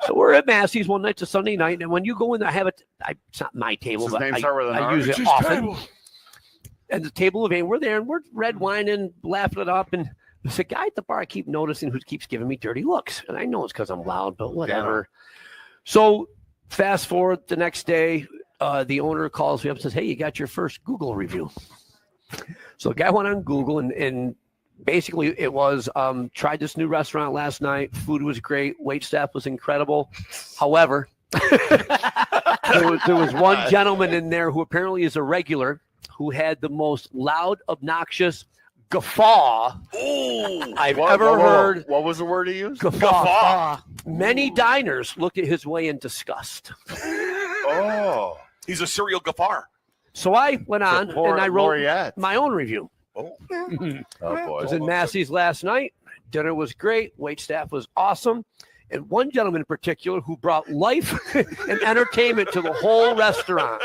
So we're at Massey's one night. It's a Sunday night, and when you go in there, I have it. It's not my table, but I use it often. And the table of 8, we're there, and we're red wining, laughing it up, and there's a guy at the bar I keep noticing who keeps giving me dirty looks, and I know it's because I'm loud, but whatever. Yeah. So fast forward the next day, the owner calls me up and says, "Hey, you got your first Google review." So the guy went on Google, and basically it was, tried this new restaurant last night. Food was great. Wait staff was incredible. However, there was one gentleman in there who apparently is a regular who had the most loud, obnoxious guffaw I've ever heard. What was the word he used? Guffaw. Many diners looked at his way in disgust. Oh, he's a serial guffaw. So I went on and I wrote my own review. Oh, boy. I was in Massey's last night. Dinner was great. Wait staff was awesome. And one gentleman in particular who brought life and entertainment to the whole restaurant.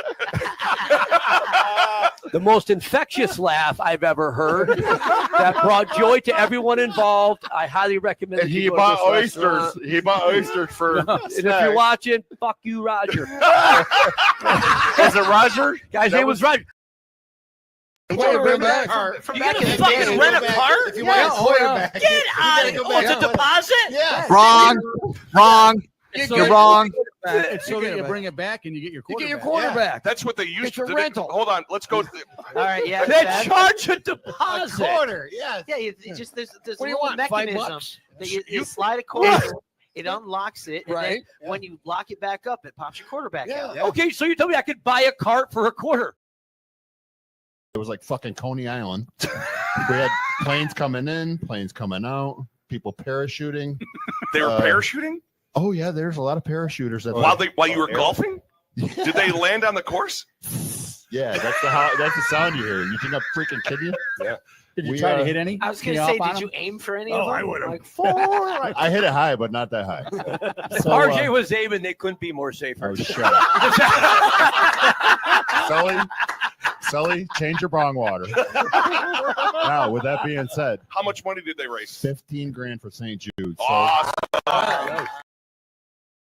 The most infectious laugh I've ever heard that brought joy to everyone involved. I highly recommend it. He bought oysters. Restaurant. He bought oysters for And if you're watching, fuck you, Roger. Is it Roger? Guy's name was Roger. You gotta fucking rent a car? If you want Get out of here. Oh, it's a deposit? Yeah. Wrong. You're wrong. It's so that you bring it back and you get your quarterback. You get your quarterback. Yeah. That's what they used to do. Rental. Hold on, let's go. All right, yeah. They charge a deposit. A quarter, yes. Yeah, you just there's What a do you little want, mechanism $5? that you slide a quarter, it unlocks it, and then when you lock it back up, it pops your quarterback out. Yeah. Okay, so you tell me I could buy a cart for a quarter. It was like fucking Coney Island. We had planes coming in, planes coming out, people parachuting. They were parachuting? Oh yeah, there's a lot of parachuters. While you were golfing? Did they land on the course? Yeah, that's the sound you hear. You think I'm freaking kidding you? Yeah. Did you try to hit any? I was going to say, did you aim for any of them? I would have. Like 4. I hit it high, but not that high. So, RJ was aiming. They couldn't be more safer. Oh, shut up. Sully, change your bong water. Now, with that being said, How much money did they raise? $15,000 for St. Jude. So, Awesome.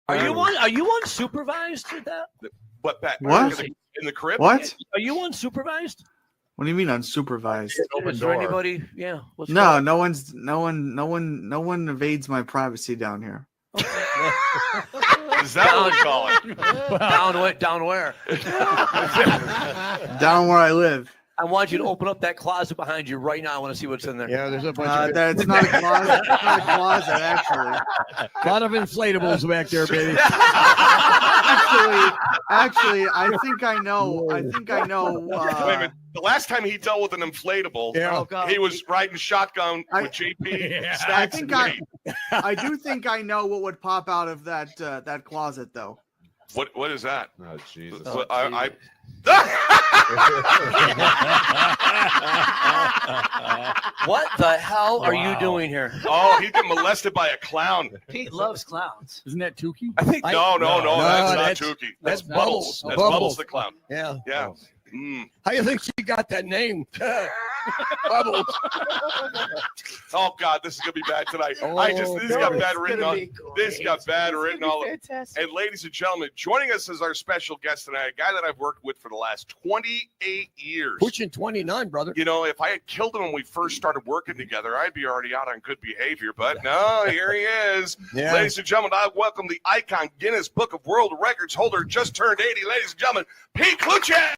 Are you unsupervised with that? What, Pat? What? In the crib? What? Are you unsupervised? What do you mean unsupervised? Is there anybody? Yeah. No, no one invades my privacy down here. Is that what we call it? Down where? Down where I live. I want you to open up that closet behind you right now. I want to see what's in there. Yeah, there's a bunch of It's not a closet. It's not a closet, actually. a lot of inflatables back there, baby. Actually, I think I know. Wait a minute. The last time he dealt with an inflatable, he was riding shotgun with JP. I do think I know what would pop out of that closet, though. What is that? Oh, Jesus. What the hell are you doing here? Oh, he got molested by a clown. Pete loves clowns. Isn't that Tukey? I think no, that's not Tukey. That's Bubbles. That's Bubbles. Bubbles the clown. Yeah. Yeah. How do you think she got that name? Bubbles. Oh God, this is gonna be bad tonight. This got bad written on. This got bad written all. And ladies and gentlemen, joining us as our special guest tonight, a guy that I've worked with for the last 28 years. Pushing 29, brother. You know, if I had killed him when we first started working together, I'd be already out on good behavior. But no, here he is. Yeah. Ladies and gentlemen, I welcome the icon, Guinness Book of World Records holder, just turned 80. Ladies and gentlemen, Pete Klucek.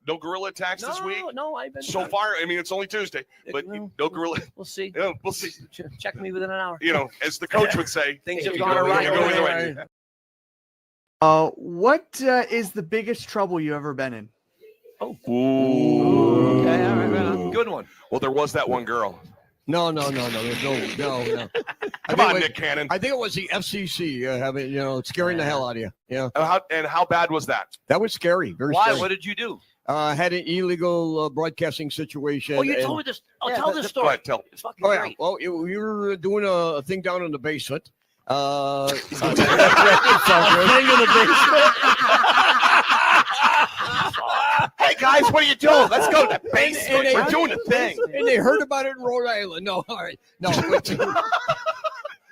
No gorilla attacks this week? No, I've been. So far, I mean, it's only Tuesday, but no gorilla. We'll see. Yeah, we'll see. Check me within an hour. You know, as the coach would say. Things have gone awry. What is the biggest trouble you ever been in? Oh. Ooh. Okay, all right. Good one. Well, there was that one girl. No. There's no. Come on, Nick Cannon. I think it was the FCC scaring the hell out of you. Yeah. And how bad was that? That was scary. Very Why? scary. What did you do? Had an illegal broadcasting situation. Oh, you told me this. Tell this story. Go ahead, tell. It's fucking great. Well, we were doing a thing down in the basement. Thing in the basement. Hey guys, what are you doing? Let's go to the basement. We're doing a thing. And they heard about it in Rhode Island. No, all right. No.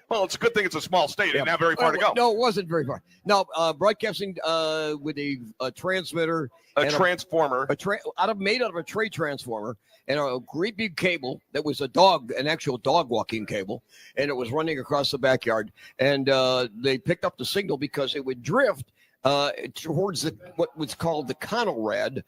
Well, it's a good thing it's a small state. It didn't have very far to go. No, it wasn't very far. No, broadcasting with a transmitter. A transformer. Made out of a tray transformer and a great big cable that was an actual dog walking cable, and it was running across the backyard. And they picked up the signal because it would drift towards what was called the Conelrad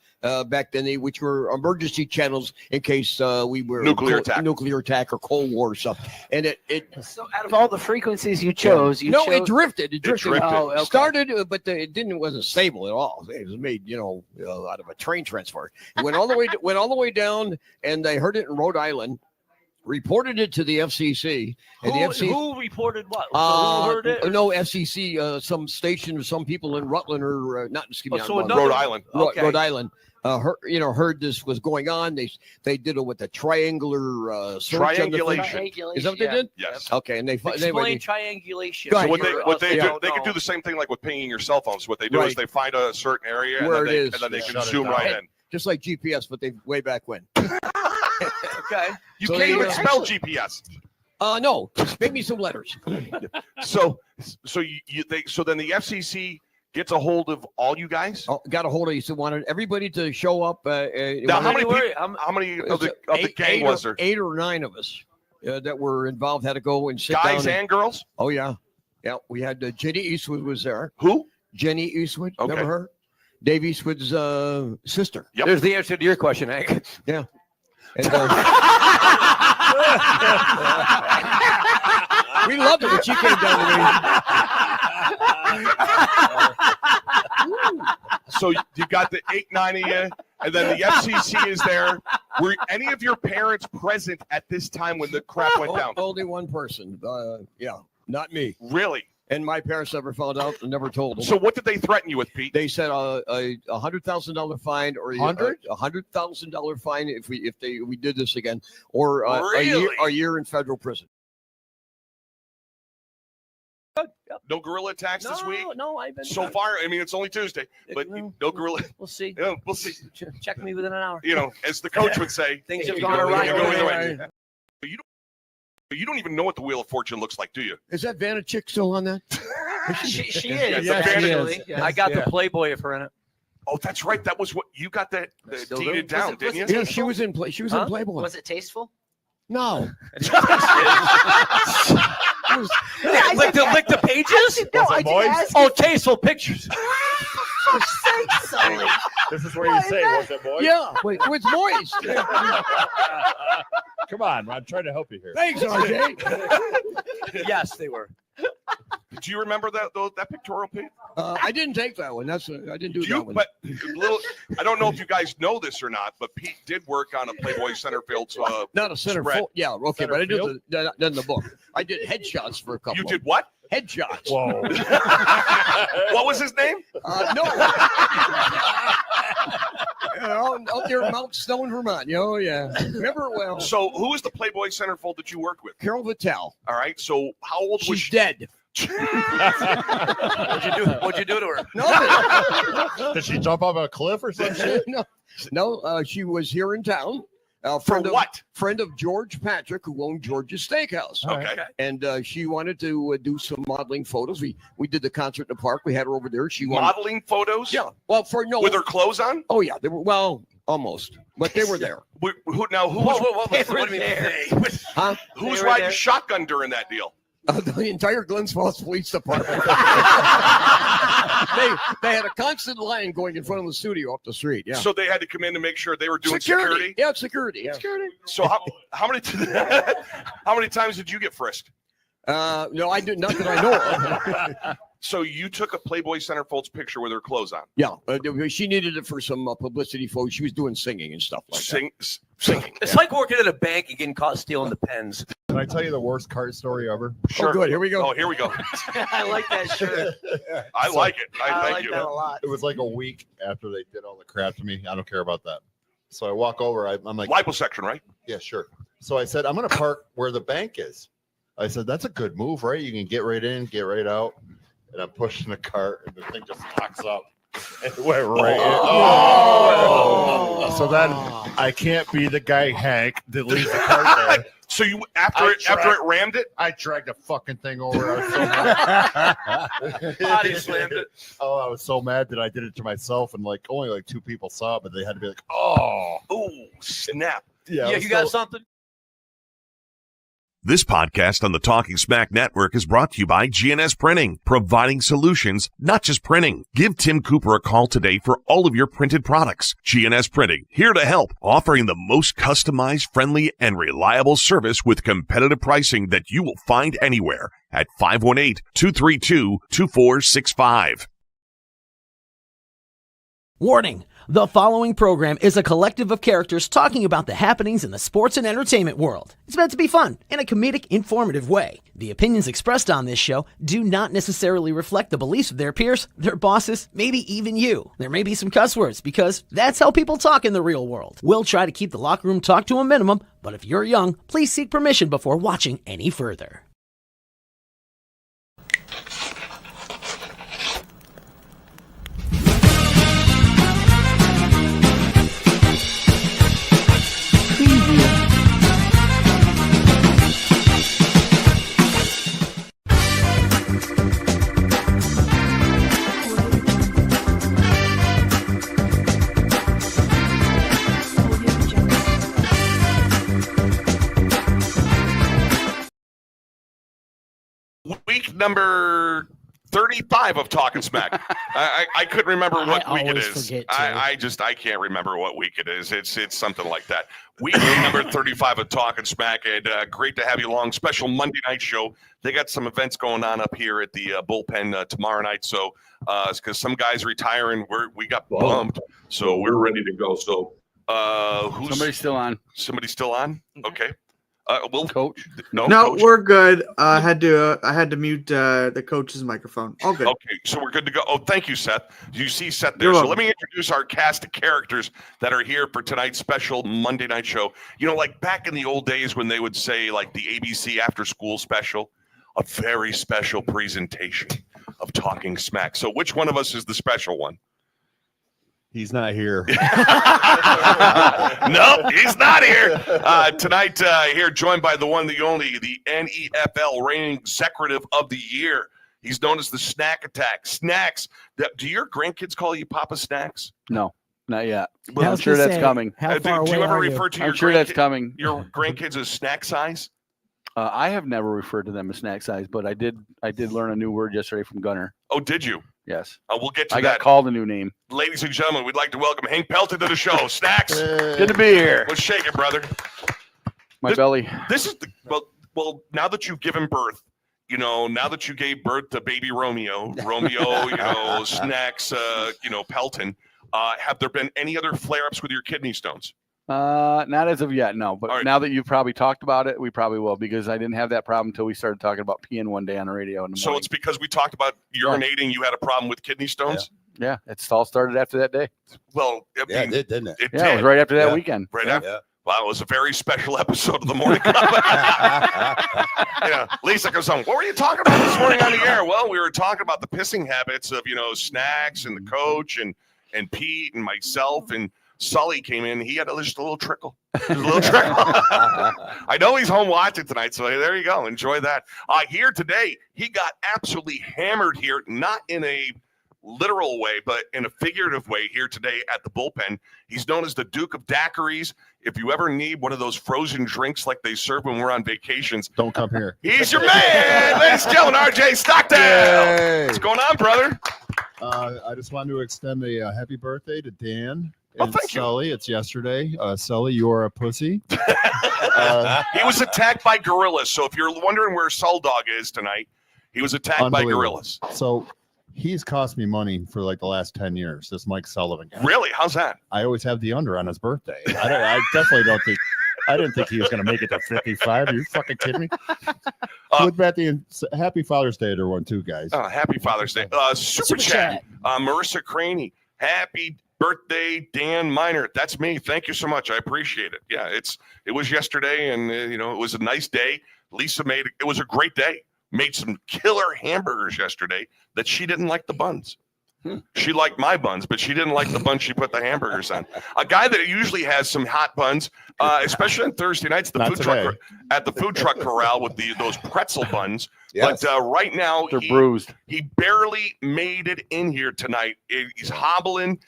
back then, which were emergency channels in case we were nuclear attack or Cold War stuff. And it so out of all the frequencies you chose, it drifted. It drifted. Oh, okay. Started, but it wasn't stable at all. It was made, out of a train transfer. It went all the way down, and they heard it in Rhode Island. Reported it to the FCC. And Who reported what? Who heard it? No, FCC, some station or some people in Rutland or Rhode Island. Okay. Rhode Island. Heard this was going on. They did it with a triangular search. Triangulation. Is that what they did? Yes. Okay, and Explain triangulation. Go So ahead. what they do, they can do the same thing like with pinging your cell phones. What they do is they find a certain area Where and then they can zoom right in. Just like GPS, but they way back when. Okay. You So can't there you even go. spell GPS. No, just make me some letters. So then the FCC gets a hold of all you guys. Got a hold of you. So wanted everybody to show up. Now, how many of the gang was there? 8 or 9 of us that were involved had to go and sit Guys down. and girls? Oh yeah. We had Jenny Eastwood was there. Who? Jenny Eastwood. Okay. Remember her? Dave Eastwood's sister. Yep. There's the answer to your question, Hank. Yeah. And, we loved it when she came down to me. So you got the 8, 9 of you, and then the FCC is there. Were any of your parents present at this time when the crap went down? Only one person. Not me. Really? And my parents never found out and never told them. So what did they threaten you with, Pete? They said a $100,000 fine or $100,000 fine if we did this again, or a year in federal prison. No guerrilla attacks this week? No, I've been So far, I mean, it's only Tuesday, but no guerrilla. We'll see. Yeah, we'll see. Check me within an hour. As the coach would say, Things you have go gone awry. either way. You don't even know what the Wheel of Fortune looks like, do you? Is that Vanna chick still on that? She Yes, is. actually. Yes. I got the Playboy of her in it. Oh, that's right. That was what you got that Still dated do? down, didn't you? Yeah, she was in She was in Playboy. Was it tasteful? No. Lick the pages? No, I didn't ask. Oh, tasteful pictures. Sully. This is where you say, was it boy? Yeah, it was moist. Come on, I'm trying to help you here. Thanks, RJ. Yes, they were. Do you remember that pictorial, Pete? I didn't take that one. I didn't do that one. But I don't know if you guys know this or not, but Pete did work on a Playboy Centerfield's. Not a center spread. full. Yeah, okay, but I did the book. I did headshots for a couple. You did what? Headshots. Whoa. What was his name? No. Up there in Mount Stone, Vermont. Oh, yeah. Remember it well. So who was the Playboy Centerfold that you worked with? Carol Vitale. All right. So how old was She's she? dead. What'd you do to her? No. Did she jump off a cliff or some shit? No, she was here in town. For what? Friend of George Patrick, who owned George's Steakhouse. Okay. And she wanted to do some modeling photos. We did the concert in the park. We had her over there. She wanted Modeling photos? Yeah. Well, with her clothes on? Oh yeah, they were almost, but they were there. Who was riding shotgun during that deal? The entire Glens Falls Police Department. they had a constant line going in front of the studio up the street. Yeah. So they had to come in to make sure they were doing security. Yeah, security. Yeah. So how many times did you get frisked? No, I did not that I know of. So you took a Playboy Centerfold's picture with her clothes on. Yeah, she needed it for some publicity photos. She was doing singing and stuff like that. Singing. It's like working at a bank and getting caught stealing the pens. Can I tell you the worst cart story ever? Sure. Oh, good. Here we go. Oh, here we go. I like that shirt. I like it. I Thank like you. that a lot. It was like a week after they did all the crap to me. I don't care about that. So I walk over. I'm like, liposuction, right? yeah, sure. So I said, I'm going to park where the bank is. I said, that's a good move, right? You can get right in, get right out. And I'm pushing the cart, and the thing just locks up. And it went right in. So then I can't be the guy Hank that leaves the cart there. So you after it rammed it, I dragged the fucking thing over. I was so mad. body slammed it. Oh, I was so mad that I did it to myself, and only like 2 people saw, but they had to be like, "Oh, snap!" Yeah, you got something? This podcast on the Talking Smack Network is brought to you by GNS Printing, providing solutions, not just printing. Give Tim Cooper a call today for all of your printed products. GNS Printing, here to help, offering the most customized, friendly, and reliable service with competitive pricing that you will find anywhere at 518-232-2465. Warning. The following program is a collective of characters talking about the happenings in the sports and entertainment world. It's meant to be fun in a comedic, informative way. The opinions expressed on this show do not necessarily reflect the beliefs of their peers, their bosses, maybe even you. There may be some cuss words because that's how people talk in the real world. We'll try to keep the locker room talk to a minimum, but if you're young, please seek permission before watching any further. Week number 35 of Talking Smack. I couldn't remember what week it is. I can't remember what week it is. It's something like that. Week number 35 of Talking Smack, and great to have you along. Special Monday night show. They got some events going on up here at the Bullpen tomorrow night. So because some guys retiring, we got bumped, so we're ready to go. So somebody's still on. Somebody's still on. Okay. Coach. No, Coach. We're good. I had to mute the coach's microphone. All good. Okay, so we're good to go. Oh, thank you, Seth. You see Seth there. So let me introduce our cast of characters that are here for tonight's special Monday night show. You know, like back in the old days when they would say like the ABC after school special, a very special presentation of Talking Smack. So which one of us is the special one? He's not here. No, he's not here. Tonight, here joined by the one, the only, the NEFL reigning executive of the year. He's known as the Snack Attack. Snacks. Do your grandkids call you Papa Snacks? No, not yet. Well, I'm sure that's coming. Do you ever refer to your I'm sure that's coming. Your grandkids as snack size? I have never referred to them as snack size, but I did learn a new word yesterday from Gunner. Oh, did you? Yes. We'll get to that. I got called a new name. Ladies and gentlemen, we'd like to welcome Hank Pelton to the show. Snacks. Good to be here. Let's shake it, brother. My belly. This is well, now that you've given birth, now that you gave birth to baby Romeo, Snacks, Pelton, have there been any other flare-ups with your kidney stones? Not as of yet, no. But right. Now that you've probably talked about it, we probably will, because I didn't have that problem until we started talking about peeing one day on the radio in the morning. So it's because we talked about urinating, you had a problem with kidney stones? Yeah, it's all started after that day. Well, it did, didn't it? It was right after that weekend. Right after. Yeah. Wow, it was a very special episode of the Morning Club. Lisa comes on. What were you talking about this morning on the air? Well, we were talking about the pissing habits of, Snacks and the coach and Pete and myself, and Sully came in. He had just a little trickle. I know he's home watching tonight, so there you go. Enjoy that. Here today, he got absolutely hammered here, not in a literal way, but in a figurative way here today at the Bullpen. He's known as the Duke of Daiquiris. If you ever need one of those frozen drinks like they serve when we're on vacations, don't come here. He's your man, ladies and gentlemen, RJ Stockdale. Yay. What's going on, brother? I just wanted to extend a happy birthday to Dan. Oh, thank Sully, it's yesterday. Sully, you are a pussy. He was attacked by gorillas. So if you're wondering where Soul Dog is tonight, he was attacked by gorillas. So he's cost me money for like the last 10 years. This Mike Sullivan guy. Really? How's that? I always have the under on his birthday. I definitely don't think. I didn't think he was going to make it to 55. Are you fucking kidding me? Happy Father's Day to everyone, too, guys. Oh, happy Father's Day. Super chat. Marissa Craney. Happy birthday, Dan Miner. That's me. Thank you so much. I appreciate it. Yeah, it was yesterday, and it was a nice day. Lisa it was a great day. Made some killer hamburgers yesterday that she didn't like the buns. She liked my buns, but she didn't like the buns she put the hamburgers on. A guy that usually has some hot buns, especially on Thursday nights, at the food truck corral with those pretzel buns. Yes. But right now, they're bruised. He barely made it in here tonight. He's hobbling.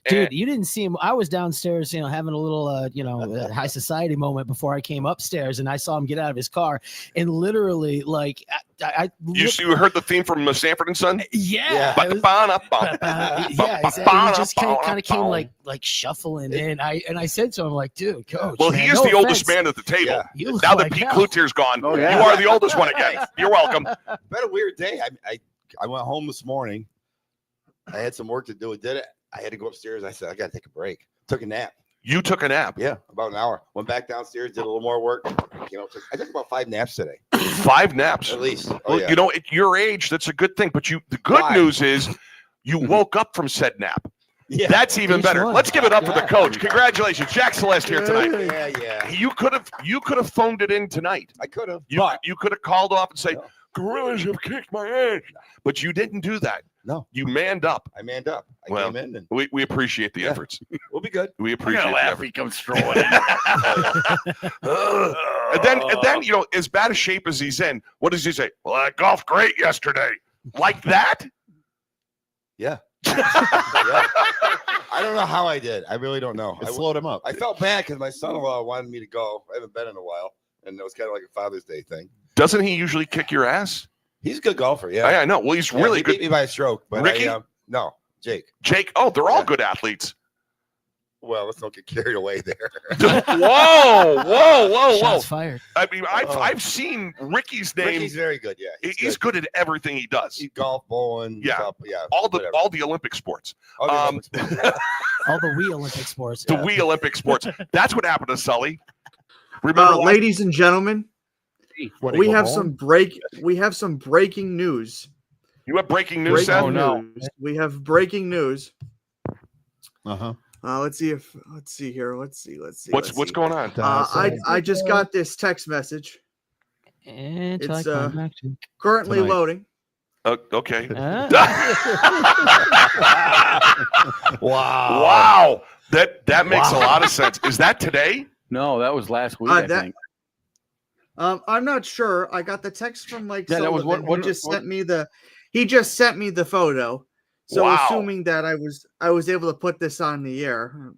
Dude, you didn't see him. I was downstairs, having a little, high society moment before I came upstairs, and I saw him get out of his car, and literally, like, you heard the theme from Sanford and Son? Yeah. He just kind of came like shuffling in. I said to him, like, dude, coach. Well, he is the oldest man at the table. Yeah. Now that Pete Cloutier's gone, you are the oldest one again. You're welcome. Been a weird day. I went home this morning. I had some work to do. Did it. I had to go upstairs. I said, I got to take a break. Took a nap. You took a nap? Yeah, about an hour. Went back downstairs, did a little more work. I took about 5 naps today. 5 naps? At least. Well, at your age, that's a good thing. But the good news is you woke up from said nap. Yeah. That's even better. Let's give it up for the coach. Congratulations. Jack Celeste here tonight. Yeah. You could have phoned it in tonight. I could have. You could have called off and say, Gorillas have kicked my ass. But you didn't do that. No. You manned up. I manned up. I came in. And we appreciate the efforts. We'll be good. We appreciate the effort. He comes strolling in. and then, as bad a shape as he's in, what does he say? Well, I golfed great yesterday. Like that? Yeah. I don't know how I did. I really don't know. I slowed him up. I felt bad because my son-in-law wanted me to go. I haven't been in a while. And it was kind of like a Father's Day thing. Doesn't he usually kick your ass? He's a good golfer, yeah. I know. Well, he's really good. He beat me by a stroke. But Ricky? No, Jake. Jake. Oh, they're all good athletes. Well, let's not get carried away there. Whoa. Shots fired. I mean, I've seen Ricky's name. Ricky's very good, yeah. He's good at everything he does. He golf, bowling, all the Olympic sports. All the Wii Olympic sports. The Wii Olympic sports. That's what happened to Sully. Remember, ladies and gentlemen, we have some breaking news. You have breaking news, Seth? Oh no. We have breaking news. Uh-huh. Let's see here. Let's see. What's going on? I just got this text message. And it's currently loading. Okay. Wow. That makes a lot of sense. Is that today? No, that was last week, I think. I'm not sure. I got the text from Sullivan. That was he just sent me the photo. So wow. Assuming that I was able to put this on the air.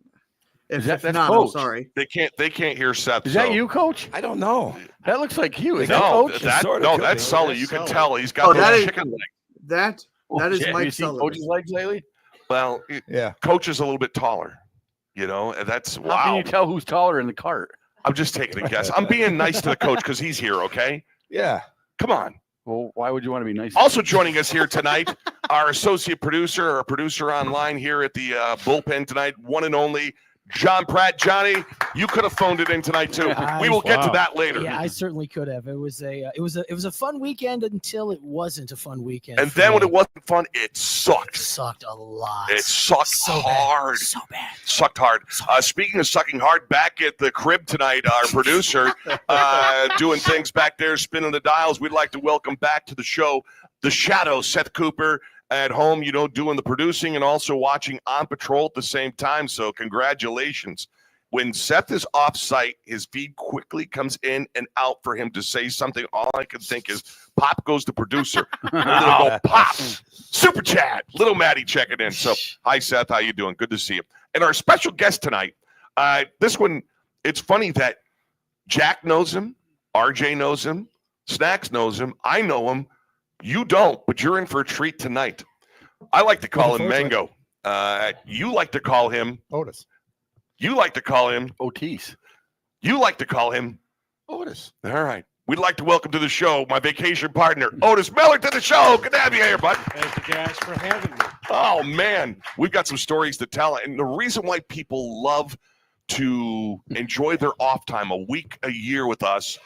If not, Coach. I'm sorry. They can't hear Seth. Is that you, Coach? I don't know. That looks like you. Is no, that Coach? That's Sully. You can tell he's got those chicken legs. That is Mike Sullivan. Coach's legs lately? Well, Coach is a little bit taller. That's wow. How can you tell who's taller in the cart? I'm just taking a guess. I'm being nice to the coach because he's here, okay? Yeah. Come on. Well, why would you want to be nice? Also joining us here tonight, our associate producer, our producer online here at the bullpen tonight, one and only John Pratt. Johnny, you could have phoned it in tonight too. We will get to that later. Yeah, I certainly could have. It was a fun weekend until it wasn't a fun weekend. And then when it wasn't fun, it sucked. It sucked a lot. It sucked so hard. Bad. So bad. Sucked hard. Speaking of sucking hard, back at the crib tonight, our producer doing things back there, spinning the dials. We'd like to welcome back to the show the Shadow, Seth Cooper. At home, doing the producing and also watching On Patrol at the same time. So congratulations. When Seth is off site, his feed quickly comes in and out for him to say something. All I can think is pop goes the producer. Go pop. Super chat. Little Maddie checking in. So hi, Seth. How you doing? Good to see you. And our special guest tonight, this one, it's funny that Jack knows him. RJ knows him. Snacks knows him. I know him. You don't, but you're in for a treat tonight. I like to call him Mango. You like to call him Otis. You like to call him Otis. You like to call him Otis. All right. We'd like to welcome to the show my vacation partner, Otis Miller, to the show. Good to have you here, bud. Thank you guys for having me. Oh, man. We've got some stories to tell. And the reason why people love to enjoy their off time a week, a year with us,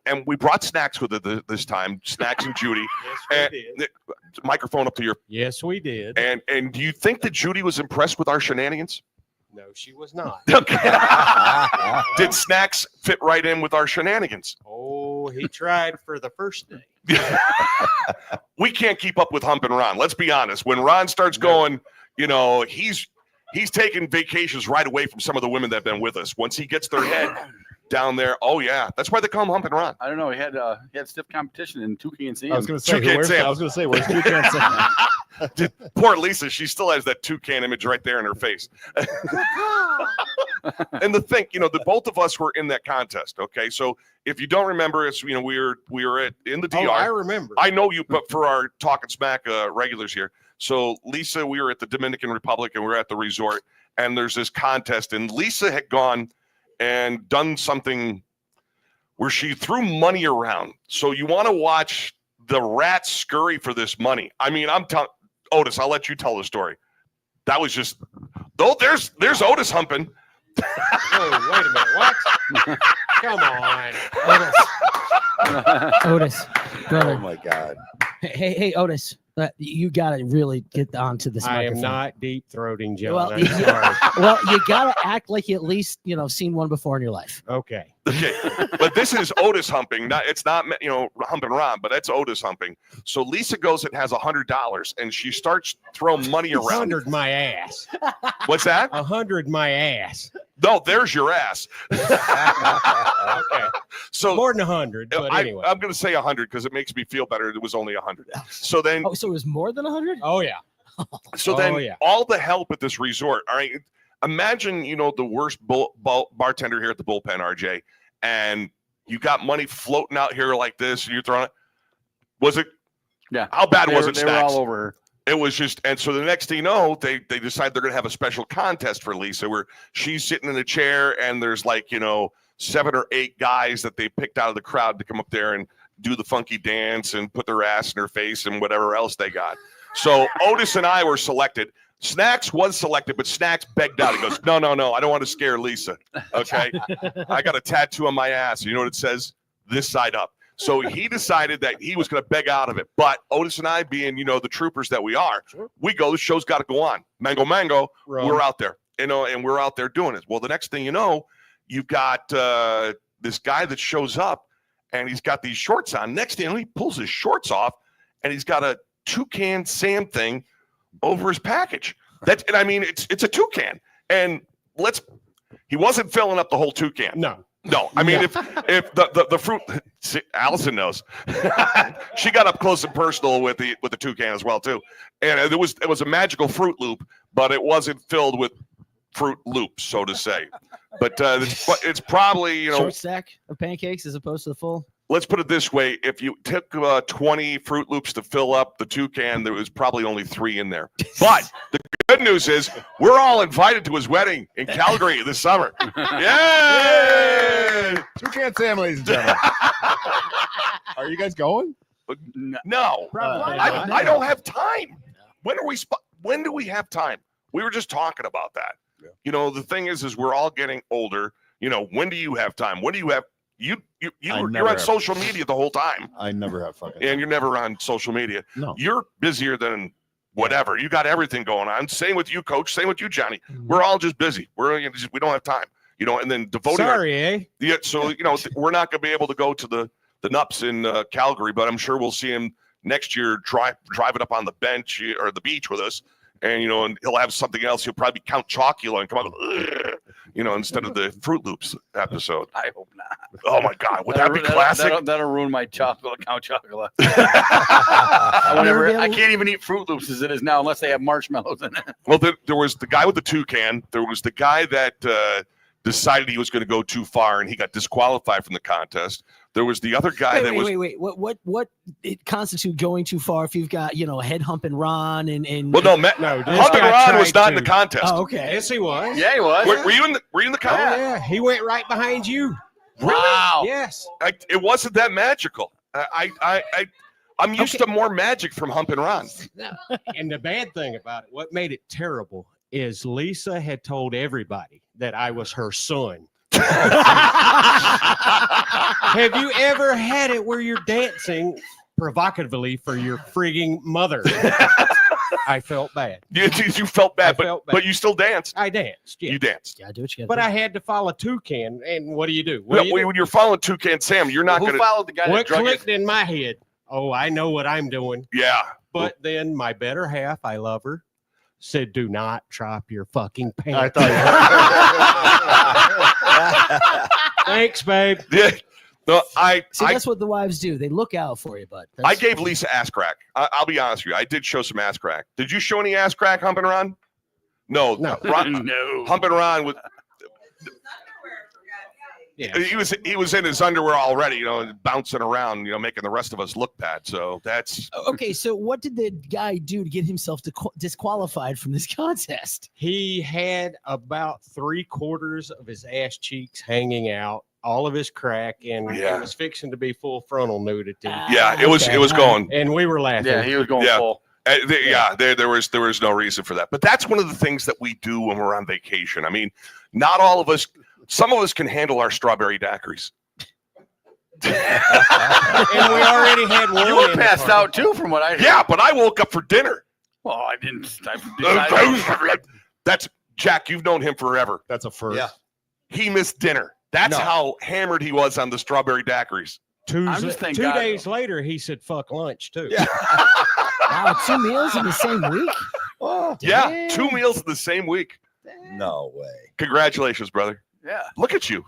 and we brought Snacks with it this time, Snacks and Judy. Yes, we did. Microphone up to your. Yes, we did. And do you think that Judy was impressed with our shenanigans? No, she was not. Okay. Did Snacks fit right in with our shenanigans? Oh, he tried for the first day. We can't keep up with Hump and Ron. Let's be honest. When Ron starts going, he's taking vacations right away from some of the women that have been with us. Once he gets their head down there, oh yeah, that's why they call him Hump and Ron. I don't know. He had stiff competition in Toucan Sam. I was going to say, where's Toucan Sam? Poor Lisa, she still has that toucan image right there in her face. And the thing, the both of us were in that contest. Okay, so if you don't remember, it's we were in the DR. Oh, I remember. I know you, but for our Talkin' Smack regulars here. So Lisa, we were at the Dominican Republic and we were at the resort, and there's this contest, and Lisa had gone and done something where she threw money around. So you want to watch the rats scurry for this money. I mean, I'm telling Otis, I'll let you tell the story. That was just, there's Otis humping. Oh, wait a minute. What? Come on. Otis, brother. Oh my God. Hey, Otis. You got to really get onto this I am microphone. not deep throating, John. Well, I'm sorry. Well, you got to act like you at least, seen one before in your life. Okay. Okay, but this is Otis humping. It's not humping Ron, but that's Otis humping. So Lisa goes and has $100, and she starts throwing money around. 100 my ass. What's that? 100 my ass. No, there's your ass. Okay. So more than 100, but anyway. I'm going to say 100 because it makes me feel better. It was only 100. So then, so it was more than 100? Oh yeah. So then, all the help at this resort. All right, imagine the worst bartender here at the Bullpen, RJ, and you got money floating out here like this, and you're throwing it. Was it? Yeah. How bad was it? They were all over her. It was just, and so the next thing you know, they decide they're going to have a special contest for Lisa where she's sitting in a chair and there's 7 or 8 guys that they picked out of the crowd to come up there and do the funky dance and put their ass in her face and whatever else they got. So Otis and I were selected. Snacks was selected, but Snacks begged out. He goes, no, I don't want to scare Lisa. Okay. I got a tattoo on my ass. You know what it says? This side up. So he decided that he was going to beg out of it. But Otis and I, being, the troopers that we are, we go, the show's got to go on. Mango, we're out there, and we're out there doing it. Well, the next thing you know, you've got this guy that shows up, and he's got these shorts on. Next thing you know, he pulls his shorts off, and he's got a Toucan Sam thing over his package. It's a toucan. And he wasn't filling up the whole toucan. No, I mean, if the fruit, see, Allison knows. She got up close and personal with the toucan as well too, and it was a magical Fruit Loop, but it wasn't filled with Fruit Loops, so to say. But it's probably short stack of pancakes as opposed to the full. Let's put it this way: if you took 20 Fruit Loops to fill up the toucan, there was probably only 3 in there. But the good news is we're all invited to his wedding in Calgary this summer. Yay! Toucan Sam, ladies and gentlemen. Are you guys going? No, I don't have time. When do we have time? We were just talking about that. Yeah. The thing is we're all getting older. When do you have time? When do you have? You're on social media the whole time. I never have fucking. And you're never on social media. No. You're busier than whatever. You got everything going on. Same with you, Coach. Same with you, Johnny. We're all just busy. We don't have time. And then devoting. Yeah. So we're not going to be able to go to the Nups in Calgary, but I'm sure we'll see him next year. Driving up on the bench or the beach with us, and and he'll have something else. He'll probably Count Chocula and come out. Instead of the Fruit Loops episode. I hope not. Oh my God, would that be classic? That'll ruin my Count Chocula. I can't even eat Fruit Loops as it is now unless they have marshmallows in it. Well, there was the guy with the toucan. There was the guy that decided he was going to go too far and he got disqualified from the contest. There was the other guy Wait. What it constitute going too far if you've got, head humping Ron and Well, no, humping Ron was not in the contest. Oh, okay. Yes, he was. Yeah, he was. Were you in the contest? Oh, yeah. He went right behind you. Really? Wow. Yes. It wasn't that magical. I'm used to more magic from humping Ron. And the bad thing about it, what made it terrible is Lisa had told everybody that I was her son. Have you ever had it where you're dancing provocatively for your frigging mother? I felt bad. You felt bad, but you still danced. I danced. Yeah. You danced. Yeah, do what you got. But I had to follow Toucan, and what do you do? When you're following Toucan Sam, you're not going to. Who followed the guy that What drug clicked in my head? Oh, I know what I'm doing. Yeah. But then my better half, I love her, said, "Do not drop your fucking I pants." thought Thanks, babe. Yeah. No, See, that's what the wives do. They look out for you, bud. I gave Lisa ass crack. I'll be honest with you. I did show some ass crack. Did you show any ass crack, Humpin' Ron? No. Ron, No. Humpin' Ron with. Yeah. He was in his underwear already, bouncing around, making the rest of us look bad. So that's Okay, so what did the guy do to get himself disqualified from this contest? He had about 3/4 of his ass cheeks hanging out, all of his crack, and it was fixing to be full frontal nudity. it was going, and we were laughing. Yeah, he was going full. There was no reason for that. But that's one of the things that we do when we're on vacation. I mean, not all of us. Some of us can handle our strawberry daiquiris. And we already had one. You were passed out too, from what I heard. Yeah, but I woke up for dinner. Well, I didn't. That's Jack. You've known him forever. that's a first. Yeah. He missed dinner. That's how hammered he was on the strawberry daiquiris. Two thank God, days later, he said, "Fuck lunch too." Yeah. Wow, 2 meals in the same week? Oh, Yeah, 2 meals in the same week. no way. Congratulations, brother. Yeah. Look at you.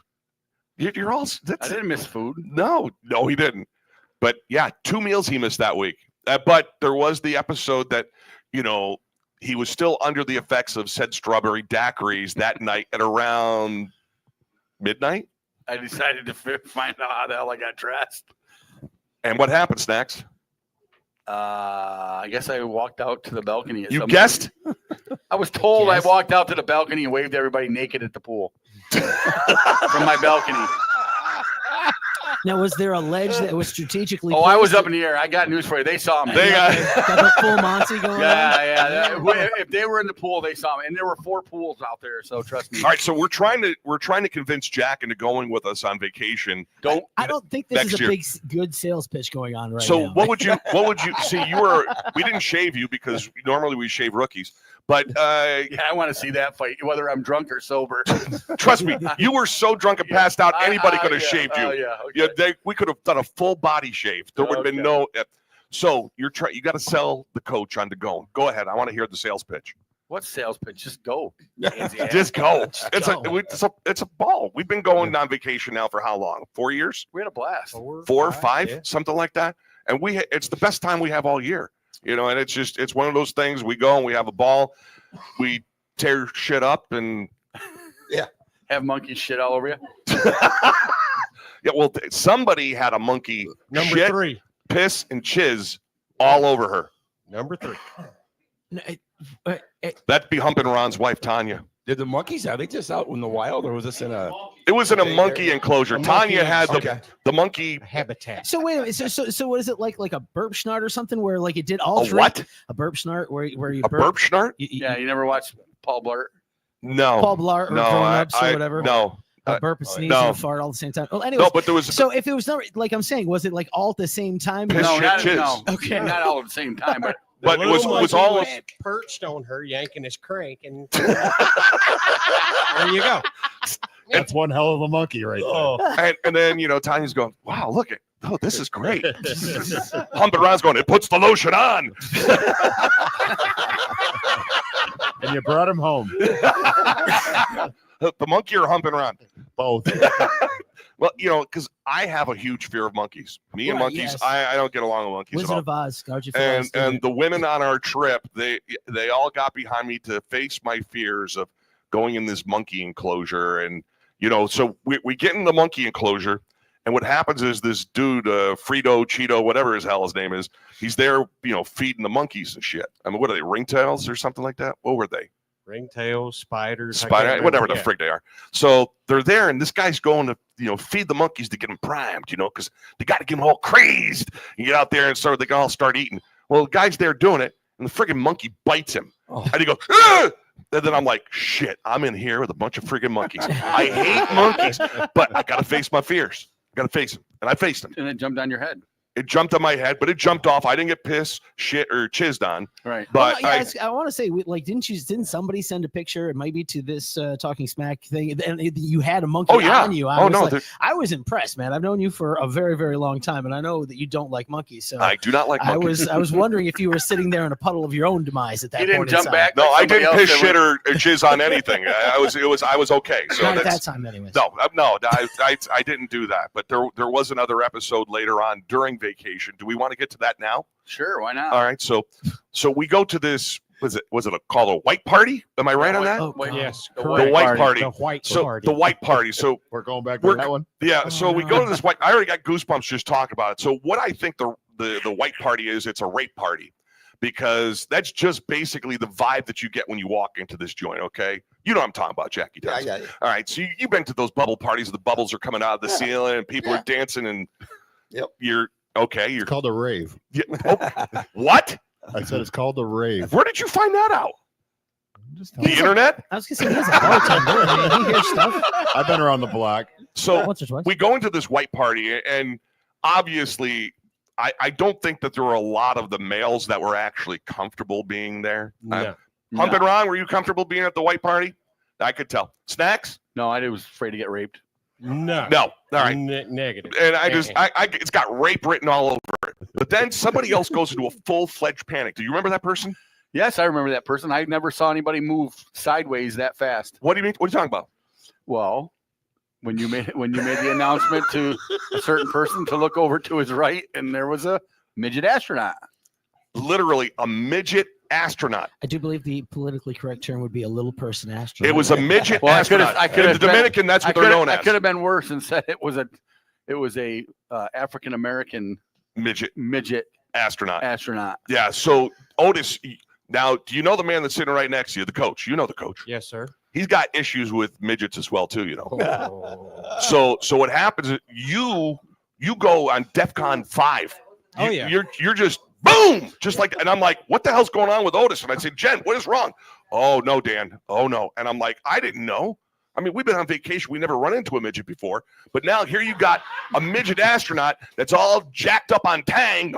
You're all. I didn't miss food. No, he didn't. But yeah, 2 meals he missed that week. But there was the episode that, he was still under the effects of said strawberry daiquiris that night at around midnight. I decided to find out how the hell I got dressed. And what happened, Snacks? I guess I walked out to the balcony. You guessed? I was told I walked out to the balcony and waved to everybody naked at the pool from my balcony. Now, was there a ledge that was strategically? I was up in the air. I got news for you. They saw me. They got the full Monty going on? Yeah. If they were in the pool, they saw me, and there were 4 pools out there. So trust me. All right, so we're trying to convince Jack into going with us on vacation. I don't think this is a year. good sales pitch going on right now. So what would you see? We didn't shave you because normally we shave rookies. But I want to see that fight, whether I'm drunk or sober. Trust me, you were so drunk and passed out, anybody could have shaved you. We could have done a full body shave. There would have been no. So you got to sell the coach on to go. Go ahead. I want to hear the sales pitch. What sales pitch? Just go. Just go. It's a ball. We've been going on vacation now for how long? 4 years? We had a blast. 4 or 5, something like that. And it's the best time we have all year. And it's one of those things. We go and we have a ball. We tear shit up and have monkey shit all over you. Yeah, well, somebody had a monkey Number shit, 3. piss, and chiz all over her. Number 3. That'd be Humpin' Ron's wife, Tanya. Did the monkeys, are they just out in the wild, or was this in a? It was in a monkey enclosure. Tanya had the monkey habitat. So wait a minute. So what is it like a burp snart or something where like it did all three? What? A burp snart where you burp snart? You never watched Paul Blart? No. Paul Blart or Grown Ups or whatever. No. A burp, a sneeze, and a fart all at the same time. Well, anyways, no, but there was. So if it was not like I'm saying, was it like all at the same time? No, okay, not all at the same time, but. But it was all perched on her, yanking his crank, and there you go. That's one hell of a monkey right there. And then Tanya's going, wow, look at this is great. Humpin' Ron's going, it puts the lotion on. And you brought him home. The monkey or Humpin' Ron? Both. Well, because I have a huge fear of monkeys. Me and monkeys, yes. I don't get along with monkeys Wizard at all. of Oz, and the women on our trip, they all got behind me to face my fears of going in this monkey enclosure. And, so we get in the monkey enclosure, and what happens is this dude, Frito, Cheeto, whatever his hell his name is, he's there, feeding the monkeys and shit. I mean, what are they, ringtails or something like that? What were they? Ringtails, spiders, whatever the frig they are. So they're there, and this guy's going to, feed the monkeys to get them primed, because they got to get them all crazed and get out there and they can all start eating. Well, the guy's there doing it, and the friggin' monkey bites him, and he goes, ah! And then I'm like, shit, I'm in here with a bunch of friggin' monkeys. I hate monkeys, but I got to face my fears. I got to face them, and I faced them. And it jumped on your head. It jumped on my head, but it jumped off. I didn't get pissed, shit, or chizzed on. Right. But I want to say, like, didn't somebody send a picture? It might be to this Talking Smack thing, and you had a monkey on you. I was impressed, man. I've known you for a very, very long time, and I know that you don't like monkeys. So I do not like monkeys. I was wondering if you were sitting there in a puddle of your own demise at that point. You didn't jump back. No, I didn't piss, shit, or jizz on anything. I was okay. So not at that time, anyways. No, I didn't do that. But there was another episode later on during vacation. Do we want to get to that now? Sure, why not? All right, so we go to this. Was it called a white party? Am I right on that? Yes, the white party. The white party. The white party. So we're going back to that one. Yeah. So we go to this white. I already got goosebumps just talking about it. So what I think the white party is, it's a rape party, because that's just basically the vibe that you get when you walk into this joint. Okay, you know what I'm talking about, Jackie. Yeah, I got you. All right, so you've been to those bubble parties. The bubbles are coming out of the ceiling, and people are dancing, and you're okay. It's called a rave. Yeah. Oh, what? I said it's called a rave. Where did you find that out? The internet? I was gonna say he's a bartender. I mean, he hears stuff. I've been around the block. So we go into this white party, and obviously, I don't think that there were a lot of the males that were actually comfortable being there. No. Humping Ron, were you comfortable being at the white party? I could tell. Snacks? No, I was afraid to get raped. No. All right. Negative. And it's got rape written all over it. But then somebody else goes into a full-fledged panic. Do you remember that person? Yes, I remember that person. I never saw anybody move sideways that fast. What do you mean? What are you talking about? Well, when you made the announcement to a certain person to look over to his right, and there was a midget astronaut. Literally a midget astronaut. I do believe the politically correct term would be a little person astronaut. It was a midget astronaut. In the Dominican, that's what they're known as. I could have been worse and said it was a African American midget astronaut. Yeah. So Otis, now do you know the man that's sitting right next to you, the coach? You know the coach. Yes, sir. He's got issues with midgets as well too. You know. Oh. So what happens is you go on DEFCON 5. You're just boom, just like, and I'm like, what the hell's going on with Otis? And I say, Jen, what is wrong? Oh no, Dan. Oh no. And I'm like, I didn't know. I mean, we've been on vacation. We never run into a midget before, but now here you got a midget astronaut that's all jacked up on Tang.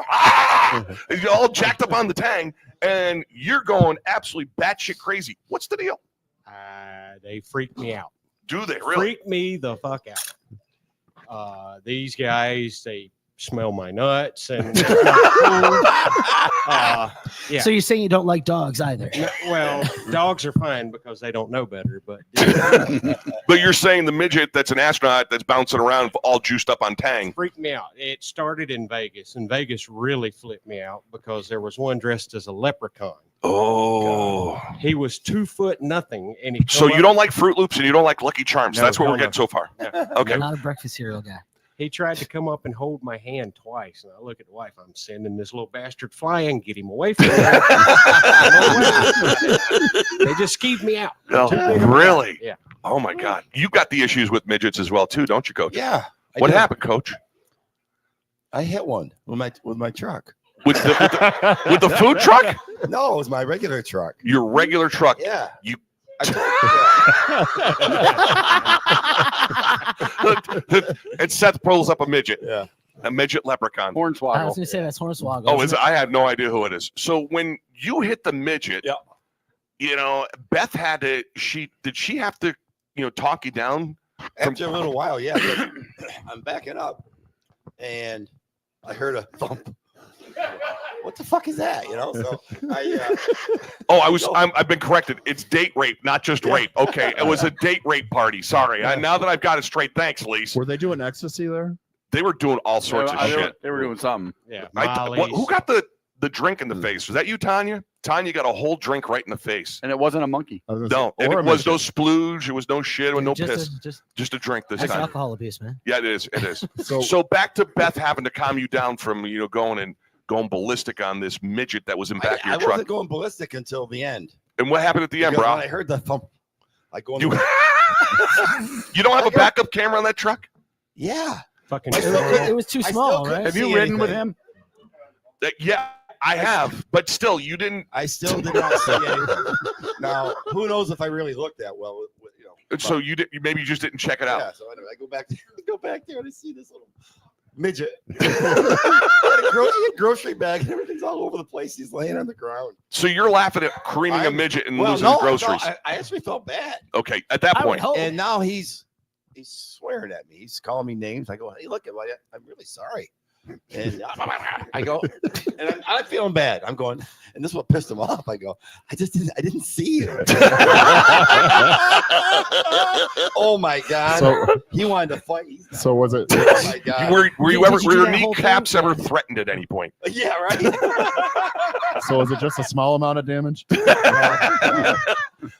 You're all jacked up on the Tang, and you're going absolutely batshit crazy. What's the deal? They freak me out. Do they really? Freak me the fuck out. These guys, they smell my nuts and yeah. So you're saying you don't like dogs either? No, well, dogs are fine because they don't know better, but but you're saying the midget that's an astronaut that's bouncing around all juiced up on Tang freaked me out. It started in Vegas, and Vegas really flipped me out because there was one dressed as a leprechaun. Oh, he was 2 foot nothing, and so you don't like Fruit Loops and you don't like Lucky Charms. No, that's what we're getting so far. No. Okay, not a breakfast cereal guy. He tried to come up and hold my hand twice, and I look at the wife. I'm sending this little bastard flying. Get him away from me. They just skeeved me out. Oh, really? Yeah. Oh my God, you got the issues with midgets as well too, don't you, Coach? Yeah. What happened, Coach? I hit one with my truck. With the food truck? No, it was my regular truck. Your regular truck? Yeah. You. And Seth pulls up a midget. Yeah. A midget leprchaun. Hornswoggle. I was going to say that's Hornswoggle. Oh, is it? I had no idea who it is. So when you hit the midget, you know, Beth had to. Did she have to, talk you down? After a little while, yeah. I'm backing up, and I heard a thump. What the fuck is that? So I've been corrected. It's date rape, not just rape. Okay, it was a date rape party. Sorry. Now that I've got it straight, thanks, Lise. Were they doing ecstasy there? They were doing all sorts of shit. They were doing something. Yeah. Who got the drink in the face? Was that you, Tanya? Tanya got a whole drink right in the face. And it wasn't a monkey. No, and it was no splooge. It was no shit. It was no piss. Just a drink this that's time. alcohol abuse, man. Yeah, it is. It is. So back to Beth having to calm you down from going ballistic on this midget that was in back of your truck. I wasn't going ballistic until the end. And what happened at the end, bro? When I heard the thump, I go. You don't have a backup camera on that truck? Yeah. Fucking. It was too small, right? Have you ridden with him? Yeah, I have, but still, you didn't. I still did not see anything. Now, who knows if I really looked that well? So you did. Maybe you just didn't check it out. Yeah. So anyway, I go back there and I see this little midget. A grocery bag and everything's all over the place. He's laying on the ground. So you're laughing at creaming a midget and losing groceries. I actually felt bad. Okay, at that point. And now he's swearing at me. He's calling me names. I go, hey, look, I'm really sorry. And I go, and I'm feeling bad. I'm going, and this is what pissed him off. I go, I didn't see you. Oh my God. So he wanted to fight. So was it? Oh my God. Were your kneecaps ever threatened at any point? Yeah, right. So is it just a small amount of damage?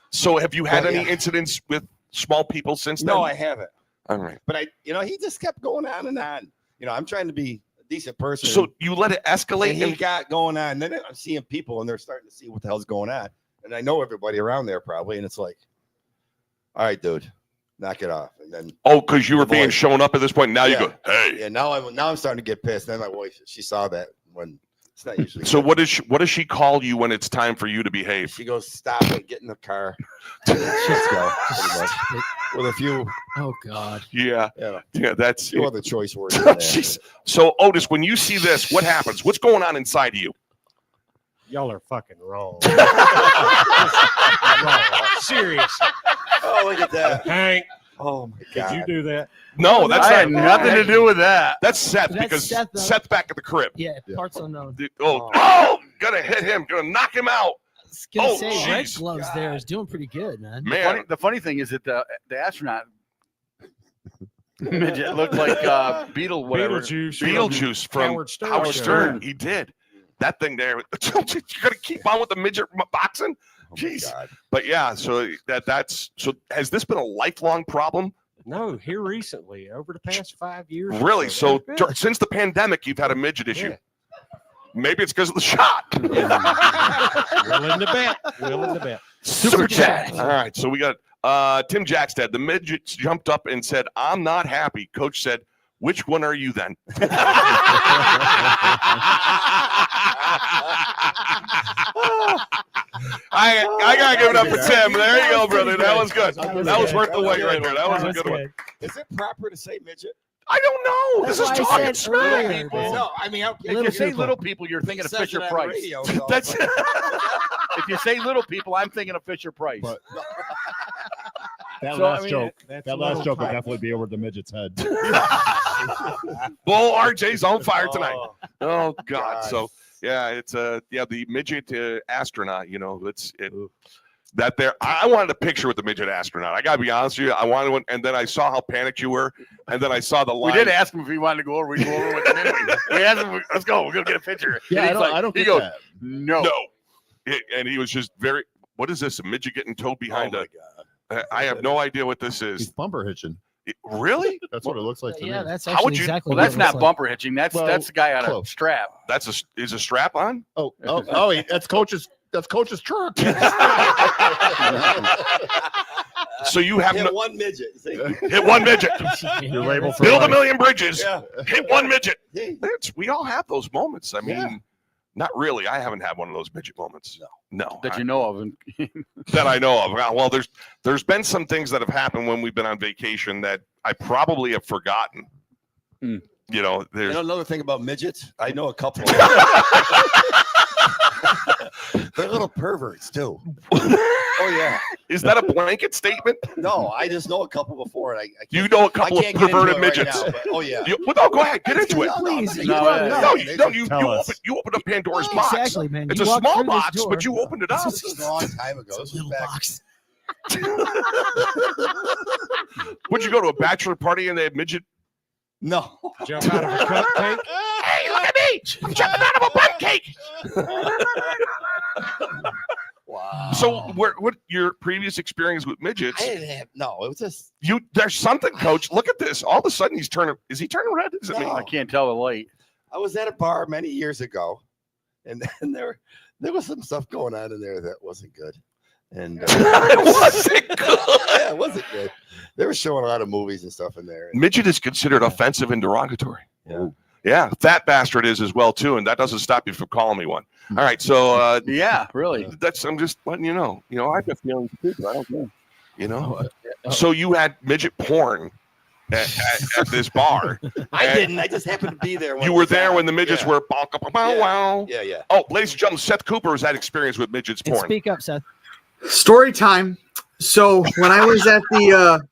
So have you had any incidents with small people since then? No, I haven't. All right. But he just kept going on and on. I'm trying to be a decent person. So you let it escalate? And he got going on. And then I'm seeing people and they're starting to see what the hell's going on. And I know everybody around there probably. And it's like, all right, dude, knock it off. And then because you were being shown up at this point. Now you go, hey. Yeah, now I'm starting to get pissed. Then my wife, she saw that when it's not usually. So what does she call you when it's time for you to behave? She goes, stop it, get in the car. Let's go. With a few. Oh God. Yeah. That's few other choice words. Jeez. So Otis, when you see this, what happens? What's going on inside of you? Y'all are fucking wrong. Seriously. Oh, look at that. Hank. Oh my God. Did you do that? No, that's I had nothing to do with that. That's Seth That's because Seth, though. Seth's back at the crib. Yeah, parts unknown. Gonna hit him, gonna knock him out. I was gonna say, jeez. Red Gloves there is doing pretty good, man. The funny thing is that the astronaut midget looked like Beetlejuice from Howard Stern. He did. That thing there. You're gonna keep on with the midget boxing? Jeez. But yeah, so that's has this been a lifelong problem? No, here recently, over the past 5 years. Really? So since the pandemic, you've had a midget issue. Yeah. Maybe it's because of the shot. Willing to bet. Super chat. All right, so we got Tim Jackstead. The midget jumped up and said, "I'm not happy." Coach said, "Which one are you then?" I gotta give it up for Tim. There you go, brother. That was good. That was worth the wait right there. That was a good one. Is it proper to say midget? I don't know. This is talking smack. No, I mean, if you say little people, you're thinking of Fisher Price. Radio, so. That's if you say little people, I'm thinking of Fisher Price. But that last joke would definitely be over the midget's head. Bull RJ's on fire tonight. Oh God. So yeah, it's the midget astronaut. That there, I wanted a picture with the midget astronaut. I gotta be honest with you. I wanted one, and then I saw how panicked you were, and then I saw the line. We did ask him if he wanted to go over. We go over with him anyway. We asked him, "Let's go. We're gonna get a picture." Yeah, I don't get that. No. And he was just very. What is this? A midget getting towed behind a? God. I have no idea what this is. He's bumper hitching. Really? That's what it looks like to me. Yeah, that's How would actually you? exactly. Well, that's what it not looks bumper hitching. That's the guy on a strap. Is a strap on? That's coach's truck. So you have hit one midget. Hit one midget. You're labeled for Build life. a million bridges. Yeah. Hit one midget. We all have those moments. I mean, not really. I haven't had one of those midget moments. No. That you know of. That I know of. Well, there's been some things that have happened when we've been on vacation that I probably have forgotten. Hmm. There's another thing about midgets. I know a couple. They're little perverts too. Oh yeah. Is that a blanket statement? No, I just know a couple before, and you know a couple of perverted midgets. Right now, but, oh yeah. Go ahead, get into it. Please. You opened up Pandora's box. Exactly, man. It's You a walked small through this box, door. but you opened it up. This was a long time ago. This was back. Box. Would you go to a bachelor party and they had midget? No. Jump out of a cupcake. Hey, look at me! I'm jumping out of a butt cake. Wow. So, what your previous experience with midgets? I didn't have, no, it was just There's something, Coach. Look at this. All of a sudden, he's turning. Is he turning red? Is it me? No. I can't tell the light. I was at a bar many years ago, and then there was some stuff going on in there that wasn't good. And it wasn't good. Yeah, it wasn't good. They were showing a lot of movies and stuff in there. Midget is considered offensive and derogatory. Yeah. Yeah, fat bastard is as well too, and that doesn't stop you from calling me one. All right, so yeah, really. I'm just letting you know. I've got feelings too, but I don't know. So you had midget porn at this bar. I didn't. I just happened to be there. You were there when the midgets were wow. Yeah. Oh, ladies and gentlemen, Seth Cooper has had experience with midgets And porn. speak up, Seth. Story time. So when I was at the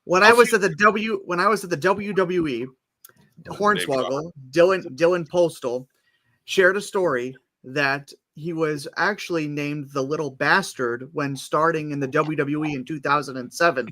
WWE, Hornswoggle, Dylan Postal shared a story that he was actually named the Little Bastard when starting in the WWE in 2007.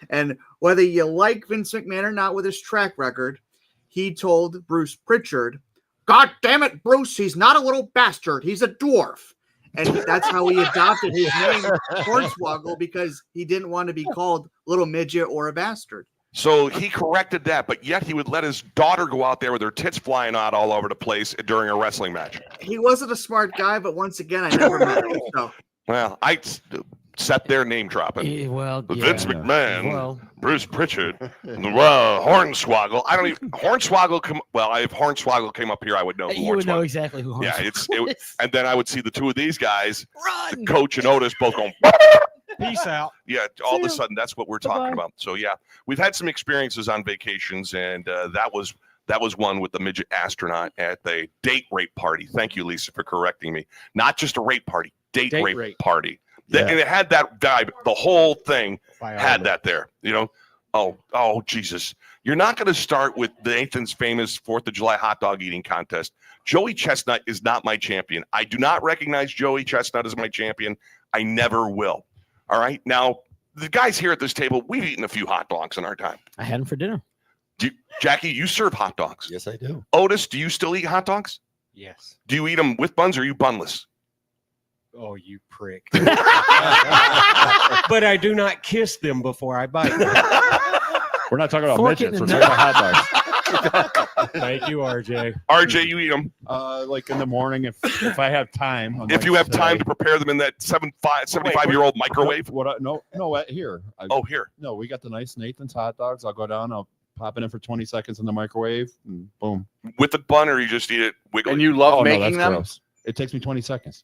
And whether you like Vince McMahon or not with his track record, he told Bruce Pritchard, "God damn it, Bruce, he's not a little bastard. He's a dwarf." And that's how he adopted his name, Hornswoggle, because he didn't want to be called little midget or a bastard. So he corrected that, but yet he would let his daughter go out there with her tits flying out all over the place during a wrestling match. He wasn't a smart guy, but once again, I never met him. So. Well, I sat there name dropping. Vince McMahon, Bruce Pritchard, Hornswoggle. I don't even Hornswoggle. If Hornswoggle came up here, I would know. You would know exactly who. Hornswoggle is. And then I would see the two of these guys, the coach and Otis, both going. Peace out. Yeah, all of a sudden, that's what we're talking about. So yeah, we've had some experiences on vacations, and that was one with the midget astronaut at the date rape party. Thank you, Lisa, for correcting me. Not just a rape party, date rape party. Yeah. And it had that vibe. The whole thing had that there. You know, oh Jesus! You're not going to start with Nathan's famous 4th of July hot dog eating contest. Joey Chestnut is not my champion. I do not recognize Joey Chestnut as my champion. I never will. All right. Now, the guys here at this table, we've eaten a few hot dogs in our time. I had them for dinner. Jackie, you serve hot dogs. Yes, I do. Otis, do you still eat hot dogs? Yes. Do you eat them with buns or are you bunless? Oh, you prick. But I do not kiss them before I bite them. We're not talking about midgets. We're talking about hot dogs. Thank you, RJ. RJ, you eat them? Like in the morning, if I have time. If you have time to prepare them in that 75-year-old microwave? No, here. Here. No, we got the nice Nathan's hot dogs. I'll go down. I'll pop it in for 20 seconds in the microwave, and boom. With the bun, or you just eat it wiggly? And you love making them? Gross. It takes me 20 seconds.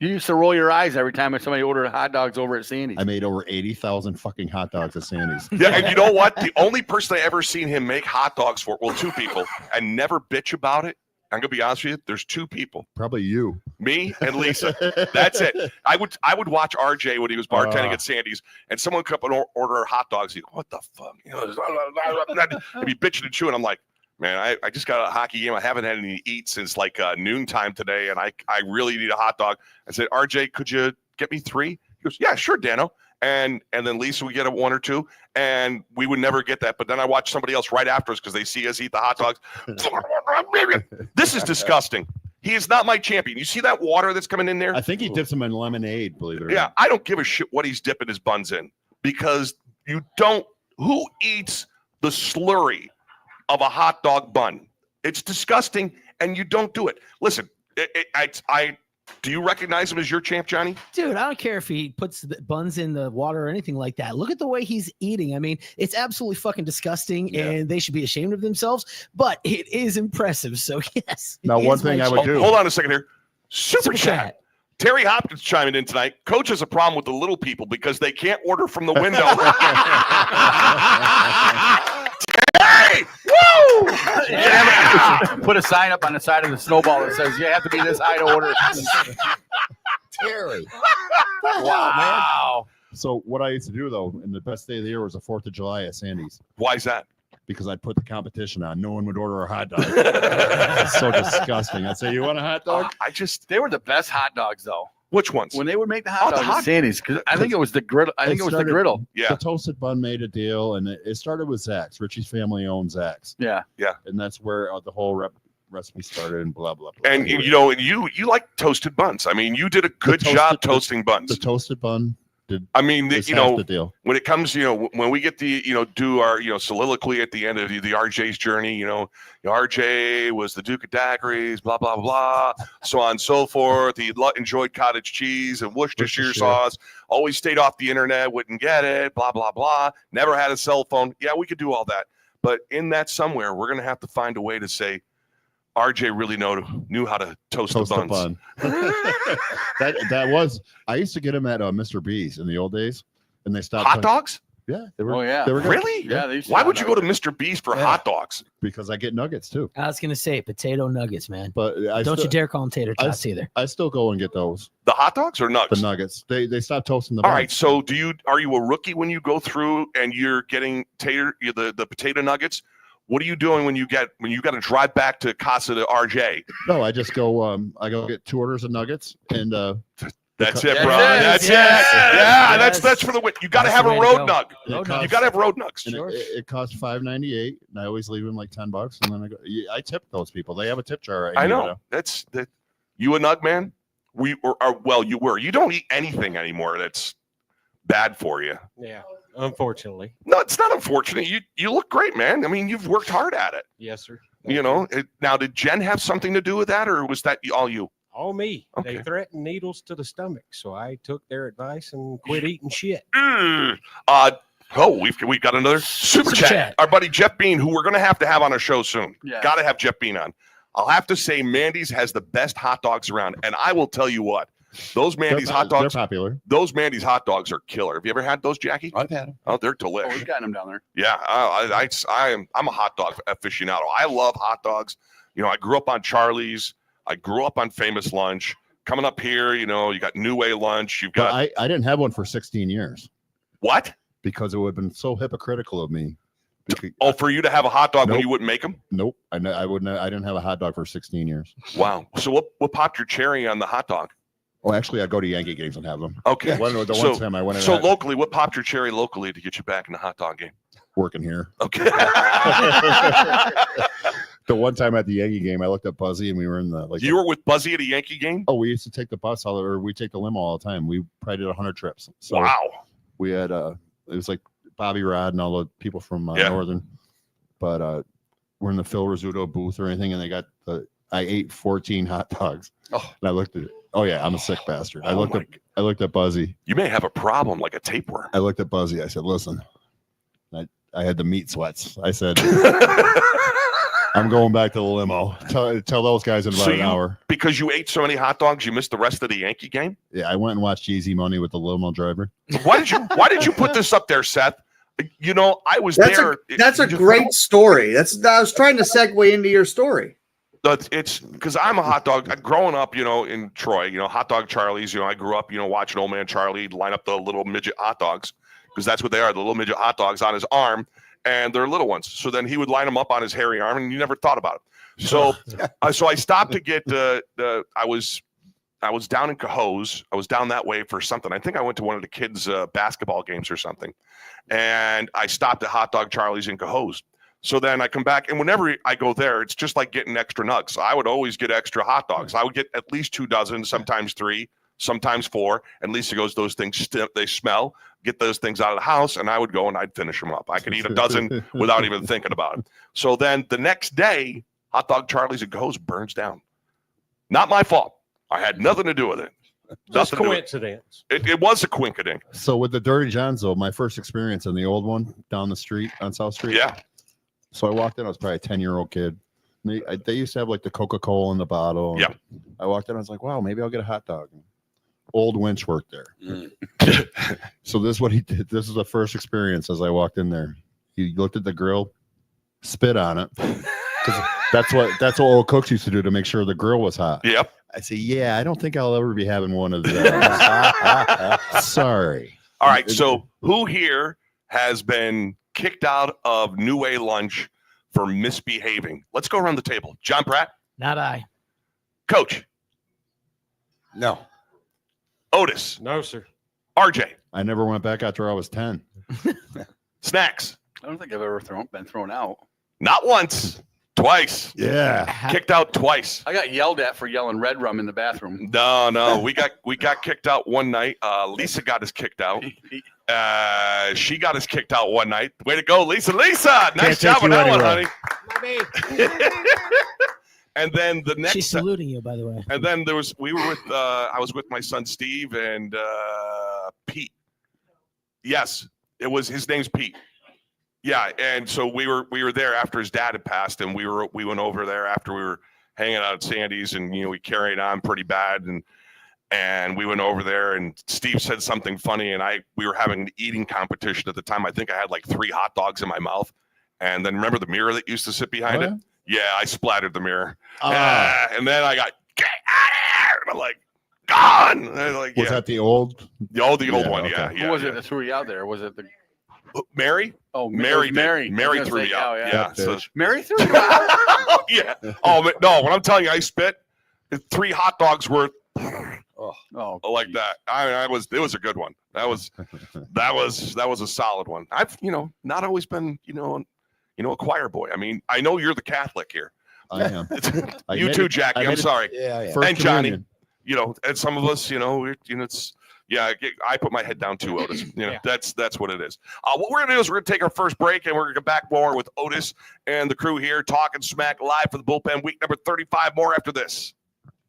You used to roll your eyes every time somebody ordered hot dogs over at Sandy's. I made over 80,000 fucking hot dogs at Sandy's. Yeah, and you know what? The only person I ever seen him make hot dogs for, well, 2 people, and never bitch about it. I'm gonna be honest with you. There's 2 people. Probably you. Me and Lisa. That's it. I would watch RJ when he was bartending at Sandy's, and someone come up and order hot dogs. He'd go, "What the fuck?" You know, he'd be bitching and chewing. I'm like, man, I just got a hockey game. I haven't had any to eat since like noontime today, and I really need a hot dog. I said, RJ, could you get me 3? He goes, yeah, sure, Dano. And then Lisa would get a 1 or 2, and we would never get that. But then I watch somebody else right after us because they see us eat the hot dogs. This is disgusting. He is not my champion. You see that water that's coming in there? I think he dips them in lemonade, believe it or not. Yeah, I don't give a shit what he's dipping his buns in, because you don't. Who eats the slurry of a hot dog bun? It's disgusting, and you don't do it. Listen, do you recognize him as your champ, Johnny? Dude, I don't care if he puts the buns in the water or anything like that. Look at the way he's eating. I mean, it's absolutely fucking disgusting, and they should be ashamed of themselves, but it is impressive. So, yes. Now, one thing I would do. Hold on a second here. Super chat. Terry Hopkins chiming in tonight. Coach has a problem with the little people because they can't order from the window. Hey! Woo! Put a sign up on the side of the snowball that says you have to be this high to order. Terry. Wow. So what I used to do, though, and the best day of the year was the 4th of July at Sandy's. Why is that? Because I'd put the competition on. No one would order a hot dog. It's so disgusting. I'd say, you want a hot dog? They were the best hot dogs, though. Which ones? When they would make the hot dogs at Sandy's, because I think it was the griddle. I think it was the griddle. Yeah. The Toasted Bun made a deal, and it started with Zach's. Richie's family owns Zach's. Yeah. Yeah. And that's where the whole recipe started, and blah, blah, blah. And, you know, you like toasted buns. I mean, you did a good job toasting buns. The Toasted Bun did. I mean, you know, the deal. When it comes, you know, when we get the, you know, do our, you know, soliloquy at the end of the RJ's journey, you know, RJ was the Duke of Daiquiris, blah, blah, blah, so on and so forth. He enjoyed cottage cheese and Worcestershire sauce, always stayed off the internet, wouldn't get it, blah, blah, blah, never had a cell phone. Yeah, we could do all that. But in that somewhere, we're going to have to find a way to say, RJ really knew how to toast the buns. Bun. that was. I used to get him at Mr. B's in the old days, and they stopped hot dogs. Yeah, they were. Oh yeah, they were good. Really? Yeah. They used to Why have would you go to nuggets. Mr. B's for hot dogs? Because I get nuggets too. I was gonna say potato nuggets, man. But Don't you dare call them tater tots either. I still go and get those. The hot dogs or nugs? The nuggets. They stopped toasting the. All buns. right. So are you a rookie when you go through and you're getting the potato nuggets? What are you doing when you got to drive back to Casa de RJ? No, I just go. I go get 2 orders of nuggets and. That's it, bro. That's it. Yeah, that's for the win. You got to have a road nug. You got to have road nugs. It costs $5.98, and I always leave them like $10, and then I tip those people. They have a tip jar. I know. That's that. You a nug man? You were. You don't eat anything anymore that's bad for you. Yeah, unfortunately. No, it's not unfortunate. You look great, man. I mean, you've worked hard at it. Yes, sir. You know. Now, did Jen have something to do with that, or was that all you? All me. Okay. They threatened needles to the stomach, so I took their advice and quit eating shit. We've got another super chat. Our buddy Jeff Bean, who we're going to have on our show soon. Yeah. Got to have Jeff Bean on. I'll have to say Mandy's has the best hot dogs around, and I will tell you what, those Mandy's hot dogs. They're popular. Those Mandy's hot dogs are killer. Have you ever had those, Jackie? I've had them. Oh, they're Oh, delicious. we've gotten them down there. Yeah, I'm a hot dog aficionado. I love hot dogs. You know, I grew up on Charlie's. I grew up on Famous Lunch. Coming up here, you know, you got New Way Lunch. You've got. I didn't have one for 16 years. What? Because it would have been so hypocritical of me. For you to have a hot dog when you wouldn't make them? Nope. I wouldn't. I didn't have a hot dog for 16 years. Wow. So what popped your cherry on the hot dog? Oh, actually, I go to Yankee games and have them. Okay. One time I went in. So locally, what popped your cherry locally to get you back in the hot dog game? Working here. Okay. The one time at the Yankee game, I looked at Buzzy and we were in the You were with Buzzy at a Yankee game? Oh, we used to take the bus we take the limo all the time. We probably did 100 trips. So wow. We had it was like Bobby Rod and all the people from Northern, but we're in the Phil Rizzuto booth or anything, and I ate 14 hot dogs. Oh, and I looked at it. Oh yeah, I'm a sick bastard. I looked at Buzzy. You may have a problem like a tapeworm. I looked at Buzzy. I said, listen, I had the meat sweats. I said, I'm going back to the limo. Tell those guys in about an hour. Because you ate so many hot dogs, you missed the rest of the Yankee game? Yeah, I went and watched Easy Money with the limo driver. Why did you put this up there, Seth? You know, I was there. That's a great story. I was trying to segue into your story. It's because I'm a hot dog. Growing up, you know, in Troy, you know, hot dog Charlie's. You know, I grew up, you know, watching Old Man Charlie line up the little midget hot dogs because that's what they are—the little midget hot dogs on his arm, and they're little ones. So then he would line them up on his hairy arm, and you never thought about it. So, so I stopped to get I was down in Cohoes. I was down that way for something. I think I went to one of the kids' basketball games or something, and I stopped at Hot Dog Charlie's in Cohoes. So then I come back, and whenever I go there, it's just like getting extra nugs. So I would always get extra hot dogs. I would get at least 2 dozen, sometimes 3, sometimes 4. And Lisa goes, those things, they smell. Get those things out of the house, and I would go and I'd finish them up. I could eat a dozen without even thinking about it. So then the next day, Hot Dog Charlie's and Goes burns down. Not my fault. I had nothing to do with it. Just coincidence. It was a coincidence. So with the Dirty Johns, though, my first experience in the old one down the street on South Street. Yeah. So I walked in. I was probably a 10-year-old kid. They used to have like the Coca-Cola in the bottle. Yeah. I walked in. I was like, wow, maybe I'll get a hot dog. Old Winch worked there. So this is what he did. This is the first experience as I walked in there. He looked at the grill, spit on it. That's what old cooks used to do to make sure the grill was hot. Yep. I say, yeah, I don't think I'll ever be having one of those. Sorry. All right. So who here has been kicked out of New Way Lunch for misbehaving? Let's go around the table. John Pratt? Not I. Coach? No. Otis? No, sir. RJ? I never went back after I was 10. Snacks? I don't think I've ever been thrown out. Not once. Twice. Yeah. Kicked out twice. I got yelled at for yelling red rum in the bathroom. No. We got kicked out one night. Lisa got us kicked out. She got us kicked out one night. Way to go, Lisa. Nice job on that one, honey. And then the next. She's saluting you, by the way. And then I was with my son Steve and Pete. Yes, his name's Pete. Yeah, and so we were there after his dad had passed, and we went over there after we were hanging out at Sandy's, and we carried on pretty bad, and And we went over there, and Steve said something funny, and we were having an eating competition at the time. I think I had like 3 hot dogs in my mouth. And then remember the mirror that used to sit behind it? Yeah, I splattered the mirror. And then I got, get out of here! And I'm like, gone! And like, was that the old? The old one, okay. yeah. Who was it that threw you out there? Was it the Mary? Oh, Mary Mary threw me out. Yeah. So, Mary threw you out? yeah. Oh, but no, when I'm telling you I spit, 3 hot dogs worth like that. It was a good one. That was a solid one. I've not always been a choir boy. I mean, I know you're the Catholic here. I am. You too, Jackie. I'm sorry. Yeah. And Johnny. And some of us, it's. Yeah, I put my head down too, Otis. That's what it is. What we're going to do is we're going to take our first break, and we're going to get back more with Otis and the crew here, talking smack live for the Bullpen week number 35. More after this.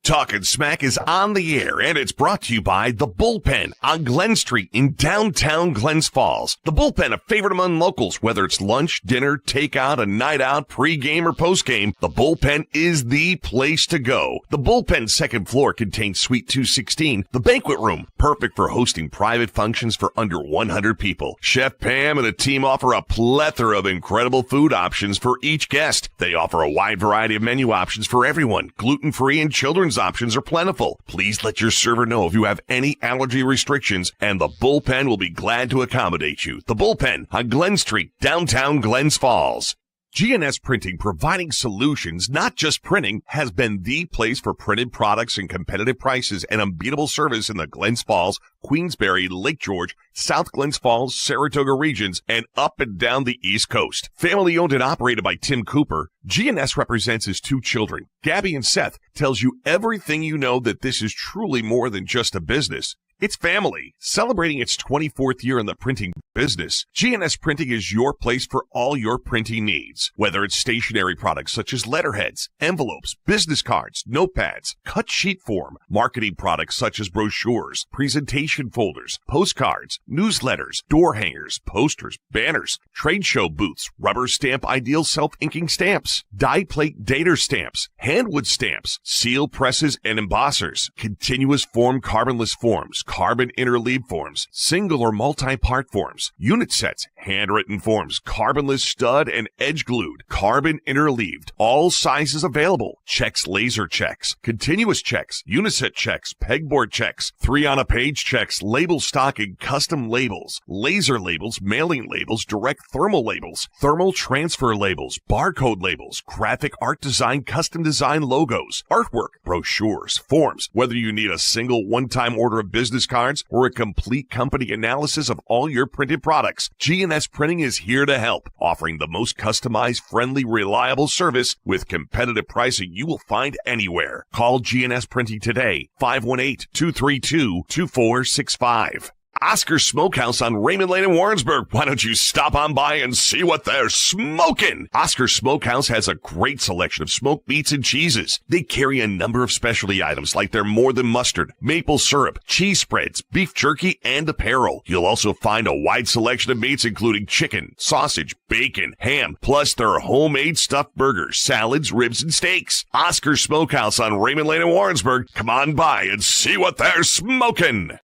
Talkin' Smack is on the air, and it's brought to you by The Bullpen on Glen Street in downtown Glens Falls. The Bullpen, a favorite among locals, whether it's lunch, dinner, takeout, a night out, pregame, or postgame, The Bullpen is the place to go. The Bullpen's second floor contains Suite 216, the banquet room, perfect for hosting private functions for under 100 people. Chef Pam and the team offer a plethora of incredible food options for each guest. They offer a wide variety of menu options for everyone, gluten-free and children's options are plentiful. Please let your server know if you have any allergy restrictions, and the Bullpen will be glad to accommodate you. The Bullpen on Glen Street, downtown Glens Falls. GNS Printing, providing solutions, not just printing, has been the place for printed products and competitive prices and unbeatable service in the Glens Falls, Queensbury, Lake George, South Glens Falls, Saratoga regions, and up and down the East Coast. Family owned and operated by Tim Cooper, GNS represents his 2 children. Gabby and Seth tells you everything you know that this is truly more than just a business. It's family, celebrating its 24th year in the printing business. GNS Printing is your place for all your printing needs. Whether it's stationery products such as letterheads, envelopes, business cards, notepads, cut sheet form, marketing products such as brochures, presentation folders, postcards, newsletters, door hangers, posters, banners, trade show booths, rubber stamp ideal self-inking stamps, die plate dater stamps, handwood stamps, seal presses and embossers, continuous form carbonless forms, carbon interleave forms, single or multi-part forms, unit sets, handwritten forms, carbonless stud and edge glued, carbon interleaved, all sizes available, checks, laser checks, continuous checks, uniset checks, pegboard checks, 3-on-a-page checks, label stocking, custom labels, laser labels, mailing labels, direct thermal labels, thermal transfer labels, barcode labels, graphic art design, custom design logos, artwork, brochures, forms, whether you need a single one-time order of business cards or a complete company analysis of all your printed products, GNS Printing is here to help, offering the most customized, friendly, reliable service with competitive pricing you will find anywhere. Call GNS Printing today, 518-232-2465. Oscar Smokehouse on Raymond Lane in Warrensburg. Why don't you stop on by and see what they're smoking? Oscar Smokehouse has a great selection of smoked meats and cheeses. They carry a number of specialty items like their more than mustard, maple syrup, cheese spreads, beef jerky, and apparel. You'll also find a wide selection of meats including chicken, sausage, bacon, ham, plus their homemade stuffed burgers, salads, ribs, and steaks. Oscar Smokehouse on Raymond Lane in Warrensburg. Come on by and see what they're smoking.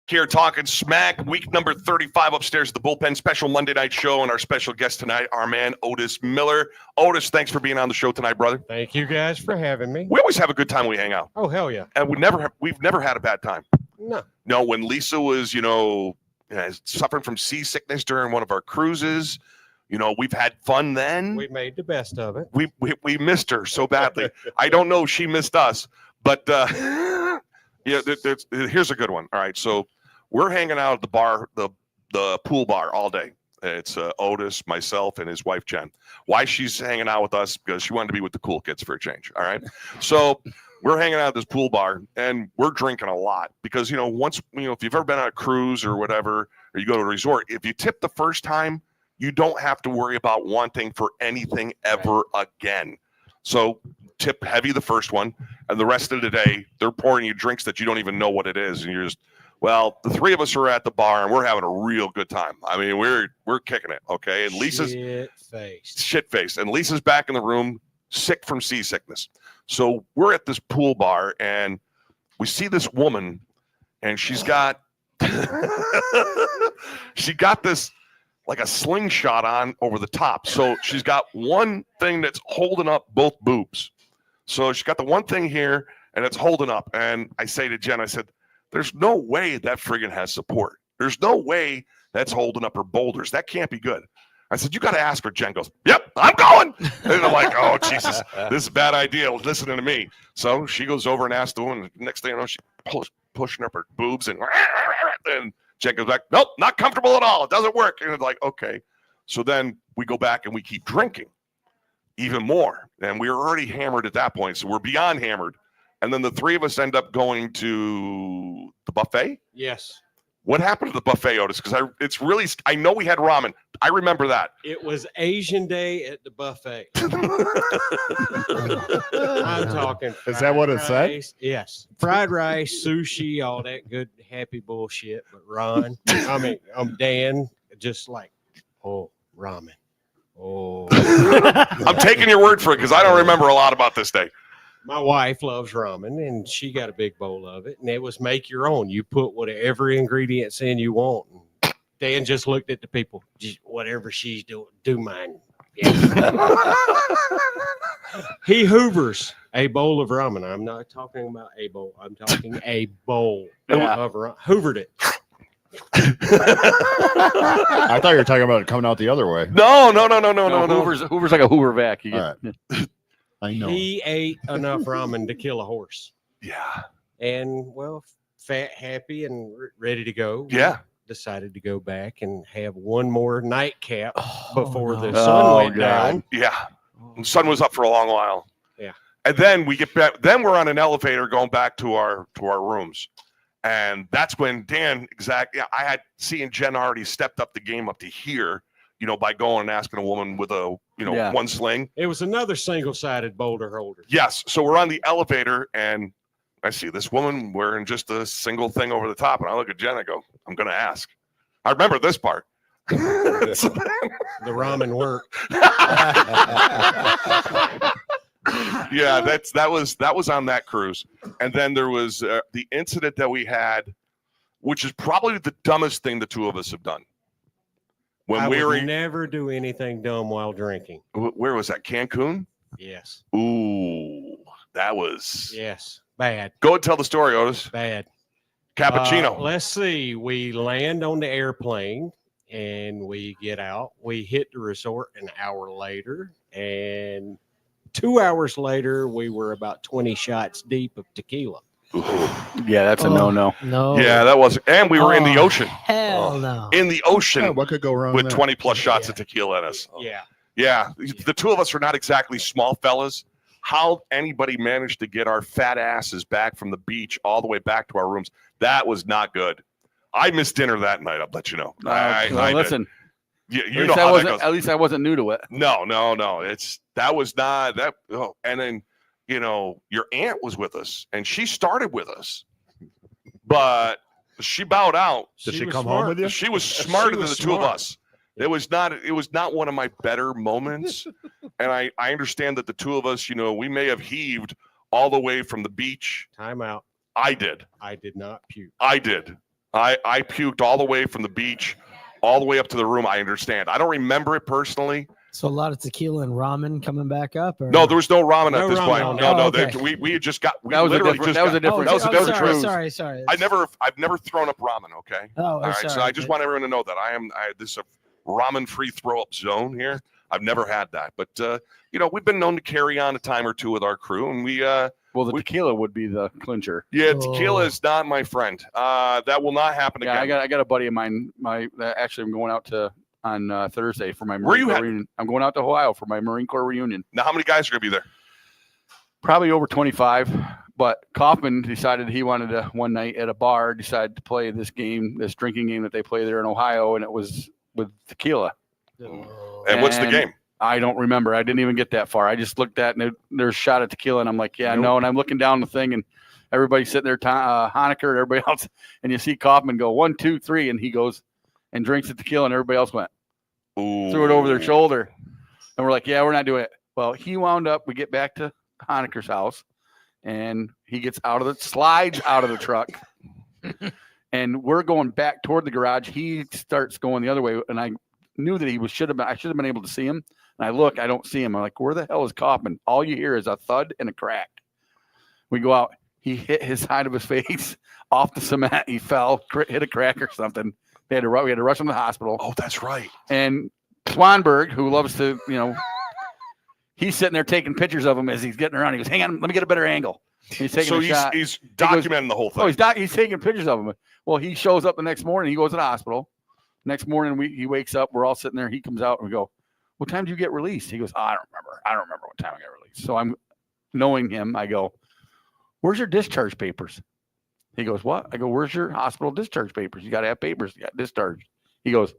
Here talking smack, week number 35 upstairs at the Bullpen special Monday night show, and our special guest tonight, our man Otis Miller. Otis, thanks for being on the show tonight, brother. Thank you guys for having me. We always have a good time when we hang out. Oh, hell yeah. And we've never had a bad time. No, when Lisa was, suffering from seasickness during one of our cruises, we've had fun then. We made the best of it. We missed her so badly. I don't know if she missed us, but here's a good one. All right, so we're hanging out at the bar, the pool bar all day. It's Otis, myself, and his wife, Jen. Why she's hanging out with us? Because she wanted to be with the cool kids for a change. All right. So we're hanging out at this pool bar, and we're drinking a lot because, once, if you've ever been on a cruise or whatever, or you go to a resort, if you tip the first time, you don't have to worry about wanting for anything ever again. So tip heavy the first one, and the rest of the day, they're pouring you drinks that you don't even know what it is. And you're just, well, the 3 of us are at the bar, and we're having a real good time. I mean, we're kicking it, okay? And Lisa's shit-faced. And Lisa's back in the room, sick from seasickness. So we're at this pool bar, and we see this woman, and she's got she got this like a slingshot on over the top. So she's got one thing that's holding up both boobs. So she's got the one thing here, and it's holding up. And I say to Jen, I said, there's no way that friggin' has support. There's no way that's holding up her boulders. That can't be good. I said, you got to ask her. Jen goes, yep, I'm going. And I'm like, oh, Jesus, this is a bad idea. Listening to me. So she goes over and asks the woman. Next thing you know, she's pushing up her boobs. And Jen goes back, nope, not comfortable at all. It doesn't work. And it's like, okay. So then we go back and we keep drinking even more. And we were already hammered at that point. So we're beyond hammered. And then the three of us end up going to the buffet. Yes. What happened to the buffet, Otis? Because I know we had ramen. I remember that. It was Asian Day at the buffet. I'm talking. Is that what it said? Yes. Fried rice, sushi, all that good, happy bullshit. But Dan, just like, oh, ramen. Oh. I'm taking your word for it because I don't remember a lot about this day. My wife loves ramen, and she got a big bowl of it, and it was make your own. You put whatever ingredients in you want. And Dan just looked at the people. Whatever she's doing, do mine. Yeah. He hoovers a bowl of ramen. I'm not talking about a bowl. I'm talking a bowl of ramen. Hoovered it. I thought you were talking about it coming out the other way. No. Hoover's like a Hoover vac. I know. He ate enough ramen to kill a horse. Yeah. And, well, fat, happy, and ready to go. Yeah. Decided to go back and have one more nightcap before the sun went down. Yeah. The sun was up for a long while. Yeah. And then we get back. Then we're on an elevator going back to our rooms. And that's when Dan, I had seeing Jen already stepped up the game up to here, by going and asking a woman with a, one sling. It was another single-sided boulder holder. Yes. So we're on the elevator, and I see this woman wearing just a single thing over the top. And I look at Jen, I go, I'm going to ask. I remember this part. The ramen worked. Yeah, that was on that cruise. And then there was the incident that we had, which is probably the dumbest thing the two of us have done. When I we would never do anything dumb while drinking. Where was that? Cancun? Yes. Ooh, that was bad. Go and tell the story, Otis. Bad. Cappuccino. Let's see. We land on the airplane and we get out. We hit the resort an hour later, and 2 hours later, we were about 20 shots deep of tequila. Yeah, that's a no. No. Yeah, that was, and we were in the ocean. Hell no. In the ocean. Yeah, what could go wrong with there? 20 plus shots of tequila in us? Yeah. Yeah. The two of us are not exactly small fellas. How anybody managed to get our fat asses back from the beach all the way back to our rooms, that was not good. I missed dinner that night, I'll let you know. Listen. You know how that goes. At least I wasn't new to it. No. That was not that. Oh, and then, your aunt was with us, and she started with us, but she bowed out. Did she come home with you? She was smarter than the two of us. It was not one of my better moments. And I understand that the two of us, we may have heaved all the way from the beach. Time out. I did. I did not puke. I did. I puked all the way from the beach, all the way up to the room. I understand. I don't remember it personally. So a lot of tequila and ramen coming back up? Or? No, there was no ramen at this ramen point. on No, okay. we had just got. We that was literally that was a different. That was a different cruise. Sorry. I've never thrown up ramen. Okay. Oh, all right. sorry. So I just want everyone to know that this is a ramen-free throw-up zone here. I've never had that, but we've been known to carry on a time or two with our crew, and the tequila would be the clincher. Yeah, tequila is not my friend. That will not happen again. I got a buddy of mine. Actually, I'm going out to on Thursday for my Marine Corps reunion. I'm going out to Ohio for my Marine Corps reunion. Now, how many guys are going to be there? Probably over 25. But Kaufman decided he wanted to one night at a bar decided to play this drinking game that they play there in Ohio, and it was with tequila. And what's the game? I don't remember. I didn't even get that far. I just looked at and there's a shot of tequila, and I'm like, no. And I'm looking down the thing, and everybody's sitting there, Honecker and everybody else, and you see Kaufman go 1, 2, 3, and he goes and drinks the tequila, and everybody else went, threw it over their shoulder, and we're like, yeah, we're not doing it. Well, he wound up. We get back to Honecker's house. and he slides out of the truck. And we're going back toward the garage. He starts going the other way, and I knew that I should have been able to see him. And I look, I don't see him. I'm like, where the hell is Kaufman? All you hear is a thud and a crack. We go out. He hit his side of his face off the cement. He fell, hit a crack or something. We had to rush him to the hospital. Oh, that's right. And Swanberg, who loves to, he's sitting there taking pictures of him as he's getting around. He goes, hang on, let me get a better angle. He's taking a shot. He's documenting the whole thing. He's taking pictures of him. Well, he shows up the next morning. He goes to the hospital. Next morning, he wakes up. We're all sitting there. He comes out and we go, what time did you get released? He goes, I don't remember. I don't remember what time I got released. So I'm knowing him. I go, where's your discharge papers? He goes, what? I go, where's your hospital discharge papers? You got to have papers. You got discharged. He goes,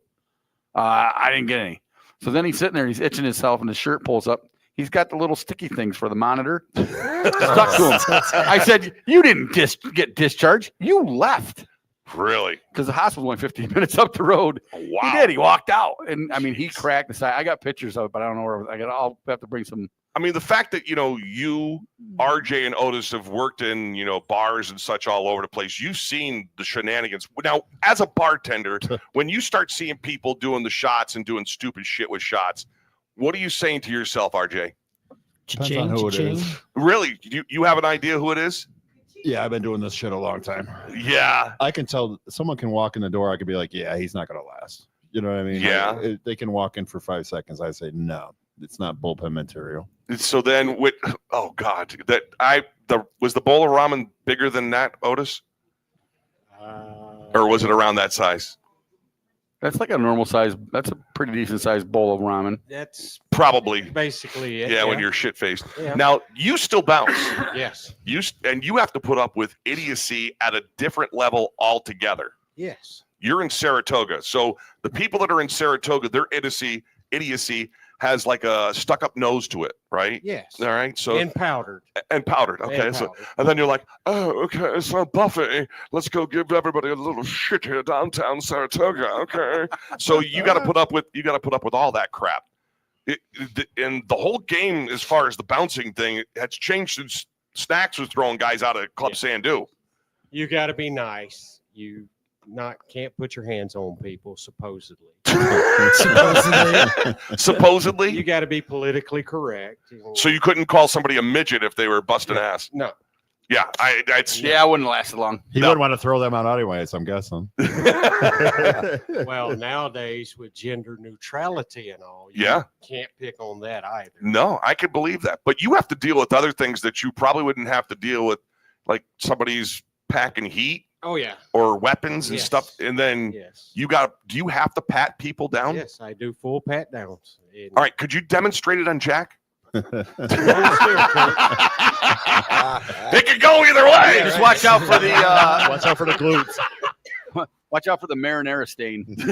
I didn't get any. So then he's sitting there. He's itching himself and his shirt pulls up. He's got the little sticky things for the monitor stuck to him. I said, you didn't get discharged. You left. Really? Because the hospital was only 15 minutes up the road. Wow. He did. He walked out. And, I mean, he cracked the side. I got pictures of it, but I don't know where. I'll have to bring some. I mean, the fact that, you, RJ, and Otis have worked in, bars and such all over the place. You've seen the shenanigans. Now, as a bartender, when you start seeing people doing the shots and doing stupid shit with shots, what are you saying to yourself, RJ? Depends on who it is. Really? You have an idea who it is? Yeah, I've been doing this shit a long time. Yeah. I can tell someone can walk in the door. I could be like, yeah, he's not going to last. You know what I mean? Yeah. Like, they can walk in for 5 seconds. I say, no, it's not bullpen material. So then oh God, was the bowl of ramen bigger than that, Otis? Or was it around that size? That's like a normal size. That's a pretty decent sized bowl of ramen. That's probably basically it. Yeah, when you're shit faced. Yeah. Now you still bounce. Yes. You have to put up with idiocy at a different level altogether. Yes. You're in Saratoga, so the people that are in Saratoga, their idiocy has like a stuck-up nose to it, right? Yes. All right. So and powdered. Okay. And so powdered. and then you're like, oh, okay, it's a buffet. Let's go give everybody a little shit here downtown Saratoga. Okay. So you got to put up with all that crap. And the whole game, as far as the bouncing thing, has changed since Snacks was throwing guys out of Club Sandu. You got to be nice. You can't put your hands on people, supposedly. Supposedly? You got to be politically correct. So you couldn't call somebody a midget if they were busting ass? No. Yeah, I wouldn't last long. He wouldn't want to throw them out anyways, I'm guessing. Well, nowadays with gender neutrality and all, you can't pick on that either. No, I could believe that. But you have to deal with other things that you probably wouldn't have to deal with, like somebody's packing heat. Oh, yeah. Or weapons and stuff. And then do you have to pat people down? Yes, I do full pat downs. All right. Could you demonstrate it on Jack? It could go either way. Just watch out for the watch out for the glutes. Watch out for the marinara stain. Really?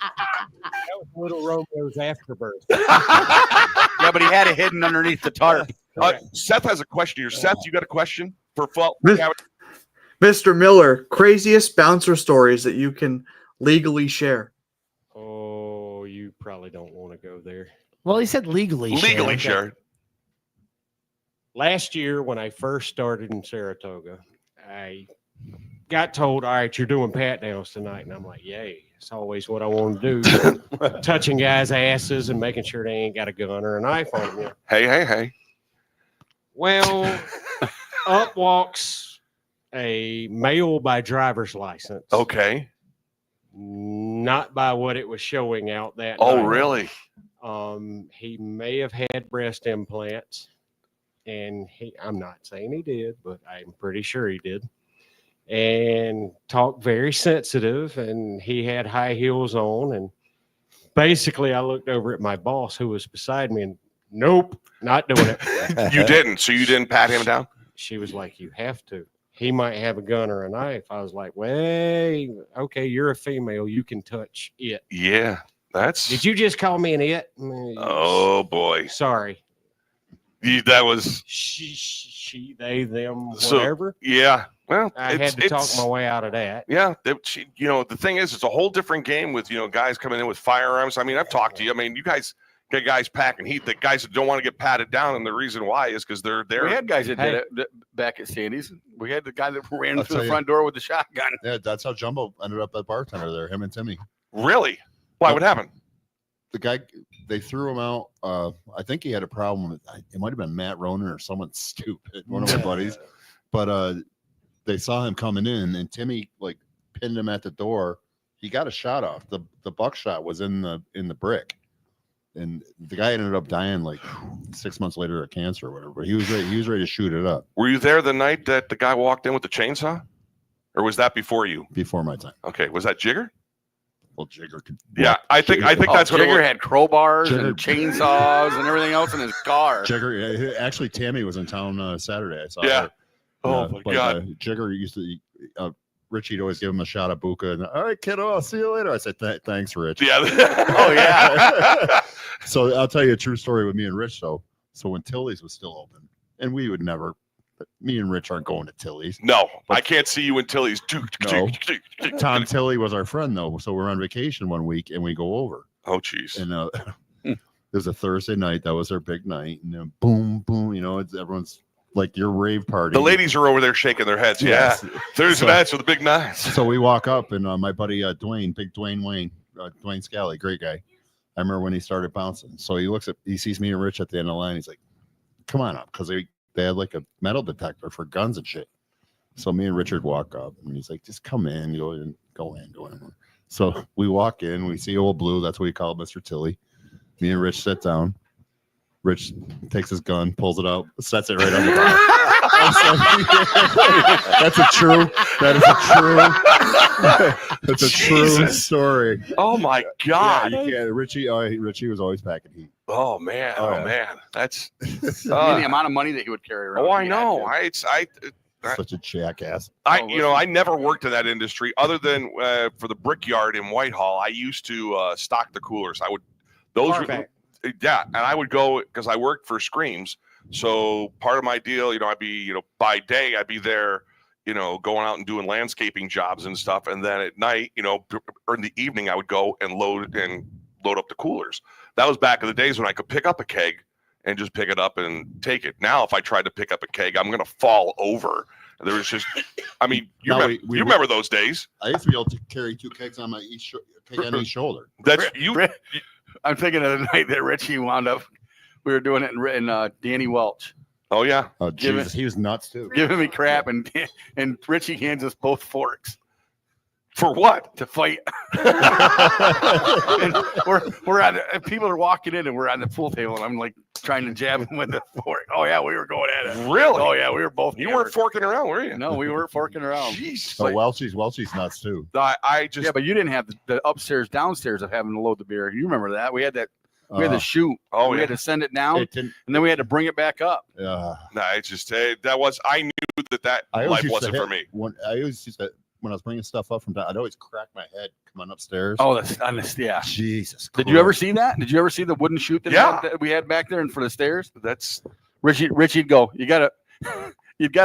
That was Little Romeo's afterbirth. Yeah, but he had it hidden underneath the tarp. Seth has a question here. Seth, you got a question for Mr. Miller? Craziest bouncer stories that you can legally share? Oh, you probably don't want to go there. Well, he said legally share. Last year, when I first started in Saratoga, I got told, all right, you're doing pat downs tonight. And I'm like, yay. It's always what I want to do. Touching guys' asses and making sure they ain't got a gun or a knife on them. Hey. Well, up walks a male by driver's license. Okay. Not by what it was showing out that Oh, night. really? He may have had breast implants, and I'm not saying he did, but I'm pretty sure he did. And talked very sensitive, and he had high heels on. And basically, I looked over at my boss who was beside me, and nope, not doing it. You didn't. So you didn't pat him down? She was like, you have to. He might have a gun or a knife. I was like, wait, okay, you're a female. You can touch it. Yeah, that's. Did you just call me an it? Oh, boy. Sorry. That was. She, they, them, whatever. Yeah. Well, I had to talk my way out of that. Yeah. The thing is, it's a whole different game with, guys coming in with firearms. I mean, I've talked to you. I mean, you guys get guys packing heat. The guys that don't want to get patted down, and the reason why is because they're there. We had guys that did it back at Sandy's. We had the guy that ran through the front door with the shotgun. Yeah, that's how Jumbo ended up at bartender there. Him and Timmy. Really? Why? What happened? The guy, they threw him out. I think he had a problem with it. Might have been Matt Ronan or someone stupid, one of my buddies. But they saw him coming in, and Timmy like pinned him at the door. He got a shot off. The buckshot was in the brick, and the guy ended up dying like 6 months later of cancer or whatever. But he was ready to shoot it up. Were you there the night that the guy walked in with the chainsaw, or was that before you? Before my time. Okay, was that Jigger? Well, Jigger could. Yeah, I think that's what Jigger had crowbars and chainsaws and everything else in his car. Jigger, actually, Tammy was in town Saturday. I saw her. Oh my God. Jigger used to. Richie'd always give him a shot of Buka. And, all right, kiddo, I'll see you later. I said, thanks, Rich. Yeah. Oh yeah. So I'll tell you a true story with me and Rich. So when Tilly's was still open, and we would never. Me and Rich aren't going to Tilly's. No, I can't see you in Tilly's. No. Tom Tilly was our friend though, so we're on vacation one week and we go over. Oh, jeez. And it was a Thursday night. That was our big night, and then boom, boom. You know, everyone's like your rave party. The ladies are over there shaking their heads. Yes. Yeah, Thursday nights with the big nights. So we walk up, and my buddy Dwayne, big Dwayne Wayne, Dwayne Scally, great guy. I remember when he started bouncing. So he sees me and Rich at the end of the line. He's like, "Come on up," because they had like a metal detector for guns and shit. So me and Richard walk up, and he's like, "Just come in, go in." So we walk in, we see old Blue. That's what we call Mr. Tilly. Me and Rich sit down. Rich takes his gun, pulls it out, sets it right on the bar. That's a true story. Oh my God. Yeah, Richie was always packing heat. Oh man. Man. That's the amount of money that he would carry around. Oh, I know. Such a jackass. I never worked in that industry other than for the Brickyard in Whitehall. I used to stock the coolers. And I would go because I worked for Screams. So part of my deal, I'd be, by day I'd be there, going out and doing landscaping jobs and stuff. And then at night, or in the evening, I would go and load up the coolers. That was back in the days when I could pick up a keg and just pick it up and take it. Now, if I tried to pick up a keg, I'm going to fall over. There was just, you remember those days. I used to be able to carry 2 kegs on each shoulder. That's I'm thinking of the night that Richie wound up. We were doing it in Danny Welch. Oh yeah. Oh Jesus, he was nuts too. Giving me crap, and Richie hands us both forks. For what? To fight. And we're at people are walking in, and we're on the pool table, and I'm like trying to jab him with the fork. Oh yeah, we were going at it. Really? Oh yeah, we were both. You weren't forking around, were you? No, we weren't forking around. Jeez. Oh, Welchie's nuts too. I just but you didn't have the upstairs downstairs of having to load the beer. You remember that? We had that. We had to shoot. Oh, we had to send it down, and then we had to bring it back up. Yeah. No, it's just I knew that life wasn't for me. I always used to. When I was bringing stuff up from down, I'd always crack my head coming upstairs. Oh, that's honest, yeah. Jesus. Did you ever see that? Did you ever see the wooden chute that we had back there in front of the stairs? That's Richie'd go, you gotta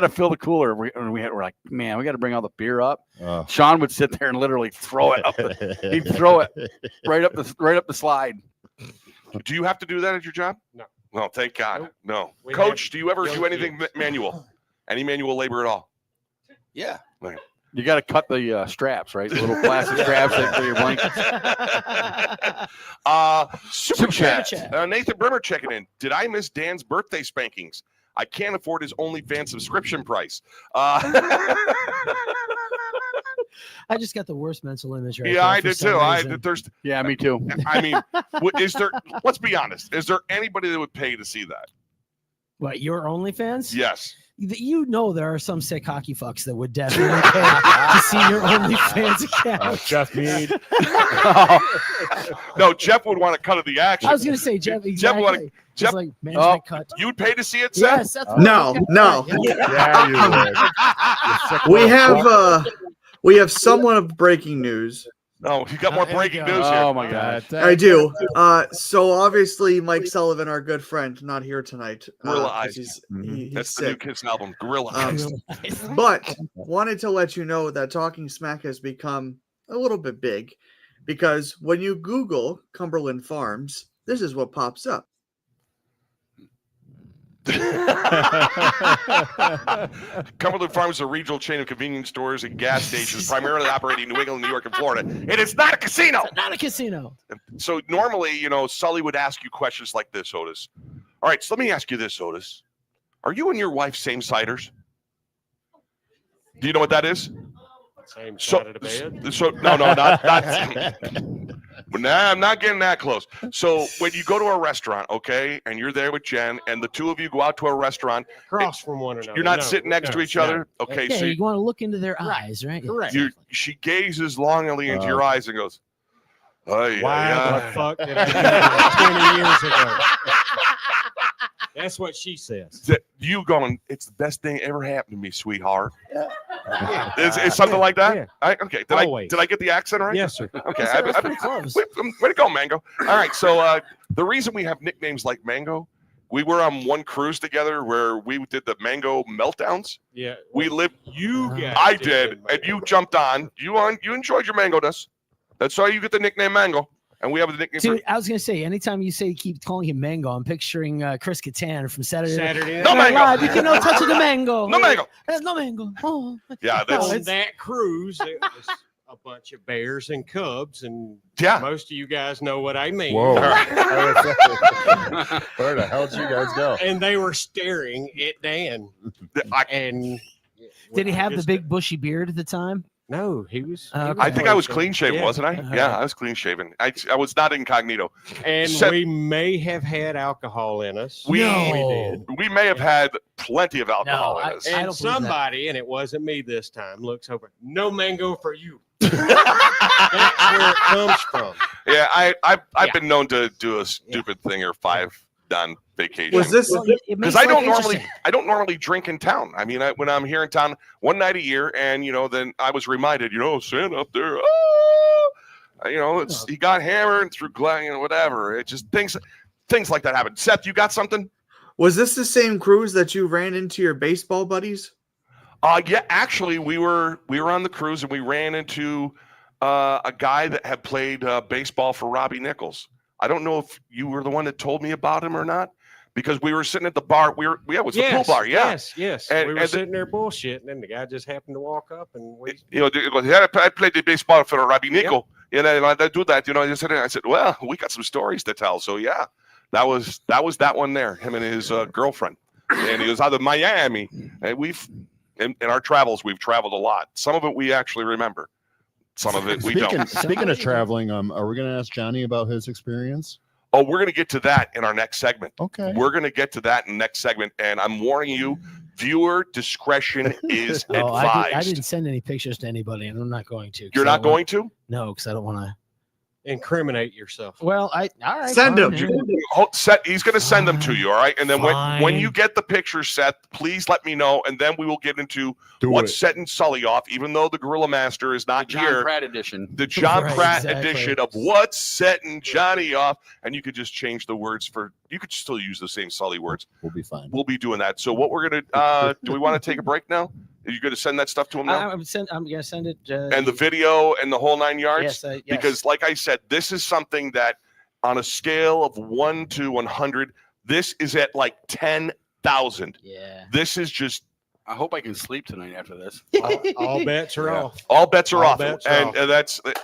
fill the cooler. We're like, man, we got to bring all the beer up. Sean would sit there and literally throw it up. He'd throw it right up the slide. Do you have to do that at your job? No. Well, thank God. Nope. No. Coach, do you ever do anything manual? Any manual labor at all? Yeah. Okay. You got to cut the straps, right? The little plastic straps for your blankets. Super chat. Nathan Brimmer checking in. Did I miss Dan's birthday spankings? I can't afford his OnlyFans subscription price. I just got the worst mental image right Yeah, I did too. Yeah, me too. I mean, is there? Let's be honest. Is there anybody that would pay to see that? What, your OnlyFans? Yes. You know there are some sick hockey fucks that would definitely pay to see your OnlyFans account. Jeff Mead. No, Jeff would want to cut of the action. I was going to say Jeff. Exactly. Jeff, like management cut. You'd pay to see it, Seth? Yes, that's No. Yeah, you would. We have somewhat of breaking news. Oh, you got more breaking news here. Oh my God. I do. So obviously Mike Sullivan, our good friend, not here tonight. Gorilla Eyes. He's That's sick. the new Kiss album, Gorilla Eyes. But wanted to let you know that Talking Smack has become a little bit big because when you Google Cumberland Farms, this is what pops up. Cumberland Farms is a regional chain of convenience stores and gas stations primarily operating in New England, New York, and Florida. And it's not a casino. It's not a casino. So normally, Sully would ask you questions like this, Otis. All right, so let me ask you this, Otis. Are you and your wife same siders? Do you know what that is? Same side of the bed? So no, not. Nah, I'm not getting that close. So when you go to a restaurant, okay, and you're there with Jen, and the two of you go out to a restaurant, cross from one another. You're not sitting next to each other, okay? Yeah, so you want to look into their eyes, right? Correct. She gazes longingly into your eyes and goes, "Oh Why the fuck did I do that 20 years ago?" That's what she says. You going? It's the best thing ever happened to me, sweetheart. Is something like that? Yeah. Okay. Did I get the accent right? Yes, sir. Okay. That's pretty close. Way to go, Mango. All right. So the reason we have nicknames like Mango, we were on one cruise together where we did the Mango meltdowns. Yeah. We lived. You guys. I did, and you jumped on. You enjoyed your Mango-ness. That's why you get the nickname Mango. And we have the nickname. Dude, I was gonna say, anytime you keep calling him Mango, I'm picturing Chris Kattan from Saturday Night. No Mango. Live. You can no touch of the mango. No Mango. There's no mango. Oh. Yeah, On that cruise, it was a bunch of bears and cubs, and most of you guys know what I mean. Whoa. Where the hell did you guys go? And they were staring at Dan. And did he have the big bushy beard at the time? No, he was. I think I was clean shaven, wasn't I? Yeah, I was clean shaven. I was not incognito. And we may have had alcohol in us. We did. We may have had plenty of alcohol in us. And somebody, and it wasn't me this time, looks over. No mango for you. That's where it comes from. Yeah, I've been known to do a stupid thing or 5 on vacation. Was this because I don't normally drink in town. I mean, when I'm here in town one night a year, and then I was reminded, Santa up there, he got hammered and through Glen, whatever. It just things like that happen. Seth, you got something? Was this the same cruise that you ran into your baseball buddies? Yeah, actually, we were on the cruise and we ran into a guy that had played baseball for Robbie Nichols. I don't know if you were the one that told me about him or not, because we were sitting at the bar. It was the pool bar. Yeah. Yes. And, we were sitting there bullshitting, and the guy just happened to walk up, and I played the baseball for Robbie Nichols. Yep. And I do that. I said, well, we got some stories to tell. So yeah, that was that one there. Him and his girlfriend, and he was out of Miami. And in our travels, we've traveled a lot. Some of it we actually remember. Some of it we don't. Speaking of traveling, are we going to ask Johnny about his experience? Oh, we're going to get to that in our next segment. Okay. We're going to get to that in the next segment, and I'm warning you, viewer discretion is advised. I didn't send any pictures to anybody, and I'm not going to. You're not going to? No, because I don't want to incriminate yourself. Well, all right. Send them. He's going to send them to you, all right? And then when you get the picture, Seth, please let me know, and then we will get into what's setting Sully off, even though the Gorilla Master is not the here. John Pratt edition. The John Pratt edition of what's setting Johnny off, and you could just change the words you could still use the same Sully words. We'll be fine. We'll be doing that. So what we're going to do, we want to take a break now? Are you going to send that stuff to him now? I'm going to send it. And the video and the whole 9 yards? Yes. Because like I said, this is something that on a scale of 1 to 100, this is at like 10,000. Yeah. This is just. I hope I can sleep tonight after this. All bets are off. All bets are off. Bets are off.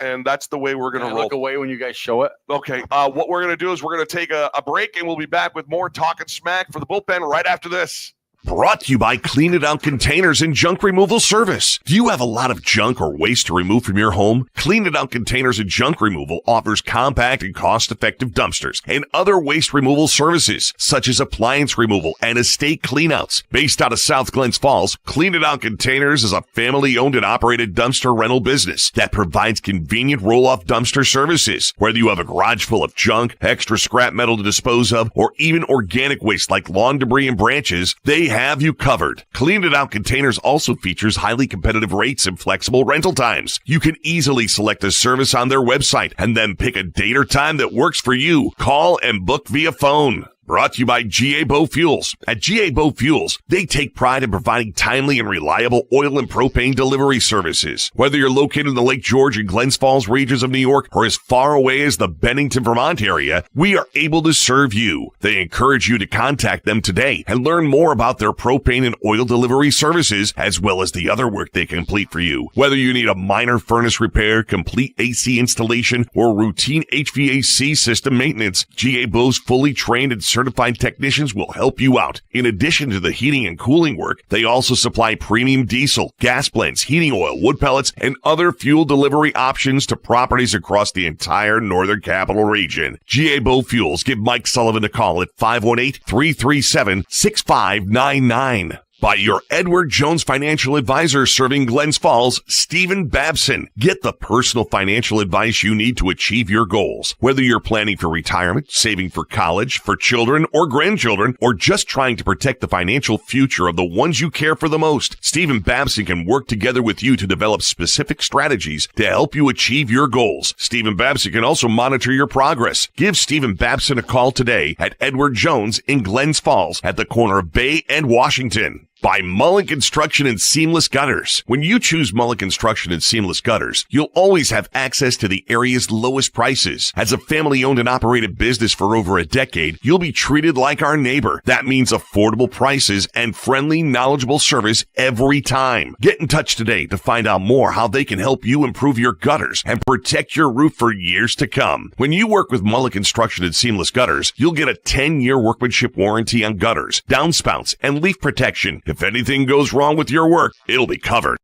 And that's the way we're going to roll. Look away when you guys show it. Okay. What we're going to do is we're going to take a break, and we'll be back with more Talkin' Smack for the Bullpen right after this. Brought to you by Clean It Out Containers and Junk Removal Service. Do you have a lot of junk or waste to remove from your home? Clean It Out Containers and Junk Removal offers compact and cost-effective dumpsters and other waste removal services, such as appliance removal and estate cleanouts. Based out of South Glens Falls, Clean It Out Containers is a family-owned and operated dumpster rental business that provides convenient roll-off dumpster services. Whether you have a garage full of junk, extra scrap metal to dispose of, or even organic waste like lawn debris and branches, they have you covered. Clean It Out Containers also features highly competitive rates and flexible rental times. You can easily select a service on their website and then pick a date or time that works for you. Call and book via phone. Brought to you by GA Bove Fuels. At GA Bove Fuels, they take pride in providing timely and reliable oil and propane delivery services. Whether you're located in the Lake George and Glens Falls regions of New York or as far away as the Bennington, Vermont area, we are able to serve you. They encourage you to contact them today and learn more about their propane and oil delivery services, as well as the other work they complete for you. Whether you need a minor furnace repair, complete AC installation, or routine HVAC system maintenance, GA Bove's fully trained and certified technicians will help you out. In addition to the heating and cooling work, they also supply premium diesel, gas blends, heating oil, wood pellets, and other fuel delivery options to properties across the entire Northern Capital Region. GA Bove Fuels. Give Mike Sullivan a call at 518-337-6599. By your Edward Jones financial advisor serving Glens Falls, Stephen Babson. Get the personal financial advice you need to achieve your goals. Whether you're planning for retirement, saving for college, for children or grandchildren, or just trying to protect the financial future of the ones you care for the most, Stephen Babson can work together with you to develop specific strategies to help you achieve your goals. Stephen Babson can also monitor your progress. Give Stephen Babson a call today at Edward Jones in Glens Falls at the corner of Bay and Washington. By Mullen Construction and Seamless Gutters. When you choose Mullen Construction and Seamless Gutters, you'll always have access to the area's lowest prices. As a family-owned and operated business for over a decade, you'll be treated like our neighbor. That means affordable prices and friendly, knowledgeable service every time. Get in touch today to find out more how they can help you improve your gutters and protect your roof for years to come. When you work with Mullen Construction and Seamless Gutters, you'll get a 10-year workmanship warranty on gutters, downspouts, and leak protection. If anything goes wrong with your work, it'll be covered.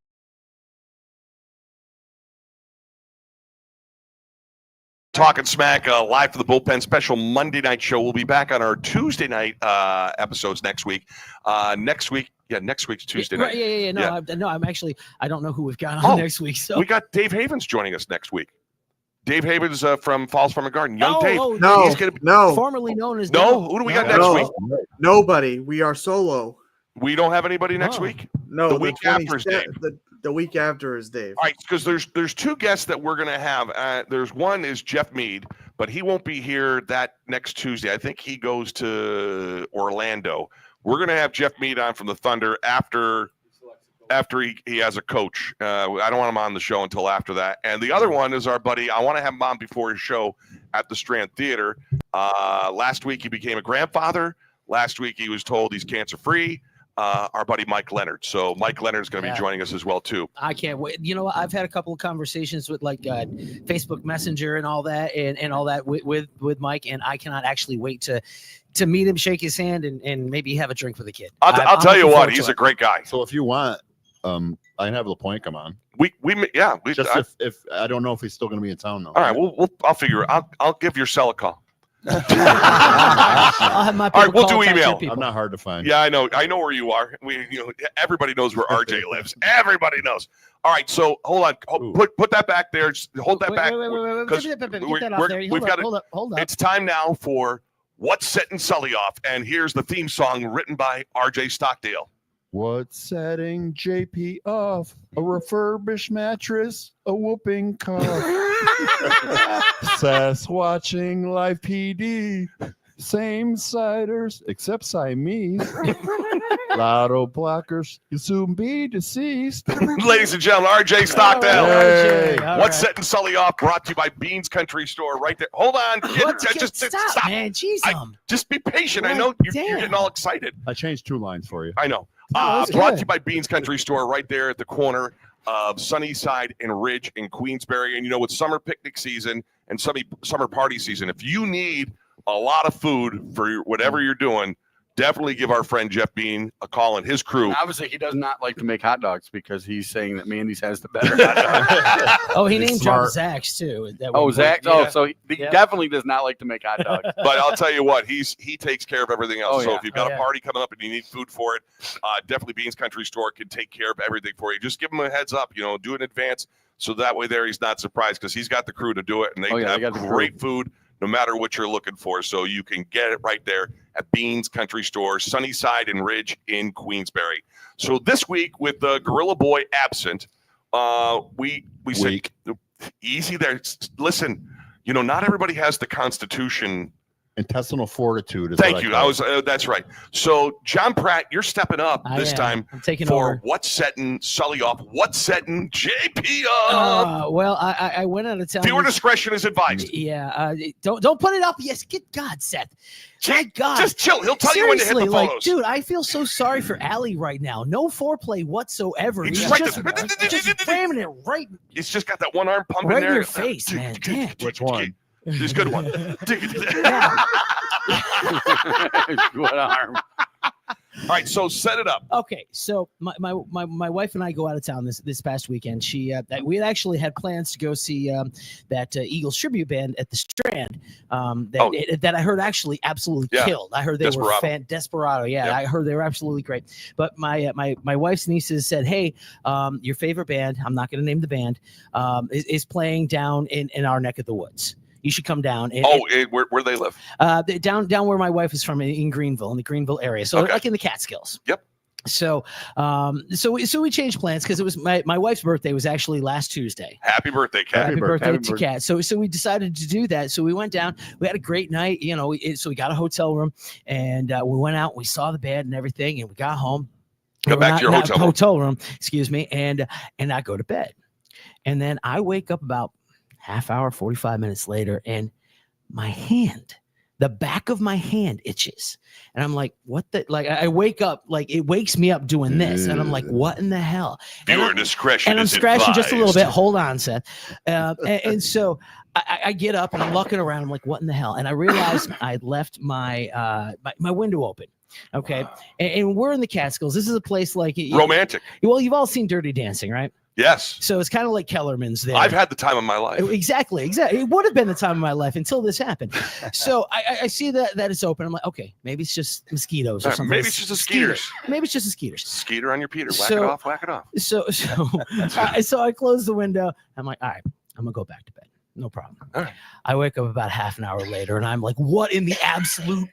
Talking Smack live for the Bullpen special Monday night show. We'll be back on our Tuesday night episodes next week. Next week's Tuesday night. I'm actually, I don't know who we've got on next week. So we got Dave Havens joining us next week. Dave Havens from Falls Farm and Garden. Young Dave. No. Formerly known as Who do we got next week? Nobody. We are solo. We don't have anybody next week? No, the week after is Dave. The week after is Dave. All right, because there's two guests that we're going to have. There's one is Jeff Mead, but he won't be here that next Tuesday. I think he goes to Orlando. We're going to have Jeff Mead on from the Thunder after he has a coach. I don't want him on the show until after that. And the other one is our buddy. I want to have him on before his show at the Strand Theater. Last week he became a grandfather. Last week he was told he's cancer-free. Our buddy Mike Leonard. So Mike Leonard is going to be joining us as well too. I can't wait. You know, I've had a couple of conversations with Facebook Messenger and all that, and all that with Mike, and I cannot actually wait to meet him, shake his hand, and maybe have a drink with the kid. I'll tell you what, he's a great guy. So if you want, I can have LaPointe come on. If I don't know if he's still going to be in town though. All right, I'll figure it. I'll give your cell a call. I'll have my all right, we'll do email. I'm not hard to find. Yeah, I know where you are. Everybody knows where RJ lives. Everybody knows. All right, so hold on. Put that back there. Just hold that back. Hold up. It's time now for What's Setting Sully Off, and here's the theme song written by RJ Stockdale. What's setting JP off? A refurbished mattress, a whooping cough. Sass watching live PD. Same siders except Siamese. Lotto blockers, you soon be deceased. Ladies and gentlemen, RJ Stockdale. Hey. What's Setting Sully Off? Brought to you by Beans Country Store right there. Hold on. Stop, man. Jeez, just be patient. I know you're getting all excited. I changed 2 lines for you. I know. Brought to you by Beans Country Store right there at the corner of Sunnyside and Ridge in Queensbury. And with summer picnic season and summer party season, if you need a lot of food for whatever you're doing, definitely give our friend Jeff Bean a call and his crew. And obviously, he does not like to make hot dogs because he's saying that Mandy's has the better hot dog. He named dropped Zach's too. Zach. Yeah. So he definitely does not like to make hot dogs. But I'll tell you what, he takes care of everything else. So if you've got a party coming up and you need food for it, definitely Beans Country Store can take care of everything for you. Just give him a heads up, do it in advance, so that way he's not surprised because he's got the crew to do it, and they have great food no matter what you're looking for. So you can get it right there at Beans Country Store, Sunnyside and Ridge in Queensbury. So this week with the Gorilla Boy absent, we said easy there. Listen, not everybody has the constitution Intestinal fortitude. Is Thank what you. call I was. That's right. So, John Pratt, you're stepping up this time I'm taking for over. what's setting Sully off. What's setting JP up? Well, I went out of town. Viewer discretion is advised. Yeah. Don't put it up. Yes. Good God, Seth. My God. Just chill. He'll tell you when to hit the Seriously, photos. dude, I feel so sorry for Allie right now. No foreplay whatsoever. He's He's just just ramming it right He's just got that one arm pumping right there. in your face, man. Damn. Which one? He's a good one. Good arm. All right, so set it up. Okay, so my wife and I go out of town this past weekend. We had actually had plans to go see that Eagles tribute band at the Strand that I heard actually absolutely killed. I heard they were Desperado. Yeah, Yep. I heard they were absolutely great. But my wife's nieces said, "Hey, your favorite band, I'm not going to name the band, is playing down in our neck of the woods. You should come down." Where they live? Down where my wife is from in Greenville, in the Greenville area. So like in the Catskills. Yep. So we changed plans because it was my wife's birthday was actually last Tuesday. Happy birthday, Kat. Happy birthday to Kat. So we decided to do that. So we went down. We had a great night. So we got a hotel room and we went out. We saw the band and everything, and we got home. Go back to your hotel room. Excuse me, and I go to bed, and then I wake up about half hour, 45 minutes later, and my hand, the back of my hand itches. And I'm like, what the, like, I wake up, like, it wakes me up doing this. And I'm like, what in the hell? Viewer discretion. And I'm scratching just a little bit. Hold on, Seth. And so I get up and I'm looking around. I'm like, what in the hell? And I realized I left my window open. Okay. And we're in the Catskills. This is a place like romantic. Well, you've all seen Dirty Dancing, right? Yes. So it's kind of like Kellerman's there. I've had the time of my life. Exactly. It would have been the time of my life until this happened. So I see that it's open. I'm like, okay, maybe it's just mosquitoes or something. Maybe it's just a skeeters. Maybe it's just a skeeters. Skeeter on your Peter. Whack it off. So I close the window. I'm like, all right, I'm gonna go back to bed. No problem. All right. I wake up about half an hour later and I'm like, what in the absolute?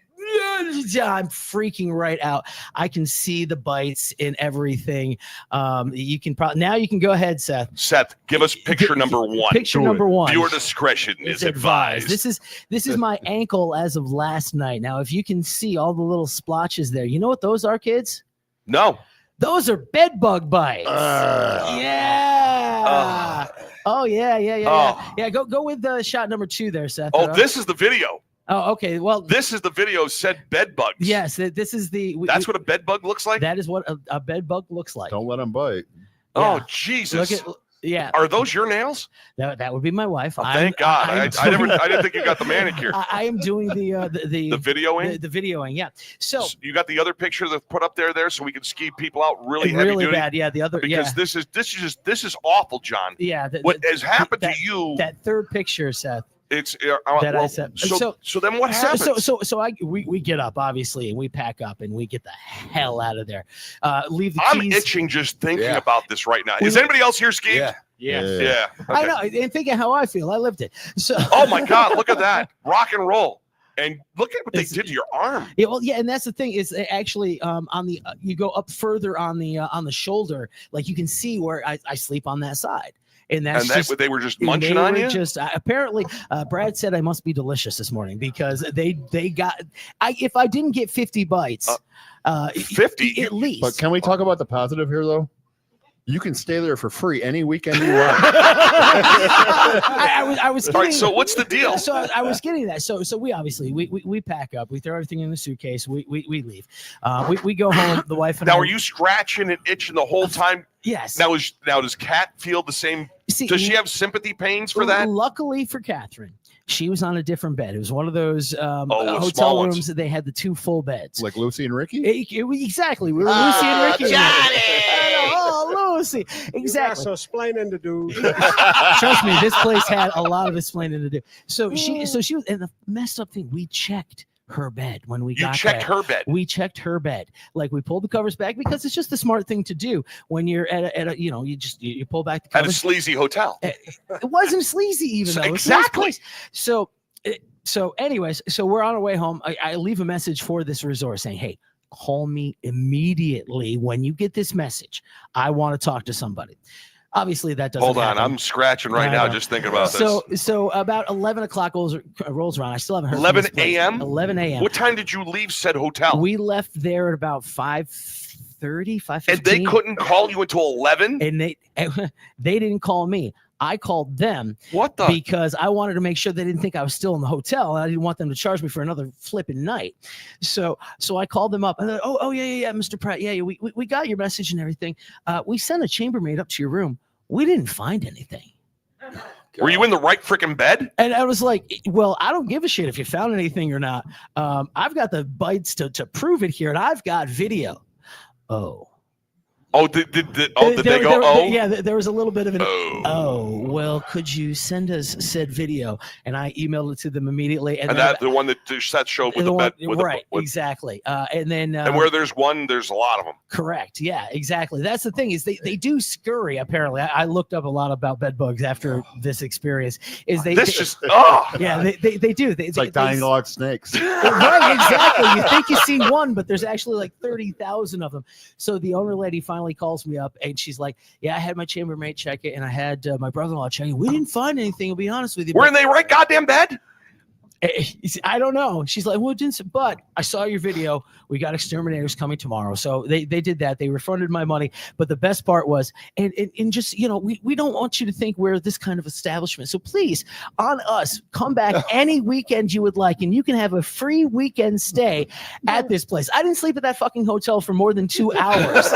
I'm freaking right out. I can see the bites in everything. You can go ahead, Seth. Seth, give us picture number one. Picture number one. Viewer discretion is advised. This is my ankle as of last night. Now, if you can see all the little splotches there, you know what those are, kids? No. Those are bed bug bites. Oh yeah. Yeah. Go with shot number 2 there, Seth. This is the video. Oh, okay. Well, this is the video said bed bugs. Yes, this is the. That's what a bed bug looks like. That is what a bed bug looks like. Don't let them bite. Oh Jesus! Are those your nails? That would be my wife. Oh, thank God! I didn't think you got the manicure. I am doing the videoing. The videoing, yeah. So you got the other picture that's put up there, so we can ski people out really heavy duty? Bad. Yeah, the other because this is awful, John. Yeah. What has happened to you? That third picture, Seth. It's I said. So then what happens? So we get up obviously and we pack up and we get the hell out of there. Leave the I'm keys. itching just thinking about this right now. Is anybody else here skiing? Yeah. Okay. I know, and thinking how I feel. I lived it. So. Oh my God! Look at that rock and roll. And look at what they did to your arm. Yeah, well, yeah, and that's the thing is actually on the you go up further on the shoulder, like you can see where I sleep on that side. And they were just munching on you. Apparently, Brad said I must be delicious this morning because they got. If I didn't get 50 bites, 50 at least. But can we talk about the positive here, though? You can stay there for free any weekend you want. I was. All right. So what's the deal? So I was getting that. So we obviously we pack up. We throw everything in the suitcase. We leave. We go home. The wife and I. Now, are you scratching and itching the whole time? Yes. Now does Kat feel the same? Does she have sympathy pains for that? Luckily for Catherine, she was on a different bed. It was one of those hotel rooms that they had the 2 full beds. Like Lucy and Ricky? Exactly. We were Lucy and Ricky. Johnny! Oh, Lucy. Exactly. So explaining to do. Trust me, this place had a lot of explaining to do. So she was, and the messed up thing, we checked her bed when we got there. Her bed. We checked her bed. Like we pulled the covers back because it's just the smart thing to do when you're at a you pull back the covers. At a sleazy hotel. It wasn't sleazy even though. Exactly. So anyways, so we're on our way home. I leave a message for this resort saying, hey, call me immediately when you get this message. I want to talk to somebody. Obviously, that doesn't. Hold on, happen. I'm scratching right now just thinking about this. So about 11 o'clock rolls around. I still haven't heard. 11 a.m. 11 a.m. What time did you leave said hotel? We left there at about 5:30, 5:15. And they couldn't call you until 11. And they didn't call me. I called them. What the? Because I wanted to make sure they didn't think I was still in the hotel, and I didn't want them to charge me for another flipping night. So I called them up. And they're, oh yeah, Mr. Pratt. Yeah, we got your message and everything. We sent a chambermaid up to your room. We didn't find anything. Were you in the right freaking bed? And I was like, well, I don't give a shit if you found anything or not. I've got the bites to prove it here, and I've got video. Did they go? Yeah, there was a little bit of an. Well, could you send us said video? And I emailed it to them immediately. And that the one that showed with the bed, right? Exactly. And then and where there's one, there's a lot of them. Correct. Yeah, exactly. That's the thing is they do scurry. Apparently, I looked up a lot about bed bugs after this experience. Yeah, they do. It's like dying dog snakes. Right. Exactly. You think you see one, but there's actually like 30,000 of them. So the owner lady finally calls me up and she's like, yeah, I had my chambermaid check it and I had my brother-in-law check it. We didn't find anything, I'll be honest with you. We're in the right goddamn bed? I don't know. She's like, well, but I saw your video. We got exterminators coming tomorrow. So they did that. They refunded my money. But the best part was, and just, we don't want you to think we're this kind of establishment. So please, on us, come back any weekend you would like, and you can have a free weekend stay at this place. I didn't sleep at that fucking hotel for more than 2 hours.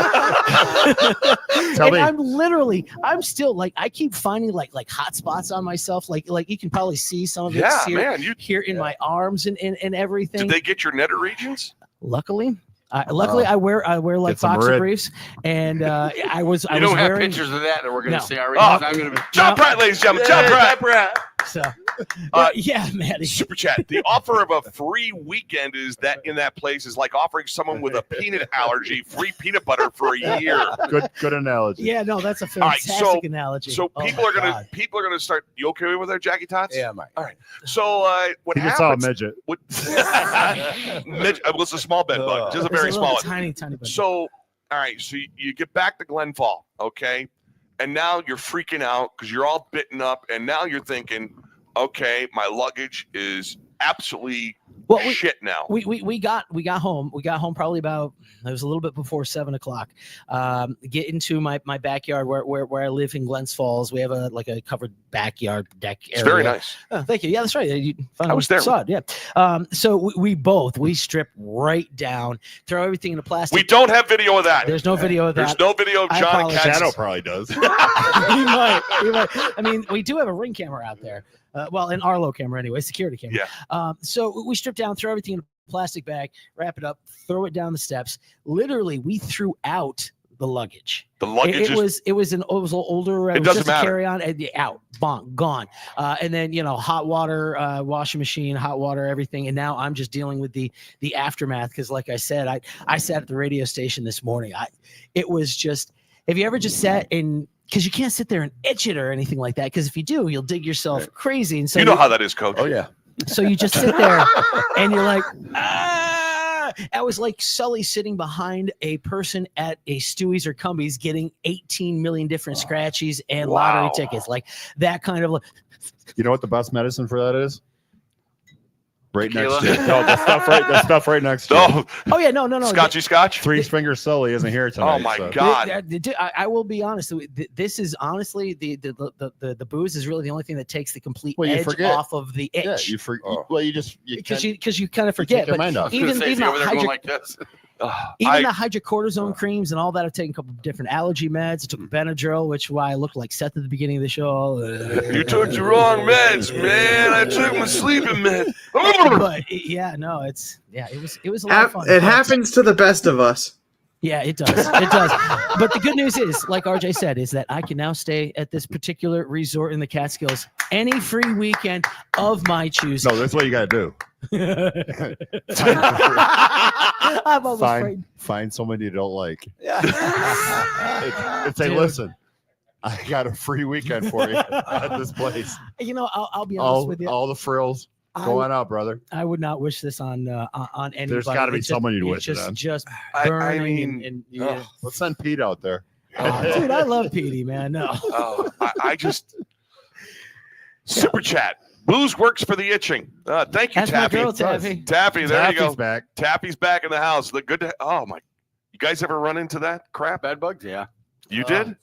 I'm still like, I keep finding like hot spots on myself. Like you can probably see some of it here in my arms and everything. Did they get your nether regions? Luckily, I wear like boxer briefs, and I was don't have wearing pictures of that we're going to see our I'm going to John Pratt, ladies and gentlemen, John Pratt. So, yeah, man. Super chat. The offer of a free weekend is that in that place is like offering someone with a peanut allergy free peanut butter for a year. Good analogy. Yeah, no, that's a fantastic analogy. So people are gonna start. You okay with that, Jackie Tots? Yeah, Mike. All right. So what happens? Saw a midget. It was a small bed bug, just a very small one. Tiny bed. So all right. So you get back to Glen Fall, okay? And now you're freaking out because you're all bitten up, and now you're thinking, okay, my luggage is absolutely shit now. We got home. We got home probably about, it was a little bit before 7 o'clock. Get into my backyard where I live in Glens Falls. We have a covered backyard deck area. It's very nice. Oh, thank you. Yeah, that's right. I was there. Saw it, yeah. So we strip right down, throw everything in a plastic. We don't have video of that. There's no video of that. There's no video of John. Shadow probably does. He might. I mean, we do have a Ring camera out there. An Arlo camera anyway, security camera. Yeah. So we stripped down, throw everything in a plastic bag, wrap it up, throw it down the steps. Literally, we threw out the luggage. The luggage it was an older. It doesn't matter. Carry on and out, gone. And then hot water, washing machine, hot water, everything. And now I'm just dealing with the aftermath because, like I said, I sat at the radio station this morning. It was just. Have you ever just sat in? Because you can't sit there and itch it or anything like that. Because if you do, you'll dig yourself crazy. And so you know how that is, Coach. Oh yeah. So you just sit there and you're like, ah. I was like Sully sitting behind a person at a Stewie's or Cumbies getting 18 million different scratchies and lottery tickets, like that kind of. You know what the best medicine for that is? Right next to it. No, the stuff right next to it. Oh yeah, no. Scotch. Three Finger Sully isn't here tonight. Oh my God! I will be honest. This is honestly the booze is really the only thing that takes the complete edge off of the itch. Yeah, you forget. Well, because you kind of forget. But even like this. Even the hydrocortisone creams and all that. I've taken a couple of different allergy meds. I took Benadryl, which is why I looked like Seth at the beginning of the show. You took the wrong meds, man. I took my sleeping meds. But yeah, no, it was a lot of fun. It happens to the best of us. Yeah, it does. It does. But the good news is, like RJ said, is that I can now stay at this particular resort in the Catskills any free weekend of my choosing. No, that's what you got to do. I'm almost afraid. Find somebody you don't like. Say, listen, I got a free weekend for you at this place. I'll be honest with you. All the frills. Go on out, brother. I would not wish this on anybody. There's got to be someone you'd wish it on. Just burning. Let's send Pete out there. Oh, dude, I love Petey, man. No. Oh, I just super chat. Booze works for the itching. Thank you, That's my Taffy. girl, Taffy. Taffy, there you go. Taffy's back. Taffy's back in the house. Look good. Oh my! You guys ever run into that crap? Bed bugs, yeah. You did?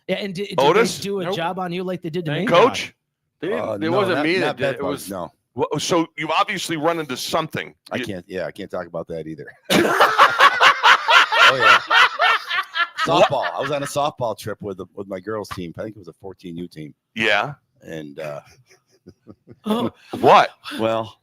Yeah, and did Otis? they do a job on you like they did to me? Coach? It No, wasn't me not that did it. bed It was bugs, no. Well, so you've obviously run into something. I can't talk about that either. Oh yeah. Softball. I was on a softball trip with my girls' team. I think it was a 14U team. Yeah. And what? Well,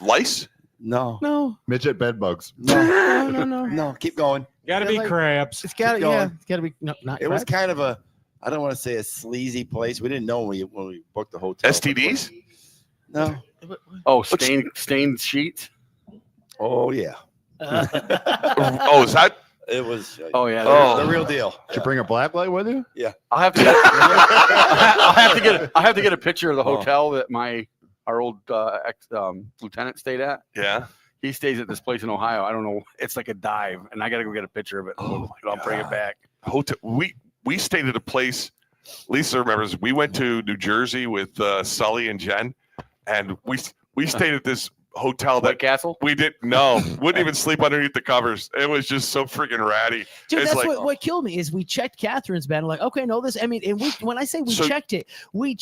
lice? No. Midget bed bugs. No. Keep going. Got to be crabs. It's got to, Keep going. yeah. It's got to be not. It was kind of a, I don't want to say a sleazy place. We didn't know when we booked the hotel. STDs? No. Oh, stained sheets. Oh yeah. Oh, is that? It was. Oh yeah. The real deal. Did you bring a black light with you? Yeah. I'll have to get a picture of the hotel that our old ex lieutenant stayed at. Yeah. He stays at this place in Ohio. I don't know. It's like a dive, and I got to go get a picture of it. Oh, I'll bring it back. Hotel. We stayed at a place. Lisa remembers. We went to New Jersey with Sully and Jen, and we stayed at this hotel White Castle. We wouldn't even sleep underneath the covers. It was just so freaking ratty. Dude, it's that's like, what killed me is we checked Catherine's bed. Like, okay, no, this. I mean, and when I say we checked it. We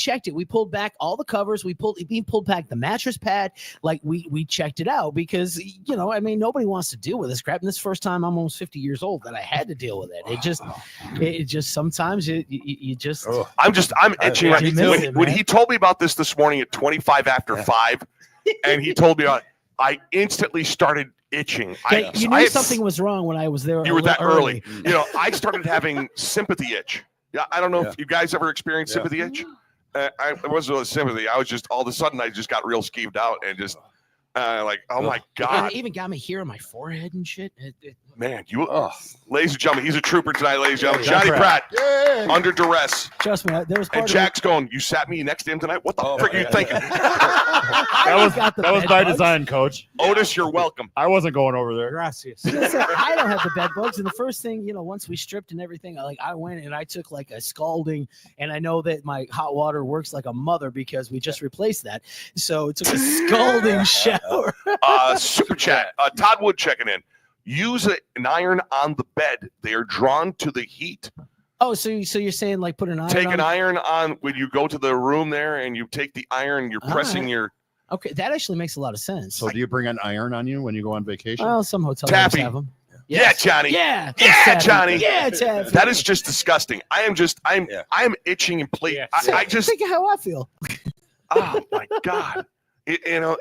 pulled back all the covers. We pulled back the mattress pad. Like we checked it out because I mean, nobody wants to deal with this crap. And this first time I'm almost 50 years old that I had to deal with it. It just sometimes you just. I'm itching. When he told me about this morning at 25 after 5. And he told me, I instantly started itching. You knew something was wrong when I was there. You were that early. I started having sympathy itch. Yeah, I don't know if you guys ever experienced sympathy itch. It wasn't really sympathy. I was just all of a sudden I just got real skeeved out and just like, oh my God. It even got me here on my forehead and shit. Man, ladies and gentlemen, he's a trooper tonight, ladies and gentlemen. Johnny Pratt, under duress. Trust me, there was part and Jack's going, you sat me next to him tonight? What the frick are you thinking? that was by design, Coach. Otis, you're welcome. I wasn't going over there. Gracias. I don't have the bed bugs. And the first thing, once we stripped and everything, I went and I took like a scalding. And I know that my hot water works like a mother because we just replaced that. So it took a scalding shower. Super chat. Todd Wood checking in. Use an iron on the bed. They are drawn to the heat. Oh, so you're saying like put an iron Take on? an iron on when you go to the room there and you take the iron, you're pressing your... Okay, that actually makes a lot of sense. So do you bring an iron on you when you go on vacation? Well, some hotels Taffy. have them. Yes. Yeah, Johnny. Yeah. Yeah, Johnny. Yeah, Taffy. That is just disgusting. I'm itching and please. I just think of how I feel. Oh my God. And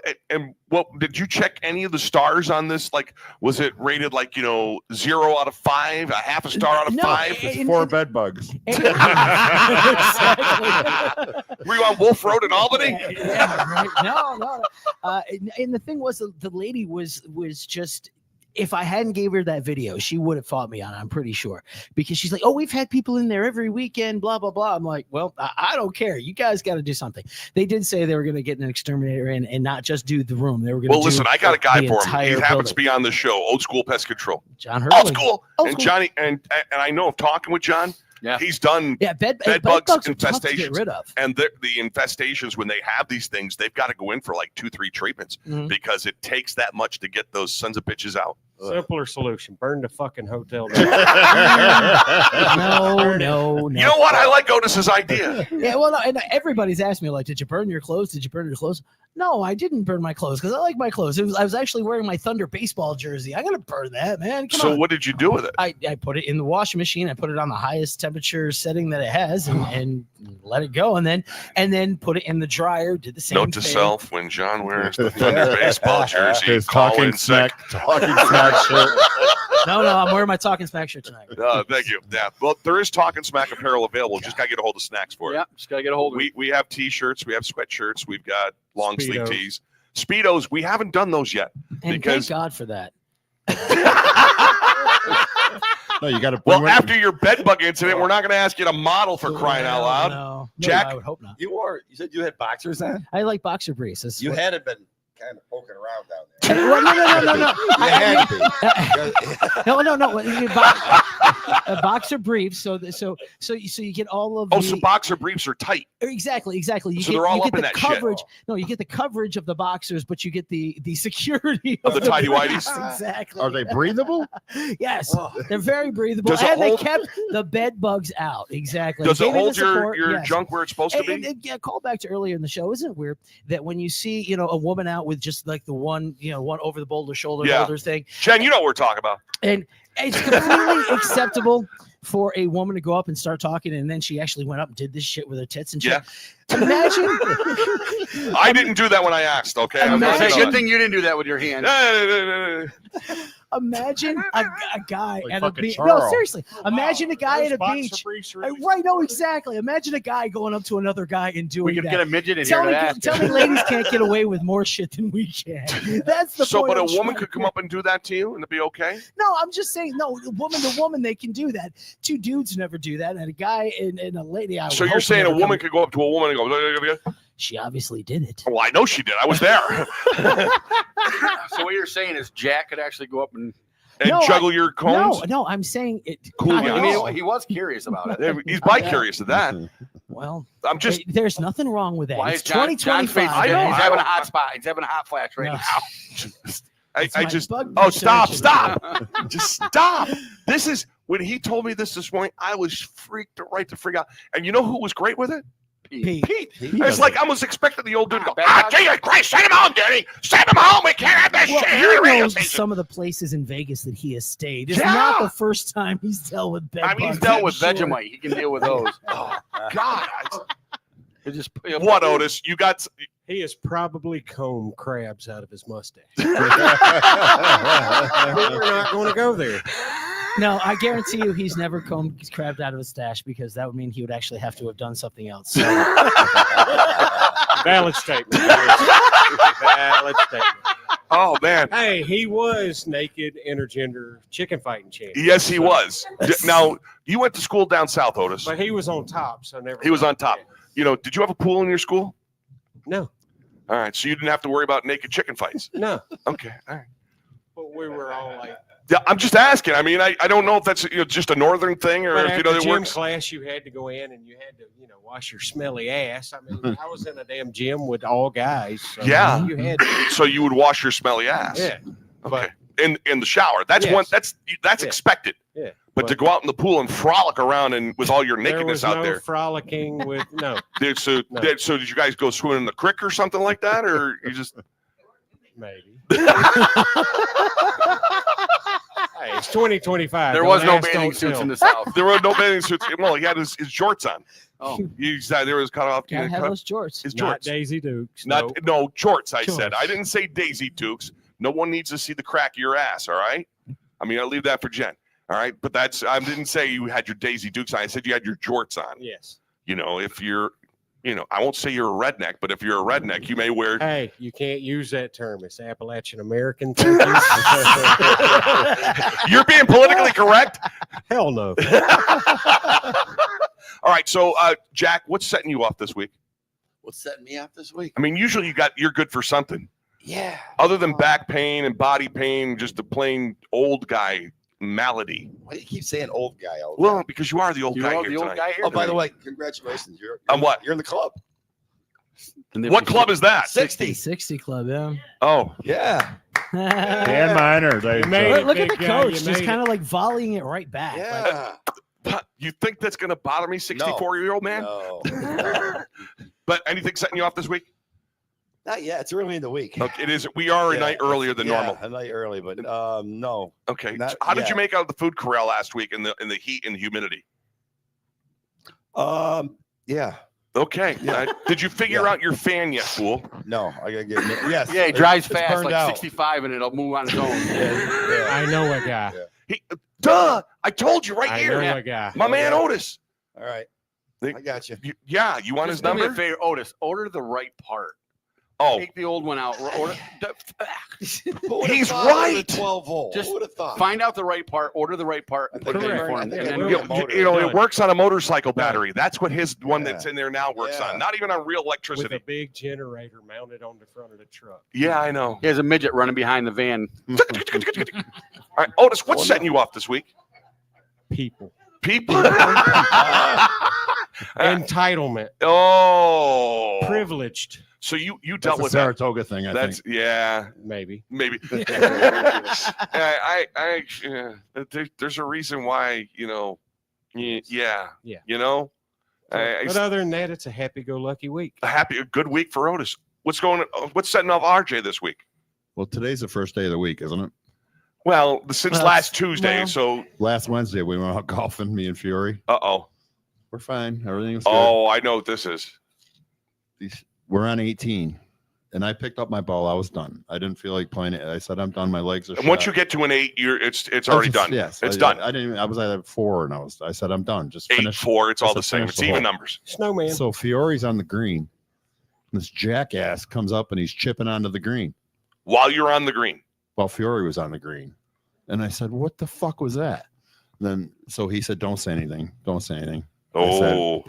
what did you check any of the stars on this? Like, was it rated like 0 out of 5, a half a star out of 5? It's 4 bed bugs. Were you on Wolf Road in Albany? Yeah, right. No. And the thing was, the lady was just. If I hadn't gave her that video, she would have fought me on it, I'm pretty sure. Because she's like, oh, we've had people in there every weekend, blah, blah, blah. I'm like, well, I don't care. You guys got to do something. They did say they were going to get an exterminator in and not just do the room. They were going to listen, I got a guy for him. He happens building. to be on the show, Old School Pest Control. John Hurley. Old School. And Johnny, and I know of talking with John. Yeah. He's done bed bugs are tough to get rid of. And the infestations, when they have these things, they've got to go in for like 2-3 treatments because it takes that much to get those sons of bitches out. Simpler solution. Burn the fucking hotel down. No. You know what? I like Otis's idea. Yeah, well, no, and everybody's asked me, like, did you burn your clothes? Did you burn your clothes? No, I didn't burn my clothes because I like my clothes. I was actually wearing my Thunder baseball jersey. I'm going to burn that, man. Come on. What did you do with it? I put it in the washing machine. I put it on the highest temperature setting that it has and let it go. And then put it in the dryer. Did the same Note to self, when John wears the Thunder baseball jersey, His call talking in sick. smack shirt. No, I'm wearing my Talking Smack shirt tonight. Thank you. Yeah, well, there is Talkin' Smack apparel available. Just got to get a hold of Snacks for it. Yeah, just got to get a hold of it. We have T-shirts. We have sweatshirts. We've got long sleeve Speedos. tees. Speedos, we haven't done those yet. And because thank God for that. No, you got to. Well, after your bed bug incident, we're not going to ask you to model for crying out loud. No, Jack? I would hope not. You said you had boxers on? I like boxer briefs. You hadn't been kind of poking around down there. Well, no. You had to No. Boxer briefs. So you get all of. So boxer briefs are tight. Exactly. You So get, they're all you up get in the that shit. coverage. No, you get the coverage of the boxers, but you get the security Of the tidy whities? Exactly. Are they breathable? Yes, they're very breathable, Does it and they hold- kept the bed bugs out. Exactly. Does it Gave the hold support, your yes. junk where it's supposed to be? And yeah, call back to earlier in the show. Isn't it weird that when you see, a woman out with just like the one over the boulder shoulder Yeah. holder thing, Jen, you know what we're talking about. and it's completely acceptable for a woman to go up and start talking, and then she actually went up and did this shit with her tits and shit. Yeah. Imagine. I didn't do that when I asked, okay? I'm Hey, not good thing you didn't do that with your hand. Imagine a guy Like at a fucking beach. No, Charles. seriously. Imagine a guy at a Boxer beach. briefs are Right, no, exactly. Imagine a guy going up to another guy and doing We could that. get a midget in Tell here me, to ask. tell me ladies can't get away with more shit than we can. That's the So, point. but a I'm woman trying could to come make. up and do that to you and it'd be okay? No, I'm just saying, no, woman to woman, they can do that. Two dudes never do that. And a guy and a lady, I So would you're hope saying a never woman come- could go up to a woman and go, She obviously did it. well, I know she did. I was there. So what you're saying is Jack could actually go up and No, juggle your cones? No, I'm saying it. Cool I guy. know. he was curious about it. Yeah, he's bi-curious at that. Well, I'm just. there's nothing wrong with that. Why It's is John's face? 2025. I know, He's I having a don't- hot spot. He's having a hot flash right No. now. I my just. bug Oh, stop! research. Stop! Just stop! This is when he told me this morning. I was freaked to freak out. And you know who was great with it? Pete. It's like I was expecting the old dude to go, Bad dog. Jesus Christ, send him home, Danny! Send him home! We can't have this Well, shit here at the he radio knows station. some of the places in Vegas that he has stayed. It's Yeah. not the first time he's dealt with bed I mean, he's bugs, dealt I'm with sure. Vegemite. He can deal with those. Oh, God. It just What, Otis? You got. He has probably combed crabs out of his mustache. But we're not going to go there. No, I guarantee you he's never combed crabs out of his stash because that would mean he would actually have to have done something else. Valid statement. Valid statement. Oh, man. Hey, he was naked intergender chicken fighting champion. Yes, he was. Now, you went to school down south, Otis. But he was on top, so never. He was mind. on top. You know, did you have a pool in your school? No, All right, so you didn't have to worry about naked chicken fights. no. Okay, all right. But we were all like. Yeah, I'm just asking. I mean, I don't know if that's just a northern thing or But if after that gym works. class, you had to go in and you had to, wash your smelly ass. I mean, I was in a damn gym with all guys. So Yeah. you had. To, So you would wash your smelly ass. yeah. Okay. In the shower. That's Yes. one. That's Yeah. expected. Yeah. But to go out in the pool and frolic around and with all your there nakedness was out no there. frolicking with no. Dude, so No. so did you guys go swimming in the creek or something like that, or you just? Maybe. Hey, it's 2025. There Don't was no ask, bathing don't suits tell. in the South. There were no bathing suits. Well, he had his jorts on. Oh, There was cut off. Gotta have those jorts. His Not jorts. Daisy Dukes. No jorts. I said. Jorts. I didn't say Daisy Dukes. No one needs to see the crack of your ass. All right. I mean, I'll leave that for Jen. All right. But I didn't say you had your Daisy Dukes on. I said you had your jorts on. Yes. If you're, I won't say you're a redneck, but if you're a redneck, you may wear. Hey, you can't use that term. It's Appalachian American. Thank you. You're being politically correct. Hell no. All right. So, Jack, what's setting you off this week? What's setting me off this week? I mean, usually you're good for something. Yeah. Other than back pain and body pain, just a plain old guy malady. Why do you keep saying old guy? Well, because you are the old you guy are here the old tonight. guy here. Oh, by the tonight. way, congratulations. You're On what? You're in the club. What club is that? 60. 60 club, yeah. Oh, Yeah. Dan Miner. They made it. Look at the Big guy, coach, you just made kind of like volleying it right back. Yeah. you think that's going to bother me, 64-year-old man? No. But anything setting you off this week? Not yet. It's early in the week. Okay, it is. We are a night earlier than normal. A night early, but no. Okay. Not How did you yet. make out the food corral last week in the heat and humidity? Yeah. Okay. Did you figure out your fan yet, fool? No, I gotta get yes. Yeah, he drives It's fast, burned like out. 65, and it'll move on its own. Yeah. I know a guy. Duh! I told you right I here. know a guy. My man Otis. All right. I got you. Yeah, you want his Do me a number? favor, Otis. Order the right part. take the old one out. He's right. 12 volt. Just Who would have thought? find out the right part, order the right part, and put it in for him. And then it works on a motorcycle battery. That's what his one that's in there now works on. Not even on real electricity. With a big generator mounted on the front of the truck. Yeah, I know. He has a midget running behind the van. All right, Otis, what's setting you off this week? People. Entitlement. Oh. Privileged. So you That's dealt a with Saratoga thing, I think. Yeah. Maybe. There's a reason why, yeah. You know? But other than that, it's a happy-go-lucky week. A good week for Otis. What's setting off RJ this week? Well, today's the first day of the week, isn't it? Well, since last Tuesday, so last Wednesday we went out golfing, me and Fury. We're fine. Everything's good. Oh, I know what this is. We're on 18, and I picked up my ball. I was done. I didn't feel like playing it. I said, I'm done. My legs are And shot. once you get to an 8, it's already done. Yes, it's done. I didn't. I was at 4, and I said, I'm done. Just 8, finish 4. It's I all said, the same. finish It's the even hole. numbers. Snowman. So Fiore's on the green. This jackass comes up and he's chipping onto the green while you're on the green. While Fiore was on the green, and I said, "What the fuck was that?" So he said, "Don't say anything. Don't say anything." Oh.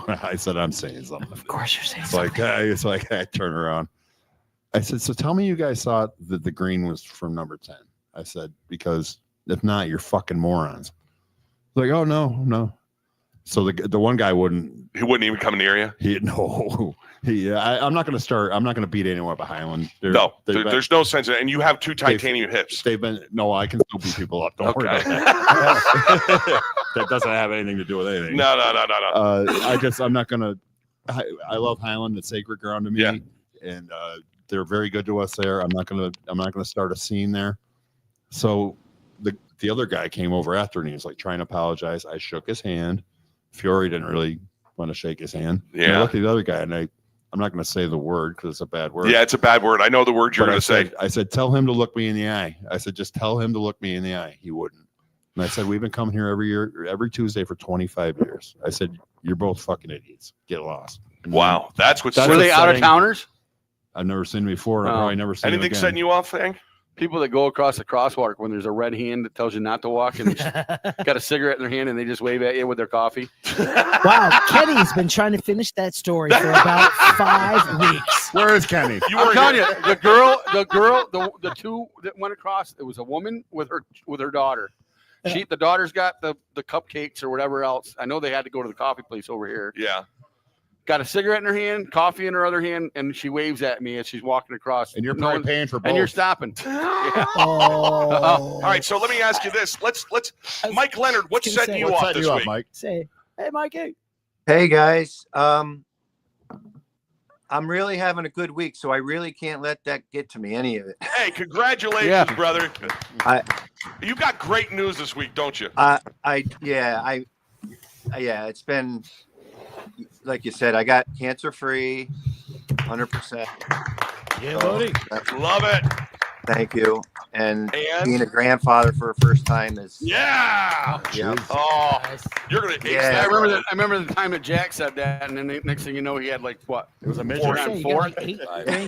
I said, I'm saying something. Of course you're saying something. It's like I turn around. I said, so tell me you guys thought that the green was from number 10. I said, because if not, you're fucking morons. Like, oh, no. So the one guy wouldn't. He wouldn't even come near you? I'm not going to start. I'm not going to beat anyone up at Highland. There's no sense in it. And you have 2 titanium hips. I can still beat people up. Don't worry about that. That doesn't have anything to do with anything. No. I'm not going to. I love Highland. It's sacred ground to me. Yeah. And they're very good to us there. I'm not going to start a scene there. So the other guy came over after and he was like trying to apologize. I shook his hand. Fiore didn't really want to shake his hand. Yeah. And I looked at the other guy and I'm not going to say the word because it's a bad word. Yeah, it's a bad word. I know the word you're going to say. I said, tell him to look me in the eye. I said, just tell him to look me in the eye. He wouldn't. And I said, we've been coming here every Tuesday for 25 years. I said, you're both fucking idiots. Get lost. Wow. That's were they out of towners? I've never seen them before. And I've probably never seen them anything again. setting you off, Hank? People that go across the crosswalk when there's a red hand that tells you not to walk and got a cigarette in their hand and they just wave at you with their coffee. Wow, Kenny's been trying to finish that story for about 5 weeks. Where is Kenny? I'm telling you, the two that went across, it was a woman with her daughter. The daughter's got the cupcakes or whatever else. I know they had to go to the coffee place over here. Yeah. Got a cigarette in her hand, coffee in her other hand, and she waves at me as she's walking across. And you're probably paying for both. And you're stopping. Yeah. All right, so let me ask you this. Let's Mike Leonard, what's setting you off this week? Mike? Say, hey, Mikey. Hey, guys. I'm really having a good week, so I really can't let that get to me, any of it. Hey, congratulations, brother. You got great news this week, don't you? It's been, like you said, I got cancer-free, 100%. Yeah, buddy. Love it. Thank you. And being a grandfather for a first time is yeah. Oh, you're gonna. Yeah. I remember the time that Jack said that, and then the next thing you know, he had like what? It was a midget. You're on 4.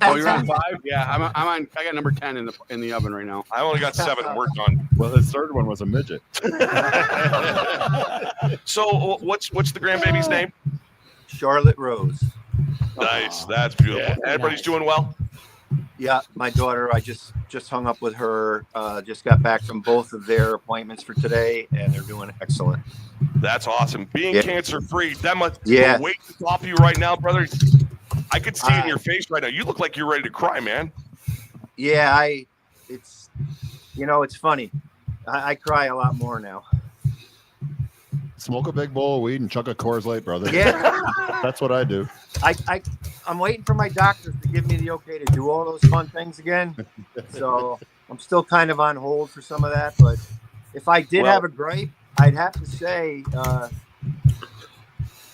Oh, you're on 5. Yeah, I'm on. I got number 10 in the oven right now. I only got 7. We're done. Well, his third one was a midget. So what's the grandbaby's name? Charlotte Rose. Nice. That's beautiful. Yeah, everybody's doing well. Yeah, my daughter, I just hung up with her, just got back from both of their appointments for today, and they're doing excellent. That's awesome. Being cancer-free, that much weight off you right now, brother. I could see it in your face right now. You look like you're ready to cry, man. Yeah, it's funny. I cry a lot more now. Smoke a big bowl of weed and chuck a Coors Light, brother. Yeah. That's what I do. I'm waiting for my doctors to give me the okay to do all those fun things again. So I'm still kind of on hold for some of that. But if I did have a gripe, I'd have to say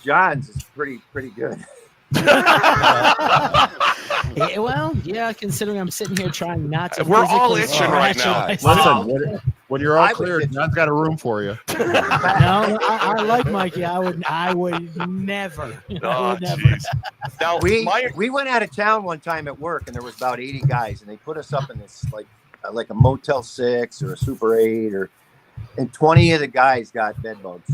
John's is pretty good. Well, yeah, considering I'm sitting here trying not to. We're all itching right now. Listen, When you're all cleared, John's got a room for you. No, I like Mikey. I would never. Oh, jeez. Now we went out of town one time at work, and there was about 80 guys, and they put us up in this like a Motel 6 or a Super 8, and 20 of the guys got bed bugs.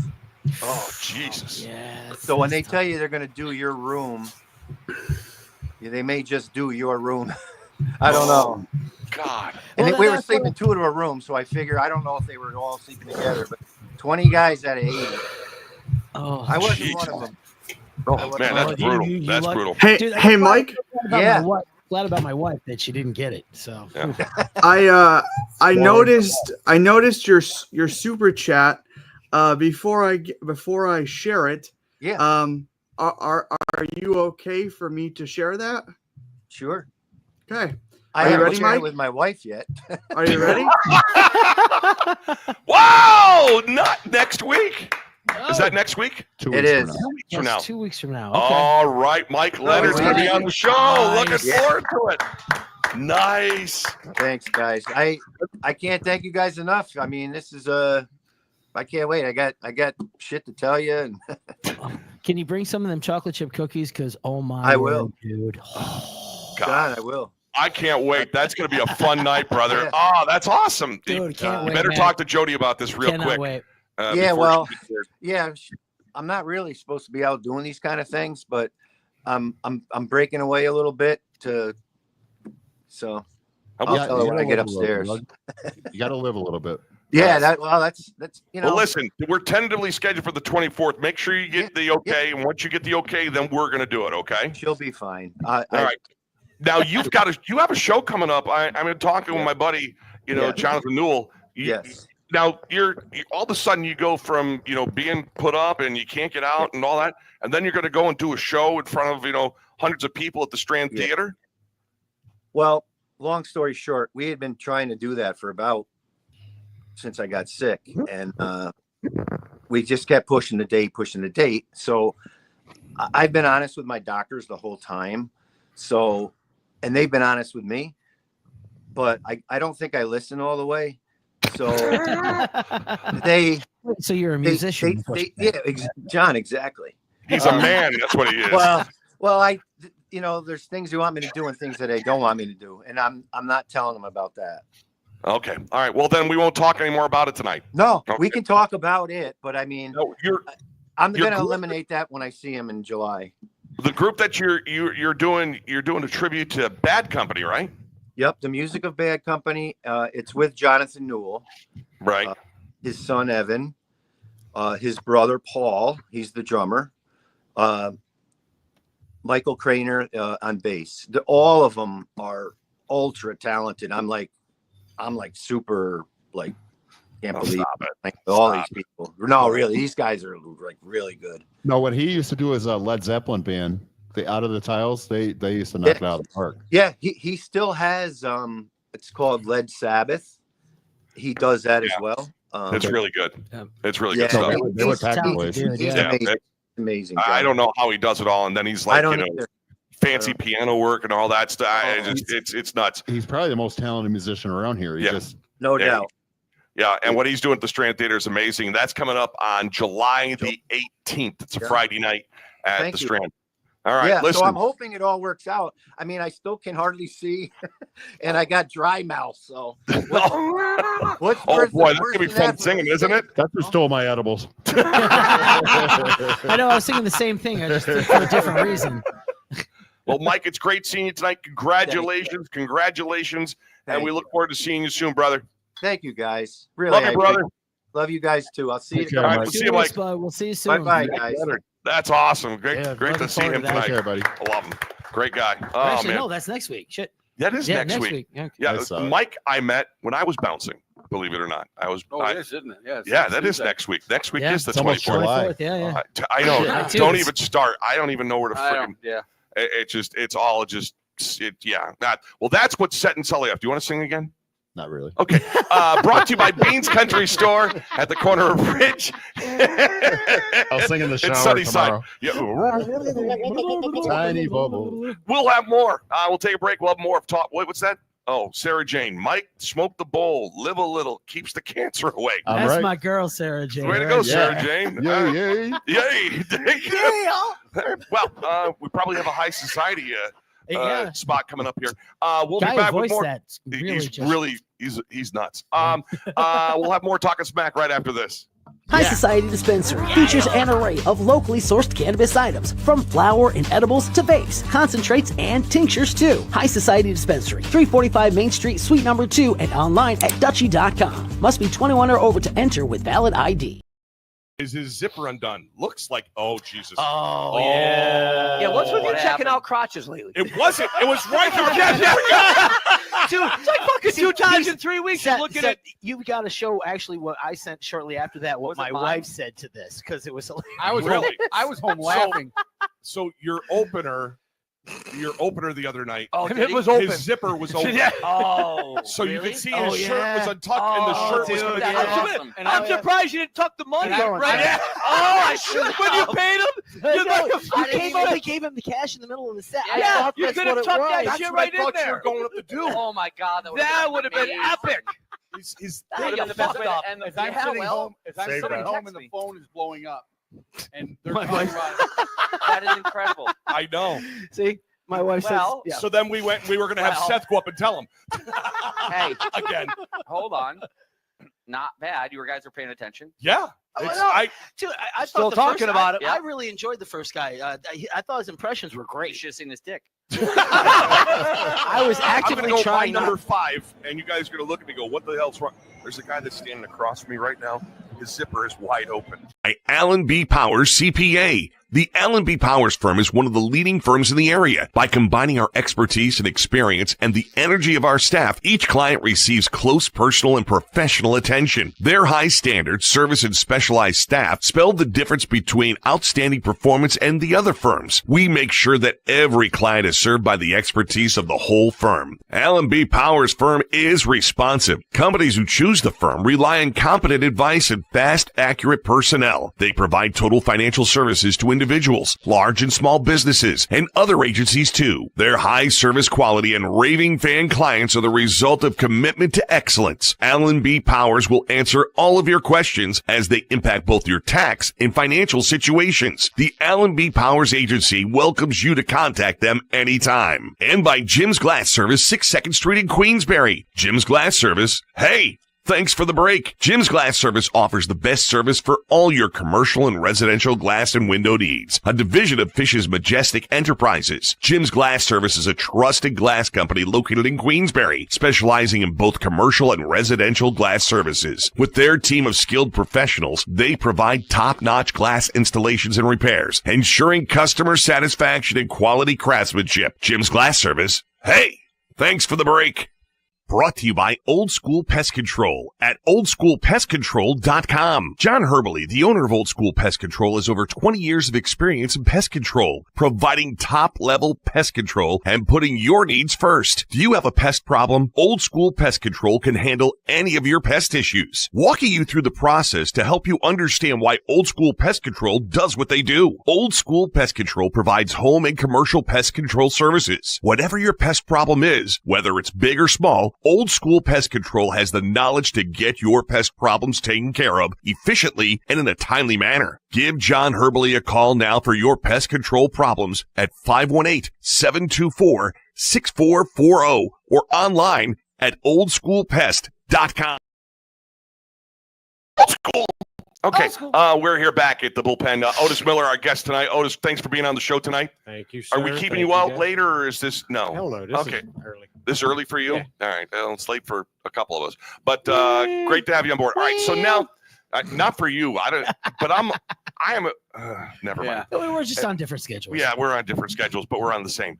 Oh, Jesus. Yeah. So when they tell you they're going to do your room, they may just do your room. I don't know. God. And we were sleeping 2 in a room, so I figure, I don't know if they were all sleeping together, but 20 guys out of 80. Oh, I wasn't one of them. Oh, man, that's brutal. That's brutal. Hey, Dude, hey, Mike. Glad about my wife that she didn't get it. So I noticed your super chat before I share it. Yeah. Are you okay for me to share that? Sure. Okay. I Are you haven't ready, shared it Mike? with my wife yet. Are you ready? Wow! Not next week. Is that next week? 2 It weeks is. from now. 2 weeks from now. 2 weeks from now. Okay. All right, Mike Leonard's going to be on the show. Nice. Looking forward to it. Nice. Thanks, guys. I can't thank you guys enough. I mean, this is I can't wait. I got shit to tell you. And Can you bring some of them chocolate chip cookies? Because I will, dude. God, I will. I can't wait. That's going to be a fun night, brother. Yeah. Oh, that's awesome. Dude, can't wait, better man. talk to Jody about this real Cannot quick. wait. Yeah, well, yeah. I'm not really supposed to be out doing these kind of things, but I'm breaking away a little bit so I'll tell her when I get upstairs. You got to live a little bit. Yeah, that's Well, listen, we're tentatively scheduled for the 24th. Make sure you get the okay, and once you get the okay, then we're going to do it. Okay. She'll be fine. All right. Now you have a show coming up. I'm talking with my buddy, Jonathan Newell. Yes. Now you're all of a sudden you go from being put up and you can't get out and all that, and then you're going to go and do a show in front of hundreds of people at the Strand Theater. Well, long story short, we had been trying to do that for since I got sick, and we just kept pushing the date. So I've been honest with my doctors the whole time. So, and they've been honest with me, but I don't think I listen all the way. So So you're a musician. John, exactly. He's a man. That's what he is. Well, there's things you want me to do and things that they don't want me to do, and I'm not telling them about that. Okay. All right. Well, then we won't talk anymore about it tonight. No, okay. We can talk about it, but I mean, I'm going to eliminate that when I see him in July. The group that you're doing a tribute to Bad Company, right? Yep, the Music of Bad Company. It's with Jonathan Newell, right? His son Evan, his brother Paul. He's the drummer. Michael Craner on bass. All of them are ultra talented. I'm like super can't believe it. All these people. No, really, these guys are like really good. No, what he used to do is a Led Zeppelin band. The Out of the Tiles, they used to knock it out of the park. Yeah, he still has it's called Led Sabbath. He does that as well. It's really good. It's really good stuff. They were packed place. He's amazing. I don't know how he does it all, and then he's like fancy piano work and all that stuff. It's nuts. He's probably the most talented musician around here. No doubt. Yeah, and what he's doing at the Strand Theater is amazing. That's coming up on July the 18th. It's a Friday night at the Strand. All right, yeah, listen. so I'm hoping it all works out. I mean, I still can hardly see, and I got dry mouth. So, what's oh boy, that's gonna be fun singing, isn't it? That's who stole my edibles. I know. I was singing the same thing. I just did it for a different reason. Well, Mike, it's great seeing you tonight. Congratulations, and we look forward to seeing you soon, brother. Thank you, guys. Really, love you, brother. Love you guys too. I'll see you. All right, we'll see you, Mike. We'll see you soon. Bye, guys. That's awesome. Great to see him tonight. Take care, buddy. I love him. Great guy. Oh, Actually, man. no, that's next week. Shit. That is next week. Okay. Yeah, Mike, I met when I was bouncing. Believe it or not, I was. Oh, it is, isn't it? Yeah, that is next week. Next week is the 24th. Yeah. I know. Don't even start. I don't even know where to freaking. Yeah. It's all just. Well, that's what's setting Sully up. Do you want to sing again? Not really. Okay. Brought to you by Beans Country Store at the corner of Ridge. I'll sing in the shower It's Sunnyside. tomorrow. Tiny bubble. We'll have more. We'll take a break. We'll have more of talk. What's that? Oh, Sarah Jane. Mike, smoke the bowl, live a little, keeps the cancer away. That's my girl, Sarah Jane. Way to go, Sarah Jane. Yay, yay. Yay. Well, we probably have a high society spot coming up here. We'll Guy be back who with voiced more. that's He's nuts. We'll have more Talkin' Smack right after this. High Society Dispensary features an array of locally sourced cannabis items, from flower and edibles to vapes, concentrates, and tinctures too. High Society Dispensary, 345 Main Street, Suite number 2, and online at Dutchie.com. Must be 21 or over to enter with valid ID. Is his zipper undone? Looks like, oh, Jesus. Oh, yeah. Yeah, what's with you checking out crotches lately? It wasn't. It was right there. Dude, it's like fucking 2 times in 3 weeks. Seth, Looking at you've got to show actually what I sent shortly after that, what my wife said to this, because it was hilarious. I was home laughing. So your opener the other night. Oh, it was open. His zipper was open. Oh, so really? you could see his shirt was untucked and the shirt was going to that's go awesome. I'm surprised you didn't tuck the money And right. I should have. When you paid him, you came up and gave him the cash in the middle of the set. Yeah, you could have tucked that shit right in there. You were going up to do. Oh my God, that would have been epic. That would have been the best stuff. And as I'm sitting home, and the phone is blowing up, and they're talking about it. That is incredible. I know. See, my wife says. Yeah. So then we were going to have Seth go up and tell him. Hey, again. Hold on. Not bad. You guys are paying attention. Yeah. I Still thought talking about it. I really enjoyed the first guy. I thought his impressions were You great. should have seen his dick. I was I'm actively going to go trying. find number 5, and you guys are going to look at me and go, what the hell's wrong? There's a guy that's standing across from me right now. His zipper is wide open. By Allen B. Powers CPA. The Allen B. Powers firm is one of the leading firms in the area. By combining our expertise and experience and the energy of our staff, each client receives close personal and professional attention. Their high standards, service, and specialized staff spell the difference between outstanding performance and the other firms. We make sure that every client is served by the expertise of the whole firm. Allen B. Powers firm is responsive. Companies who choose the firm rely on competent advice and fast, accurate personnel. They provide total financial services to individuals, large and small businesses, and other agencies too. Their high service quality and raving fan clients are the result of commitment to excellence. Allen B. Powers will answer all of your questions as they impact both your tax and financial situations. The Allen B. Powers Agency welcomes you to contact them anytime. And by Jim's Glass Service, 62nd Street in Queensbury. Jim's Glass Service, hey! Thanks for the break. Jim's Glass Service offers the best service for all your commercial and residential glass and window needs. A division of Fish's Majestic Enterprises. Jim's Glass Service is a trusted glass company located in Queensbury, specializing in both commercial and residential glass services. With their team of skilled professionals, they provide top-notch glass installations and repairs, ensuring customer satisfaction and quality craftsmanship. Jim's Glass Service, hey, thanks for the break. Brought to you by Old School Pest Control at oldschoolpestcontrol.com. John Herbley, the owner of Old School Pest Control, has over 20 years of experience in pest control, providing top-level pest control and putting your needs first. Do you have a pest problem? Old School Pest Control can handle any of your pest issues, walking you through the process to help you understand why Old School Pest Control does what they do. Old School Pest Control provides home and commercial pest control services. Whatever your pest problem is, whether it's big or small, Old School Pest Control has the knowledge to get your pest problems taken care of efficiently and in a timely manner. Give John Herbley a call now for your pest control problems at 518-724-6440 or online at oldschoolpest.com. Old school. Okay, we're here back at the Bullpen. Otis Miller, our guest tonight. Otis, thanks for being on the show tonight. Thank you, sir. Are we keeping you out later, or is this no? Hell no, this is early. This is early for you? Yeah. All right. Well, it's late for a couple of us, but great to have you on board. All right. So now, not for you. I am. Never mind. We're just on different schedules. Yeah, we're on different schedules, but we're on the same.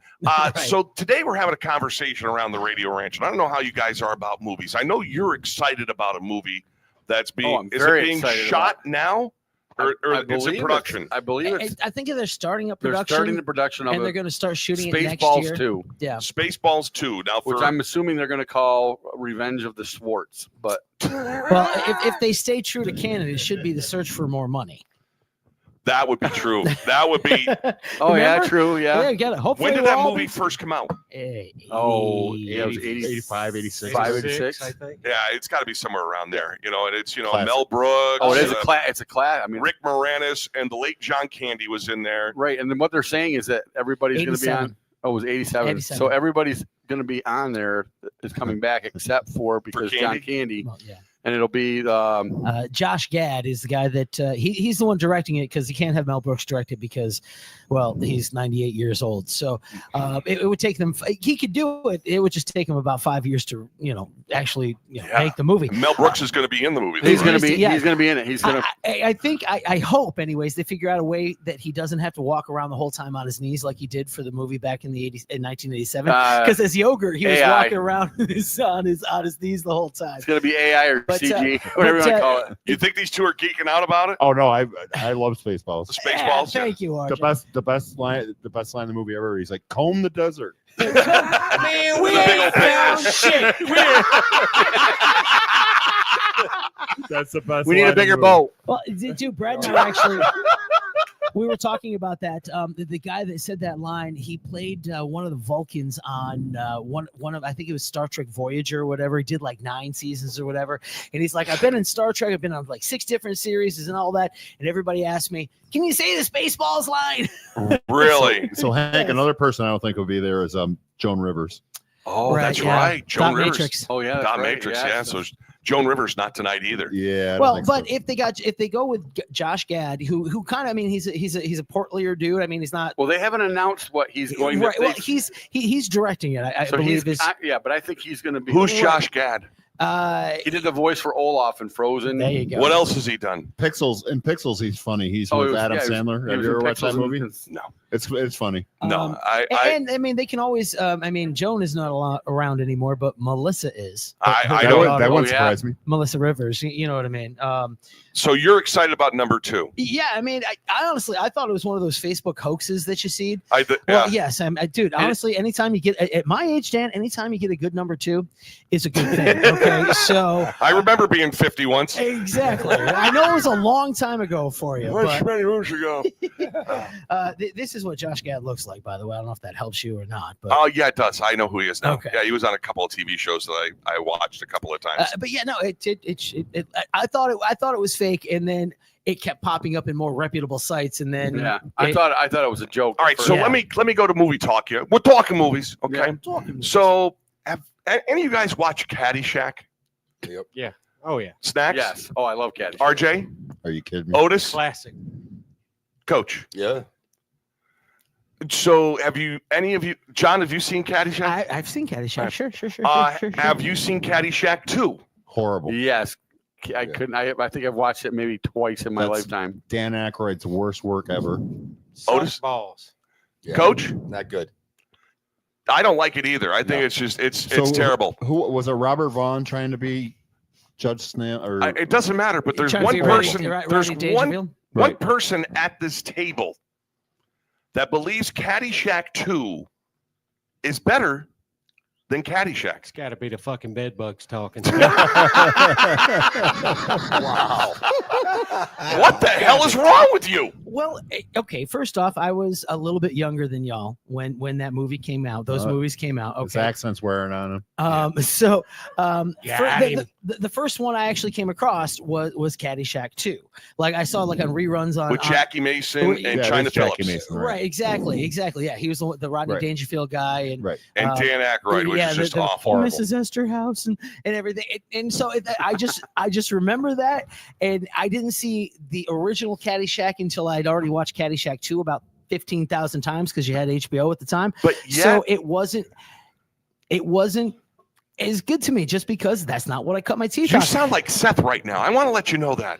So today we're having a conversation around the Radio Ranch, and I don't know how you guys are about movies. I know you're excited about a movie that's being shot now. Or it's in production. I believe it's. I think they're starting up production. They're starting the production of and they're going to start shooting it next Spaceballs year. 2. Yeah, Spaceballs 2. Now, which I'm assuming they're going to call Revenge of the Swartz. But well, if they stay true to canon, it should be The Search for More Money. That would be true. That would be. Oh yeah, true. Yeah. Yeah, get it. Hopefully When did we'll that all movie be- first come out? Oh, yeah, it was 85, 86. 86. I think. Yeah, it's got to be somewhere around there. You know, and it's Classic. Mel Brooks. Oh, it is a class. It's a class. I mean, Rick Moranis and the late John Candy was in there. right. And then what they're saying is that everybody's going to be on. 87. Oh, it was 87. 87. So everybody's going to be on there is coming back except for because John Candy. Well, yeah. And it'll be Josh Gad is the guy that he's the one directing it because he can't have Mel Brooks direct it because, well, he's 98 years old. So it would take them. He could do it. It would just take him about 5 years to actually make the movie. Mel Brooks is going to be in the movie. he's going to be yeah. he's going to be in it. He's going to. I think I hope anyways they figure out a way that he doesn't have to walk around the whole time on his knees like he did for the movie back in 1987 because as Yogurt he was AI. walking around on his knees the whole time. It's going to be AI or CG, whatever you want to call it. You think these two are geeking out about it? Oh no, I love Spaceballs. Spaceballs. Thank you, The RJ. best line in the movie ever. He's like, comb the desert. Man, we ain't found shit. That's the best. We need a line in bigger the movie. boat. Well, dude, Brad and I actually we were talking about that. The guy that said that line, he played one of the Vulcans on one of I think it was Star Trek Voyager or whatever. He did like 9 seasons or whatever. And he's like, I've been in Star Trek. I've been on like 6 different series and all that. And everybody asked me, can you say the Spaceballs line? Really? So Hank, another person I don't think will be there is Joan Rivers. Oh, Right, that's yeah. right. Joan Dot Rivers. Matrix. Oh yeah, that's Dot right. Matrix. Yeah. So Joan Rivers not tonight either. Yeah. I don't Well, think but so. if they go with Josh Gad, who kind of, I mean, he's a portlier dude. I mean, he's not. Well, they haven't announced what he's going Right, to. well, he's directing it. I so believe he's is. yeah, but I think he's going to be. Who's Josh Gad? He did the voice for Olaf in Frozen. There you go. What else has he done? Pixels. In Pixels, he's funny. He's Oh, with he was- Adam yeah, he was- Sandler. he Have was you in ever watched that Pixels movie? No. It's funny. No. And I mean, they can always. I mean, Joan is not around anymore, but Melissa is. I Her don't- daughter, That wouldn't surprise me. Melissa Rivers. You know what I mean? So you're excited about number 2? Yeah, I mean, I honestly, I thought it was one of those Facebook hoaxes that you see. Yeah. Well, yes, dude. Honestly, anytime you get at my age, Dan, anytime you get a good number 2, is a good thing. Okay, so I remember being 50 once. exactly. I know it was a long time ago for you, but Many moons ago. this is what Josh Gad looks like. By the way, I don't know if that helps you or not, but Oh yeah, it does. I know who he is now. Okay. Yeah, he was on a couple of TV shows that I watched a couple of times. but yeah, no, I thought it was fake, and then it kept popping up in more reputable sites, and then Yeah, I thought it was a joke. All right, so Yeah. let me go to movie talk here. We're talking movies, okay? So have any of you guys watch Caddyshack? Yeah. Oh yeah. Snacks? Yes. Oh, I love Caddyshack. RJ? Are you kidding me? Otis? Classic. Coach? Yeah. So any of you, John, have you seen Caddyshack? I've seen Caddyshack. Sure. Have you seen Caddyshack 2? Horrible. Yes. I couldn't. I think I've watched it maybe twice in my That's lifetime. Dan Aykroyd's worst work ever. Otis? Balls. Yeah. Coach? Not good. I don't like it either. I think it's just it's terrible. Who was it? Robert Vaughn trying to be Judge Snail? Or It doesn't matter, but there's Trying to one be Rodney- person. Rodney There's Dangerfield? one person at this table that believes Caddyshack 2 is better than Caddyshack. It's got to be the fucking bed bugs talking. Wow. What the hell is wrong with you? Well, okay. First off, I was a little bit younger than y'all when that movie came out. Those movies came out. His Okay. accent's wearing on him. The first one I actually came across was Caddyshack 2. Like I saw like on reruns on With Jackie Mason and China Phillips. Right, exactly. Yeah, he was the Rodney Right. Dangerfield guy, and And Dan Aykroyd, which is just awful. Mrs. Esterhouse and everything. And so I just remember that, and I didn't see the original Caddyshack until I'd already watched Caddyshack 2 about 15,000 times because you had HBO at the time. But so it wasn't as good to me just because that's not what I cut my teeth You off. sound like Seth right now. I want to let you know that.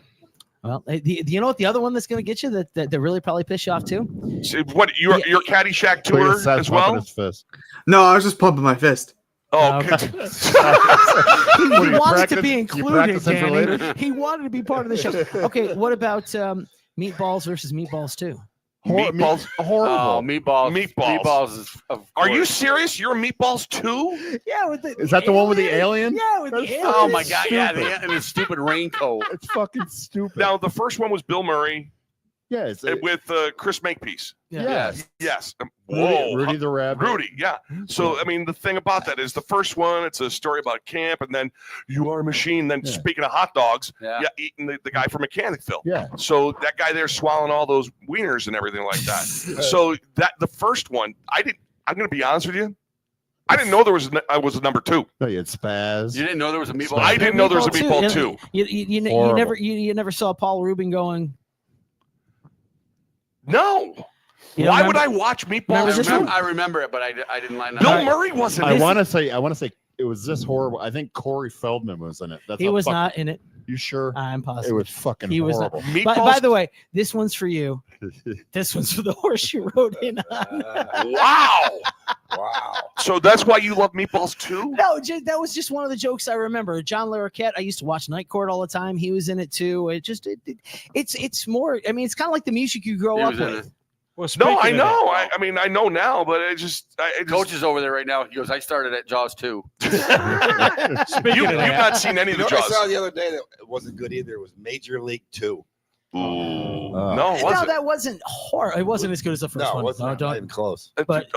Well, do you know what the other one that's going to get you that really probably piss you off too? So what your Caddyshack Look tour at Seth as pumping well? his fist. No, I was just pumping my fist. Oh, okay. What, He you wants to practice- be you included, practicing for Danny. later? He wanted to be part of the show. Okay, what about Meatballs versus Meatballs 2? Meatballs, horrible. Oh, meatballs. Meatballs. Meatballs is. Are you serious? You're Meatballs 2? Yeah, with the Is that the one with the alien? Yeah, with the alien. Oh my god! Yeah, Stupid. and his stupid raincoat. It's fucking stupid. Now the first one was Bill Murray. Yeah, it's with Chris Makepeace. Yeah. Yes. Whoa. Rudy the Rabbit. Rudy, yeah. So, I mean, the thing about that is the first one, it's a story about camp, and then You Are a Machine. Then, speaking of hot dogs, eating the guy from Mechanicville. Yeah. So, that guy there swallowing all those wieners and everything like that. So, the first one, I'm going to be honest with you. I didn't know there was a number 2. No, you had Spaz. You didn't know there was a meatball. I didn't know there was a meatball 2. You never saw Paul Rubin going. No. Why would I watch Meatballs 2? I remember it, but I didn't line up. Bill Murray wasn't. I want to say it was this horrible. I think Corey Feldman was in it. He was not in it. You sure? I'm positive. It was fucking horrible. By the way, this one's for you. This one's for the horse you rode in on. Wow. So that's why you love Meatballs 2? No, that was just one of the jokes I remember. John Larroquette, I used to watch Night Court all the time. He was in it too. It's more. I mean, it's kind of like the music you grow up with. Well, no, I know. I mean, I know now, but Coach is over there right now. He goes, I started at Jaws 2. You've not seen any of the Jaws. I saw the other day that it wasn't good either. It was Major League 2. No, that wasn't horrible. It wasn't as good as the first one. It wasn't even close. But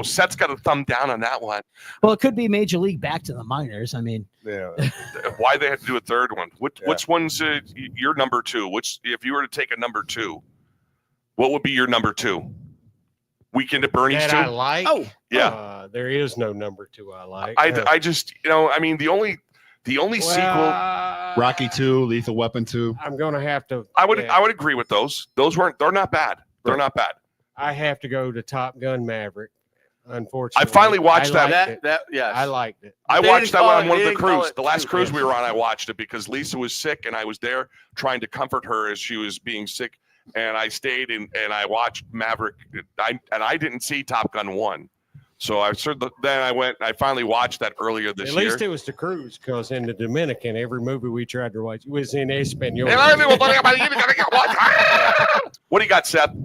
Seth's got a thumb down on that one. Well, it could be Major League back to the minors. I mean, why they had to do a third one? Which one's your number 2? If you were to take a number 2, what would be your number 2? Weekend at Bernie's 2? I like. Oh, yeah. There is no number 2 I like. I just, I mean, the only sequel. Rocky 2, Lethal Weapon 2. I'm gonna have to. I would agree with those. They're not bad. They're not bad. I have to go to Top Gun Maverick. Unfortunately, I finally watched that. I liked it. I watched that one on one of the cruises. The last cruise we were on, I watched it because Lisa was sick and I was there trying to comfort her as she was being sick. And I stayed and I watched Maverick. I didn't see Top Gun 1. So I finally watched that earlier this year. At least it was the cruise, because in the Dominican, every movie we tried to watch was in Espanol. What do you got, Seth?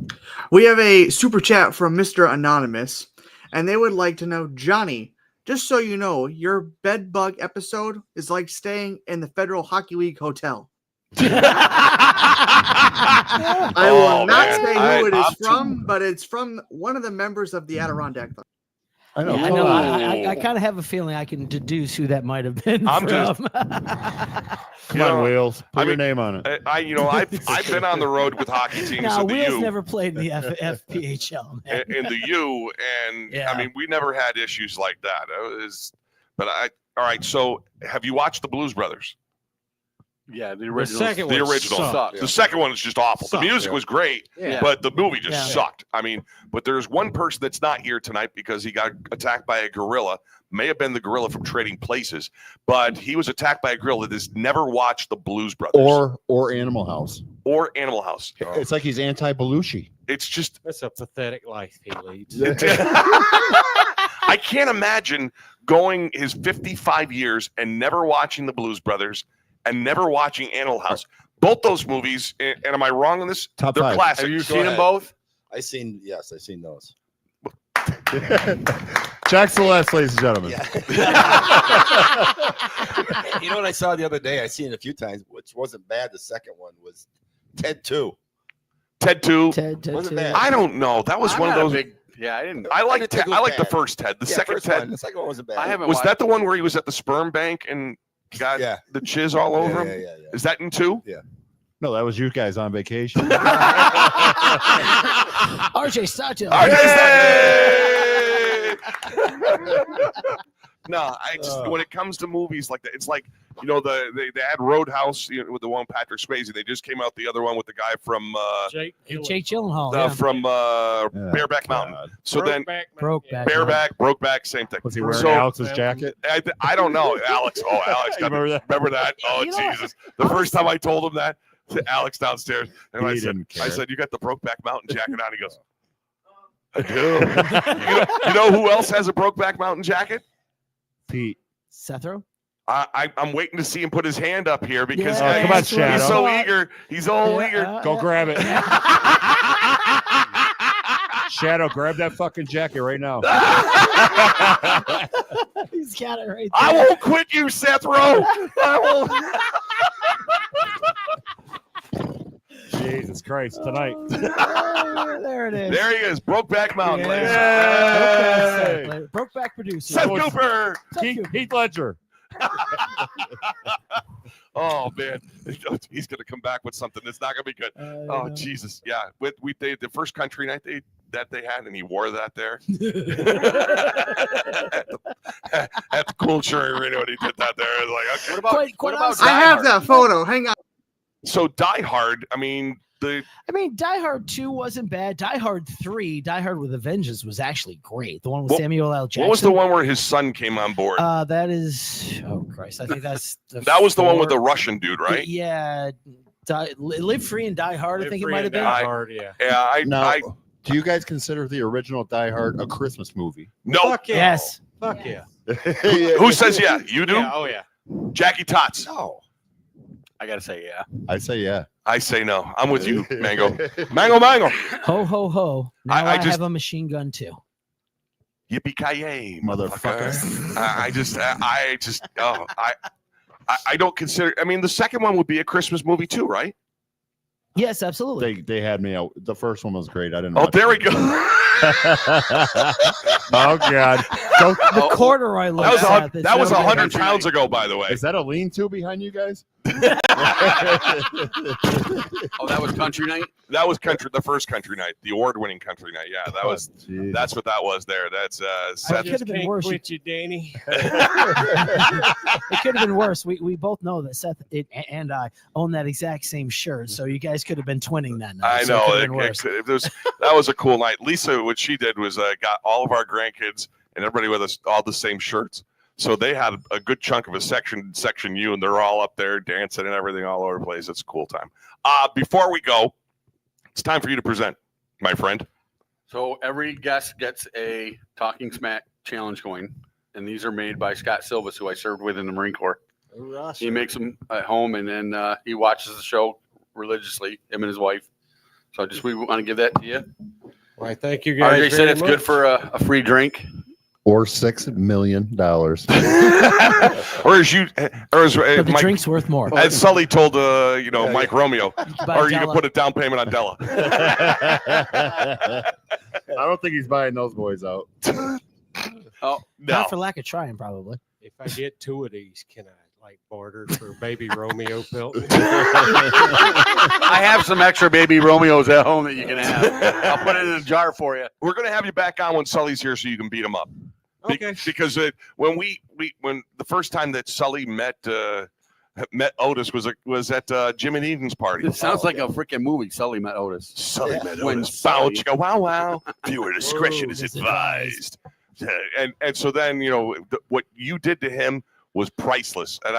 We have a super chat from Mr. Anonymous, and they would like to know, Johnny, just so you know, your bed bug episode is like staying in the Federal Hockey League hotel. I will not say who it is from, but it's from one of the members of the Adirondack. I know. Yeah, I know. I kind of have a feeling I can deduce who that might have been. I'm from. Come on, Wheels. Put your name on it. I've been on the road with hockey teams No, in the Wheels U. never played in the FPHL. Man. In the U, and I mean, we never had issues like that. All right. So, have you watched the Blues Brothers? Yeah, the original. The original. Sucked. The second one is just awful. The music was great, but the movie just sucked. I mean, but there's one person that's not here tonight because he got attacked by a gorilla. May have been the gorilla from Trading Places, but he was attacked by a gorilla that has never watched the Blues Brothers or Animal House. It's like he's anti-Belushi. It's just that's a pathetic life he leads. I can't imagine going his 55 years and never watching the Blues Brothers and never watching Animal House. Both those movies, and am I wrong on this? Top They're 5. classic. Have you seen them both? I've seen those. Jack Celeste, ladies and gentlemen. You know what I saw the other day? I seen it a few times, which wasn't bad. The second one was Ted 2. Ted 2. Wasn't bad. I don't know. That was one of those. I didn't. I like Ted. I like the first Ted. The second Ted. The second one wasn't bad. I haven't. Was that the one where he was at the sperm bank and got the chiz all over him? Yeah. Is that in 2? Yeah. No, that was you guys on vacation. RJ Sato. No, when it comes to movies like that, it's like, they had Roadhouse with the one Patrick Swayze. They just came out the other one with the guy from Jake Gyllenhaal from Bareback Mountain. So Brokeback, same thing. Was he wearing Alex's jacket? I don't know, Alex. Oh, Alex, remember that? Oh, Jesus! The first time I told him that to Alex downstairs, and I said, "You got the Brokeback Mountain jacket on?" He goes, "I do." You know who else has a Brokeback Mountain jacket? Pete. Sethro? I'm waiting to see him put his hand up here because come on, Shadow. He's so eager. He's all eager. Go grab it. Shadow, grab that fucking jacket right now. He's got it right there. I won't quit you, Seth Rowe. I won't. Jesus Christ, tonight. There it is. There he is, Brokeback Mountain. Brokeback producer. Seth Cooper. Heath Ledger. Oh man, he's gonna come back with something that's not gonna be good. Oh Jesus, yeah. We the first country night that they had, and he wore that there at the Cool Cherry Arena when he did that there. I was like, okay. What about I have that photo. Hang on. So Die Hard. I mean, Die Hard 2 wasn't bad. Die Hard 3, Die Hard with a Vengeance, was actually great. The one with Samuel L. Jackson. What was the one where his son came on board? That is, oh Christ, I think that's that was the one with the Russian dude, right? Yeah, Live Free and Die Hard. I think it might have been. Die Hard, yeah. Yeah, do you guys consider the original Die Hard a Christmas movie? No. Fuck yeah. Yes. Fuck yeah. Who says yeah? You do? Yeah, oh yeah. Jackie Tots. No. I gotta say yeah. I say yeah. I say no. I'm with you, Mango. Mango. Ho ho ho! Now I have a machine gun too. Yippee-ki-yay, motherfucker! I don't consider. I mean, the second one would be a Christmas movie too, right? Yes, absolutely. They had me out. The first one was great. I didn't. Oh, there we go. Oh God! The corduroy look. That was 100 pounds ago, by the way. Is that a lean-to behind you guys? Oh, that was country night. That was the first country night, the award-winning country night. Yeah, that's what that was there. That's Seth. It could have been worse. With you, Danny. It could have been worse. We both know that Seth and I own that exact same shirt, so you guys could have been twinning that night. I know. That was a cool night. Lisa, what she did was got all of our grandkids and everybody with us all the same shirts. So they had a good chunk of a section U, and they're all up there dancing and everything all over the place. It's a cool time. Before we go, it's time for you to present, my friend. So every guest gets a Talking Smack challenge going, and these are made by Scott Silvas, who I served with in the Marine Corps. He makes them at home, and then he watches the show religiously, him and his wife. So we want to give that to you. Well, thank you guys. RJ said it's good for a free drink. Or $6 million. or as the Mike, drink's worth more. As Sully told Mike Romeo, or you can put a down payment on Della. I don't think he's buying those boys out. Oh no. Not for lack of trying, probably. If I get 2 of these, can I barter for baby Romeo Pilton? I have some extra baby Romeos at home that you can have. I'll put it in a jar for you. We're going to have you back on when Sully's here so you can beat him up. Okay. Because when when the first time that Sully met Otis was at Jim and Eden's party. It sounds like a freaking movie. Sully met Otis. Sully met Otis. Bow, go, wow, wow. Viewer discretion is advised. And so then, what you did to him was priceless. And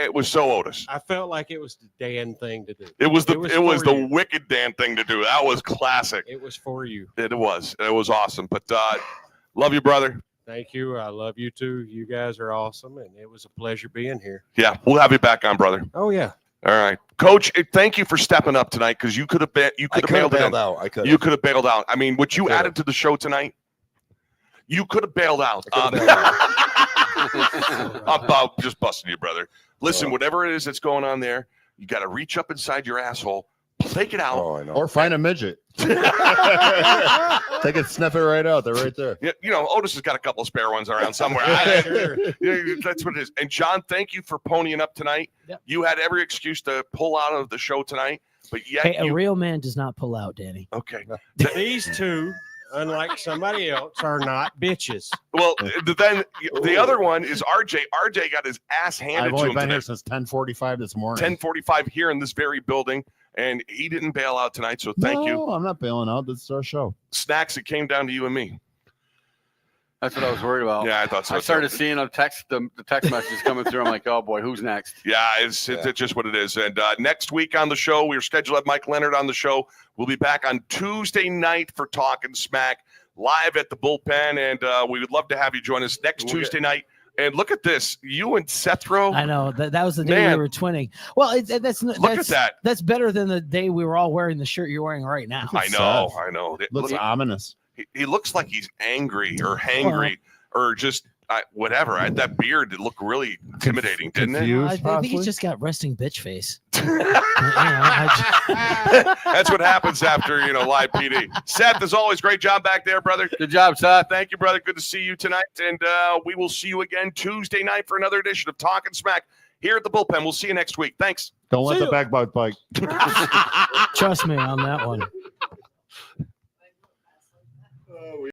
it was so Otis. I felt like it was the Dan thing to do. It was the wicked Dan thing to do. That was classic. It was for you. It was awesome. But love you, brother. Thank you. I love you too. You guys are awesome, and it was a pleasure being here. Yeah, we'll have you back on, brother. Oh yeah. All right, Coach. Thank you for stepping up tonight because you could have bailed out. You could have bailed out. I mean, what you added to the show tonight, you could have bailed out. I'm just busting you, brother. Listen, whatever it is that's going on there, you got to reach up inside your asshole, take it out, or find a midget. Take it, sniff it right out. They're right there. Yeah, Otis has got a couple of spare ones around somewhere. That's what it is. And John, thank you for ponying up tonight. Yep. You had every excuse to pull out of the show tonight, but yet a real man does not pull out, Danny. Okay. These two, unlike somebody else, are not bitches. Well, then the other one is RJ. RJ got his ass handed to him. I've only been here since 10:45 this morning. 10:45 here in this very building, and he didn't bail out tonight. So thank you. No, I'm not bailing out. This is our show. Snacks. It came down to you and me. That's what I was worried about. Yeah, I thought so. I started seeing the text messages coming through. I'm like, oh boy, who's next? Yeah, it's just what it is. And next week on the show, we're scheduled to have Mike Leonard on the show. We'll be back on Tuesday night for Talkin' Smack live at the Bullpen, and we would love to have you join us next Tuesday night. And look at this, you and Sethro. I know that was the day we were twinning. Well, at that. That's better than the day we were all wearing the shirt you're wearing right now. I know. Looks ominous. He looks like he's angry or hangry or just whatever. I had that beard that looked really intimidating, didn't it? I think he's just got resting bitch face. That's what happens after live PD. Seth, as always, great job back there, brother. Good job, Seth. Thank you, brother. Good to see you tonight, and we will see you again Tuesday night for another edition of Talkin' Smack here at the Bullpen. We'll see you next week. Thanks. Don't let the backbite bite. Trust me on that one.